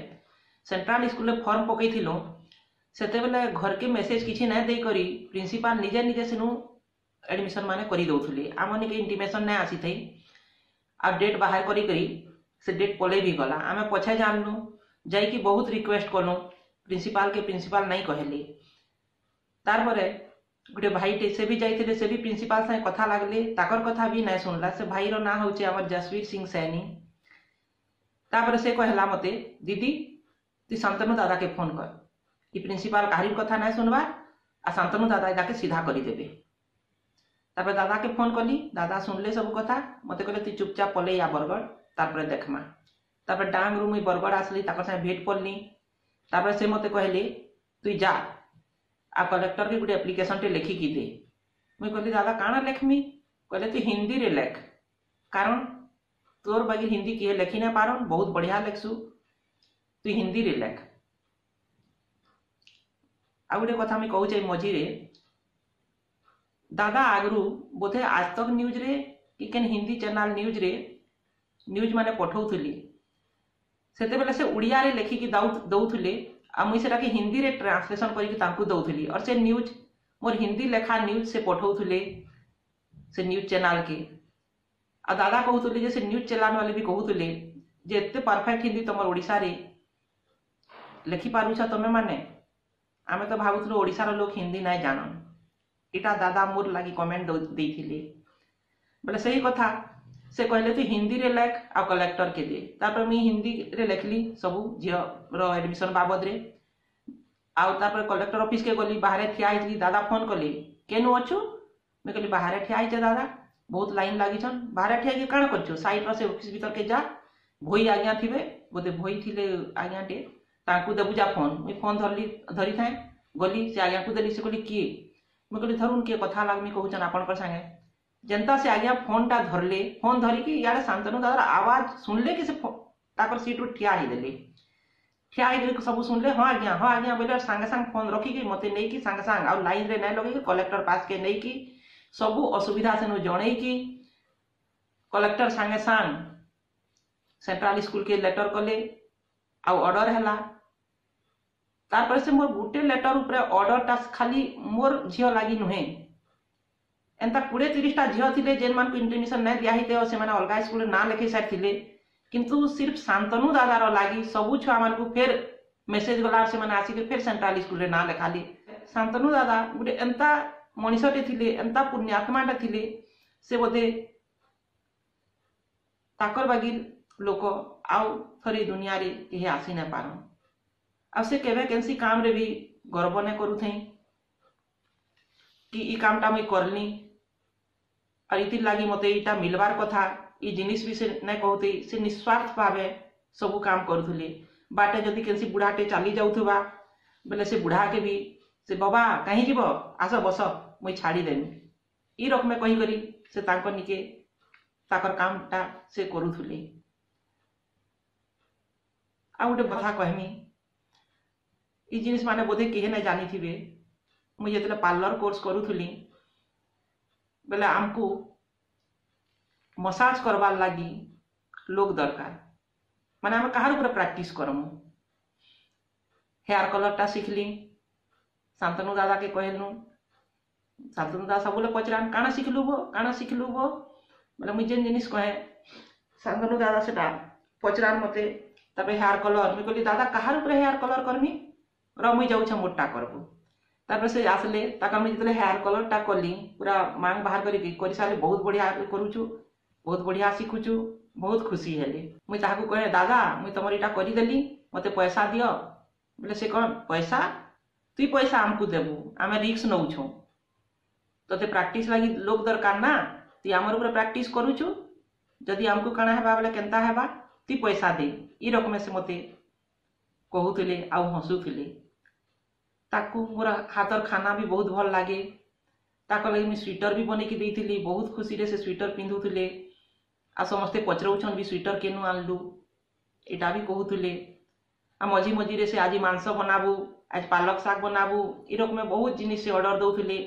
सेंट्रल स्कूल रे फॉर्म पकैथिलो सेते बेले घर के मेसेज किछि नै देई करी प्रिंसिपल निजे निजे सेनु एडमिशन माने करी दउथुले आमने के इंटीमेशन नै आसी थई आ डेट बाहर करी करी से डेट पले भी गला आमे पछे जाननु जाई कि बहुत रिक्वेस्ट करनु प्रिंसिपल नहीं कहले तार परे गुटे भाईटे से भी जाइथिले से भी प्रिंसिपल से कथा लागले ताकर कथा भी नहीं सुनला से भाई रो ना होचे हमर जसवीर सिंह सैनी तापर से कहला मते दीदी तू शांतनु दादा के फोन कर कि प्रिंसिपल काहरी कथा नहीं सुनबा आ शांतनु दादा जाके सीधा करी देबे। तापर दादा के फोन कली दादा सुनले सब कथा मते कहले तू चुपचाप पले या बरगड़ तापर देखमा तापर डांग रूम में बरगड़ आसली तापर से भेट पड़ली तापर से मते कहले तू जा आ कलेक्टर के गुटे एप्लिकेशन टे लिखी की दे मुई कहली दादा काना लेखमी कहले तू हिंदी रे लेख कारण तोर बागी हिंदी किए लिखी ना पारन बहुत बढ़िया लेखसु तू हिंदी रे लेख। आ गुटे कथा मैं कहू चाहे मझी रे दादा आगरू बोधे आज तक न्यूज रे कि केन हिंदी चैनल न्यूज रे न्यूज माने पठाउथली सेते बेले से उड़िया रे लिखि कि दउथले आ मुई सेटा के हिंदी रे ट्रांसलेशन करी कि तांकू दउथली और से न्यूज मोर हिंदी लेखा न्यूज से पठाउथले से न्यूज चैनल के आ दादा कहउथले जे से न्यूज चैनल वाले भी कहउथले जे एते परफेक्ट हिंदी तमर ओडिसा रे लिखि पारुछ तमे माने आमे तो भाबुथलो ओडिसा रो लोग हिंदी नै जानन इटा दादा मोर लागि कमेंट देइथिले बोले सही कथा से कहले तू हिंदी रे लेख आ कलेक्टर के दे तापर मी हिंदी रे लिखली सब झियो रो एडमिशन बाबद रे आउ तापर कलेक्टर ऑफिस के गली बाहर ठिया आइली दादा फोन कली केनु अछु मैं कहली बाहर ठिया आइते दादा बहुत लाइन लागि छन बाहर ठिया के काण करछु साइड रो से ऑफिस भीतर के जा भोई आज्ञा थिबे बोते भोई थिले आज्ञा टे ताकू देबु जा फोन मैं फोन धरी थाए गली से आज्ञा को देली से कहली की मैं कहली धरुन के कथा लागमी कहउछन आपन पर संगे जनता से आज्ञा फोन टा धरले फोन धरी कि यार शांतनु दादा आवाज सुनले कि से ताकर सीट उ ठिया ही देले ठिया ही सब सुनले हां आज्ञा बोले संगे संग फोन रखी कि मते नै कि संगे संग आ लाइन रे नै लगे कि कलेक्टर पास के नै कि सब असुविधा से जणे कि कलेक्टर संगे संग सेंट्रल स्कूल के लेटर कले आ ऑर्डर हैला तापर से मोर गुटे लेटर ऊपर ऑर्डर टा खाली मोर झियो लागि नहे एंता 20-30 टा झियो थिले जेन मान को इंटीमेशन नै दिया हिते से माने अलगा स्कूल ना लिखि साइड थिले किंतु सिर्फ शांतनु दादा रो लागि सबु छुआ मान को फिर मेसेज गला से माने आसी के फिर सेंट्रल स्कूल रे ना लेखाली शांतनु दादा गुटे एंता मनीषटे थिले एंता पुण्यात्माटा थिले से बोधे ताकर बागी लोक आउ थरी दुनिया रे केहे आसी ना पारन आ से केबे केनसी काम रे भी गर्व ने करू थई कि ई कामटा मैं करनी और इति लागी मते इटा मिलवार कथा ई जिनिस भी से नै कहते से निस्वार्थ भावे सब काम करूथले बाटे जदि केनसी बुढ़ाटे चली जाउथबा बेले से बुढ़ा के भी से बाबा कहीं जीव आस बस मुई छाड़ी देमी ई रकमे कही करी से तांको निके ताकर कामटा से करूथुले। आ गोटे कथा कहमी ई जिनिस माने बोधे केहे ना जानी थिबे मुझे जेतले पार्लर कोर्स करूथुली बेले आमको मसाज करवार लगी लोग दरकार माने आम कहार ऊपर प्रैक्टिस करमु। हेयर कलरटा शिखली शांतनु दादा के कहलु शांतनु दादा सबले पचरान काना शिखलु बो बोले मुझे जेन जिनिस कहे शांतनु दादा सेटा पचरान मते तबे हेयर कलर मुई कहली दादा कहार ऊपर हेयर कलर करमी र मुई जाउछ मोटा करबो। तापर से आसले ताका मुई जतले हेयर कलरटा कली पूरा मांग बाहर करी सारे बहुत बढ़िया करूछु बहुत बढ़िया शिखुछु बहुत खुशी हेले। मुई ताहाकू कहे दादा मुई तमर इटा करी देली मते पैसा दियो बोले से कौन पैसा तुई पैसा आमको देबू आमे रिक्स नौछु तोते प्रैक्टिस लगी लोग दरकार ना तुई आमर ऊपर प्रैक्टिस करूछु जदि आमको काना हेबा बोले केनता हेबा तुई पैसा दे ई रकमे से मते कहूथिले आउ हंसुथिले। ताकू मोर हाथर खाना भी बहुत भल लागे ताको लगी मुई स्वेटर भी बनेकी देइथिली बहुत खुशी रे से स्वेटर पिंधुथिले आ समस्ते पचरौछन भी स्वेटर केनु आनलु एटा भी कहूथिले। आ मझी मझी रे से आज मांस बनाबू आज पालक साग बनाबू ई रकमे बहुत जिनिस से ऑर्डर दउथिले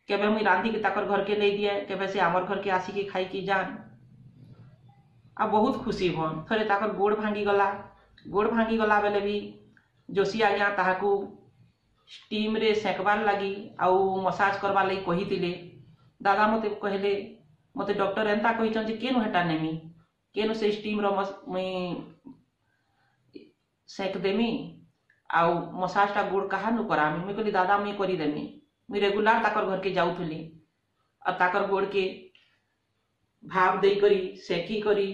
केबे मुई रांधी के ताकर घर के नहीं दिए केबे से आमर घर के आसी के खाई की जान आ बहुत खुशी भन। थरे ताकर गोड़ भांगी गला बेले भी जोशी आज्ञा ताहाकू स्टीम रे सेकबार लगी आउ मसाज करवार लगी कही दादा मते कहले मते डॉक्टर एंता कहिछन जे केनु हेटा नेमी केनु से स्टीम रो मुई सेक देमी आउ मसाजटा गोड़ कहा नु करामी मुई कहली दादा मुई करी देमी मुई रेगुलर ताकर घर के जाउथुली और ताकर गोड़ के भाव देई करी सेकी करी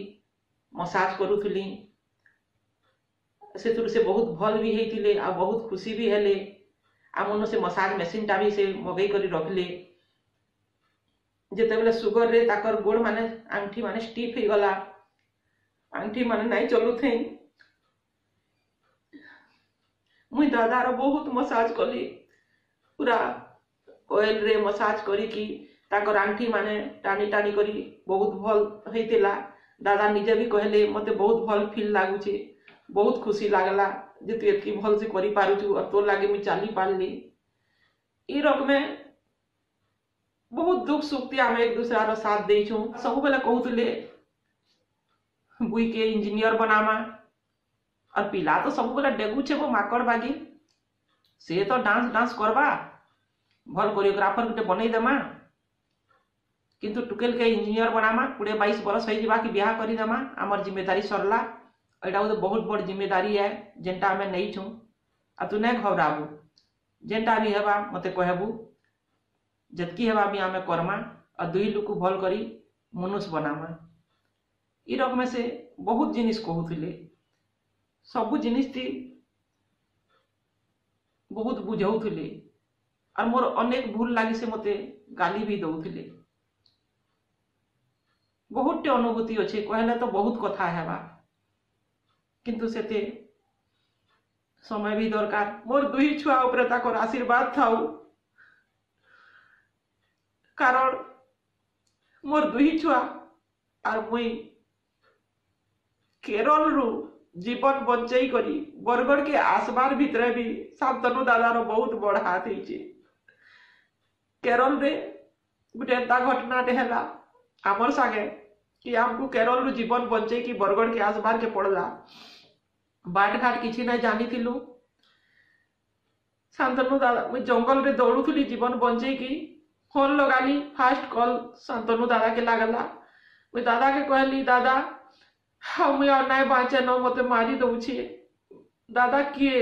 मसाज करूथुली से बहुत भल भी हेतिले आ बहुत खुशी भी हेले। आ मन से मसाज मशीन टा भी से मगई करी रखले जेते बेले सुगर रे ताकर गोड़ माने आंठी माने स्टिफ हे गला आंठी माने नहीं चलु थे मुई दादा रो बहुत मसाज कली पूरा ऑयल रे मसाज करी की ताकर आंठी माने टानी टानी करी बहुत भल हेतिला। दादा निजे भी कहले मते बहुत भल फील लागुचे बहुत खुशी लागला जे तू एतकी भल से करी पारुछु और तोर लागे मुई चाली पारली ई रकमे बहुत दुख सुख आम एक दूसरा रो साथ देइछु। सब बेले कहूतले बुई के इंजीनियर बनामा और पिला तो सब बेले डेगुछे वो माकड़ बागी से तो डांस करबा भल कोरियोग्राफर गुटे बनई देमा किंतु टुकेल के इंजीनियर बनामा 20-22 बरस हो जावा कि ब्याह करी देमा आमर जिम्मेदारी सरला एटा बहुत बड़ जिम्मेदारी है जेनटा आमे नहीं छु आ तू नहीं घबराबू जेनटा भी हेबा मते कहबू जतकी हेबा भी आमे करमा और दुई लुकु भल करी मनुष्य बनामा ई रकमे से बहुत जिनिस कहूथिले सब जिनिस थी बहुत बुझाउथिले और मोर अनेक भूल लगी से मते गाली भी दउथिले बहुत अनुभूति अच्छे कहले तो बहुत कथा हेबा किंतु सेते समय भी दरकार मोर दुई छुआ उपरे ताकर आशीर्वाद थाउ कारण मोर दुई छुआ और मुई केरल रु जीवन बंचई करी बरगढ़ के आसबार भितरे भी शांतनु दादा रो बहुत बड़ हाथ होइछे। केरल रे गुटे एंता घटना हेला आमर सागे कि आमको केरल रु जीवन बंचई की बरगढ़ के आसबार के पड़ला बाट घाट किसी नहीं जानी थिलु शांतनु दादा मुई जंगल रे दौड़ुथुली जीवन बंचई की फोन लगाली फास्ट कॉल शांतनु दादा के लागला मुई दादा के कहली दादा हाँ मुई और नहीं बाँचे न मते मारी दउछे दादा किए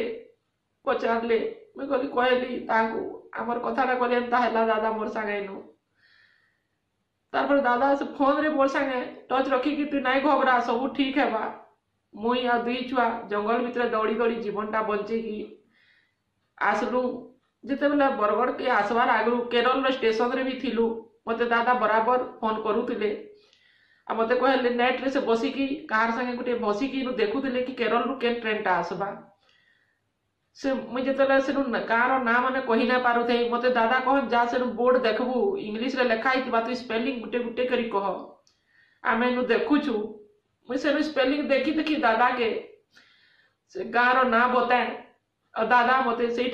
पचारले मुई कहली ताकू आमर कथाटा कहले एंता हैला दादा मोर संगे नु तारपर दादा से फोन रे मोर संगे टच रखी कि तू नहीं घबरा सब ठीक है बा मुई आ दुई छुआ जंगल भितर दौड़ी दौड़ी जीवनटा बंचे की आसलु जिते बेले बरगढ़ के आसबार आगु केरल स्टेशन रे भी थिलु मते दादा बराबर फोन करूथिले आ मते कहले नेट रे से बसिकी कार संगे गुटे बसिकी नु देखुथिले कि केरल रु केन ट्रेन टा आसबा से मुझे जिते से गाँव ना मैंने कही ना पारे मत दादा कह जा से बोर्ड देखबू इंग्लीश रे लिखा ही तु स्पेलिंग गुटे गुटे करी कह आम देखुचु मुझे स्पेलिंग देखी देखी दादा के से गाँव ना बताए और दादा मत से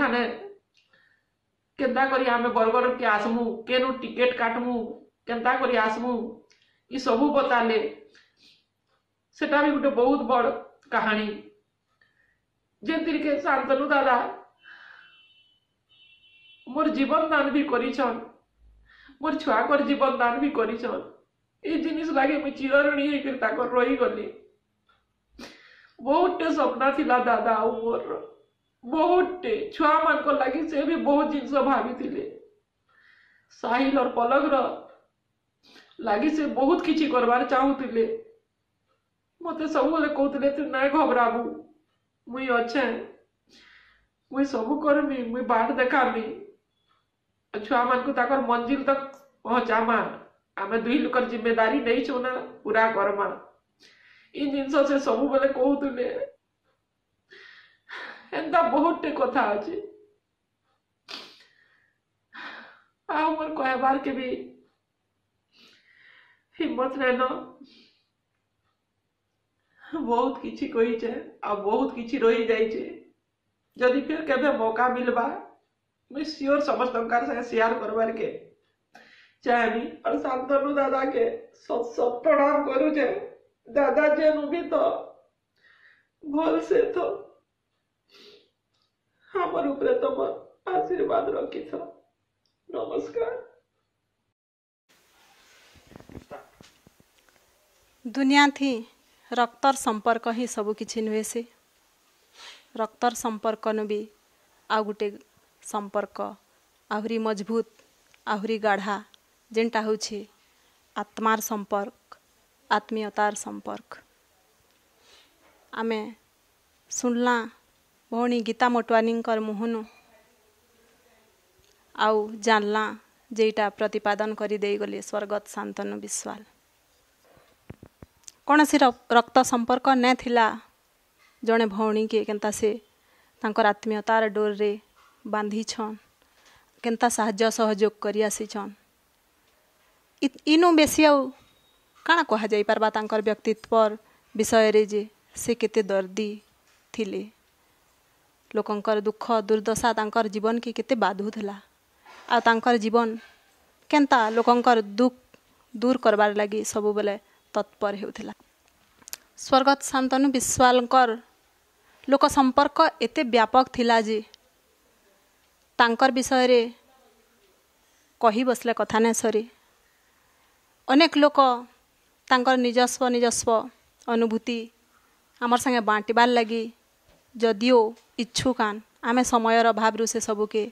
केन्ता करी आमे बरगढ़ के आसमु केनु टिकेट काटमु केन्ता करी आसमु ये सबू बताले सेटा भी गोटे बहुत बड़ कहानी जेंतिर के शांतनु दादा मोर जीवन दान भी करिछन मोर छुआ कर जीवन दान भी करिछन ए जिनिस लागे मुई चिरऋणी हे कर ताकर रही गली बहुत सपना थिला दादा मोर बहुत छुआ मान को लगी से भी बहुत जिनस भाभी साहिल और पलक लगी से बहुत किछि करबार चाहूतिले मते सब कहते तू ना घबराबू मुई अच्छे मुई सब करमी मुई बाट देखामी छुआ मान को ताकर मंजिल तक पहुंचामा आमे दुई लोकर जिम्मेदारी नहीं छो ना पूरा करमा इन जिनस से सब बेले कहते एंता बहुत कथा अच्छे मोर कहबार के भी हिम्मत नहीं न बहुत किछि कही छे आ बहुत किछि रही जाई छे जदि फिर केबे मौका मिलबा मैं श्योर समस्त संगे शेयर करबार के चाहबी और शांतनु दादा के सब सब प्रणाम करू छे दादा जेनु भी तो भल से तो हमर ऊपर तुम आशीर्वाद रखी था। नमस्कार। दुनिया थी रक्तर संपर्क ही सब किछि नुहे से रक्तर संपर्क नु भी आ गुटे संपर्क आहुरी मजबूत आहुरी गाढ़ा जेनटा होछि आत्मार संपर्क आत्मीयतार संपर्क आमे सुनला भौणी गीता मोटवानीकर मुहनु आउ जानला जेटा प्रतिपादन करी देई गले स्वर्गत शांतनु विश्वाल कौन सी रक्त संपर्क न थिला जड़े भौणी के केनता से तांकर आत्मीयतार डोर रे बांधी छन केनता साहाय्य सहयोग करी आसी छन इनु बेसी आउ काना कहा जाई पारबा तांकर व्यक्तित्व विषय रे जे से केते दर्दी थिले लोकंकर दुख दुर्दशा तांकर जीवन के केते बाधुला आ तांकर जीवन केनता लोकंकर दुख दूर करबार लगी सब बेले तत्पर हेउथिला। स्वर्गत शांतनु विश्वालकर लोक संपर्क एते व्यापक थिला जे तांकर विषय रे कही बसले कथा न सरे अनेक लोक तांकर निजस्व अनुभूति आमर संगे बांटिबार लगी जदिओ इच्छुकान आमे समयर अभाव से सबके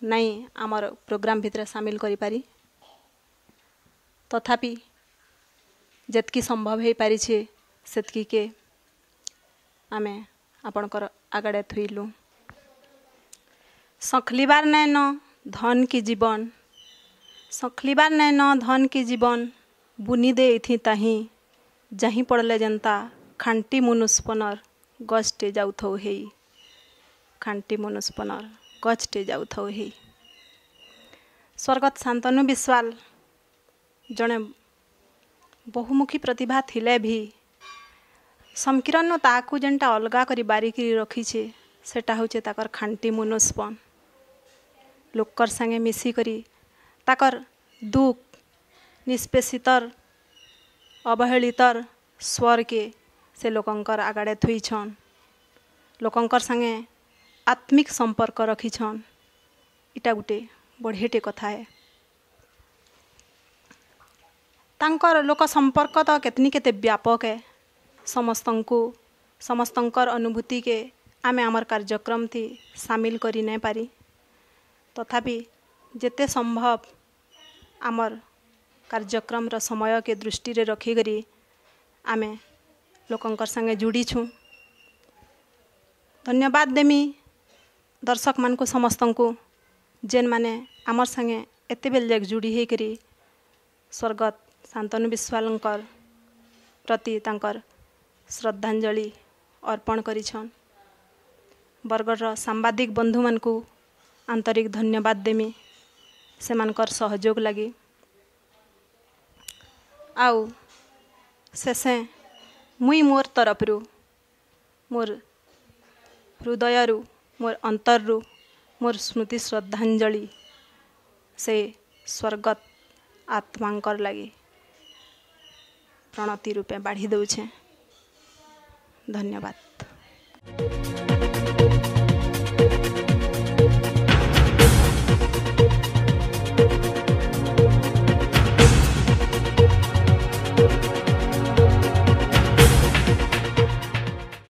नहीं आमर प्रोग्राम भितर सामिल करि पारी तथापि जतकी संभव हो पारी छे सेतकी के आमे आपणकर आगड़े थुइलु सखलिबार नै न धन की जीवन सखलिबार नै न धन की जीवन बुनी दे इथि ताही जहीं पड़ले जनता खांटी मुनुष्पनर गजटे जाउथौ हेई खांटी मुनुष्पनर गजटे जाउथौ हेई। स्वर्गत शांतनु विश्वाल जड़े बहुमुखी प्रतिभा थिले भी संकीर्ण ताकू जेनटा अलगा करी बारिकी रखीछे सेटा होचे ताकर खांटी मुनुष्पन लोकर संगे मिसी करी ताकर दुख निष्पेषितर अवहेलितर स्वर के से लोकंकर आगाड़े थुईछन लोकंकर संगे आत्मिक संपर्क रखीछन इटा गुटे बढ़िएटे कथा है। तांकर लोक संपर्क तो केतनी केते व्यापक है समस्तंकर अनुभूति के आमे आमर कार्यक्रम थी सामिल करी नहीं पारी तथापि जेते संभव आमर कार्यक्रम रो समय के दृष्टि रे रखी करी आमे लोकंकर संगे जुड़ी छूँ। धन्यवाद देमी दर्शक मान को समस्त को जेन माने आमर संगे एते बेल जाक जुड़ी हे करी स्वर्गत शांतनु विश्वालकर प्रति तांकर श्रद्धांजलि अर्पण करिछन। बरगढ़ सांबादिक बंधु मान को आंतरिक धन्यवाद देमी से मानकर सहयोग लगी आउ शेषे मुई मोर तरफ रु मोर हृदय रु मोर अंतर रु मोर स्मृति श्रद्धांजलि से स्वर्गत आत्मांकर लगी प्रणति रूपे बाढ़ी दौछे। धन्यवाद।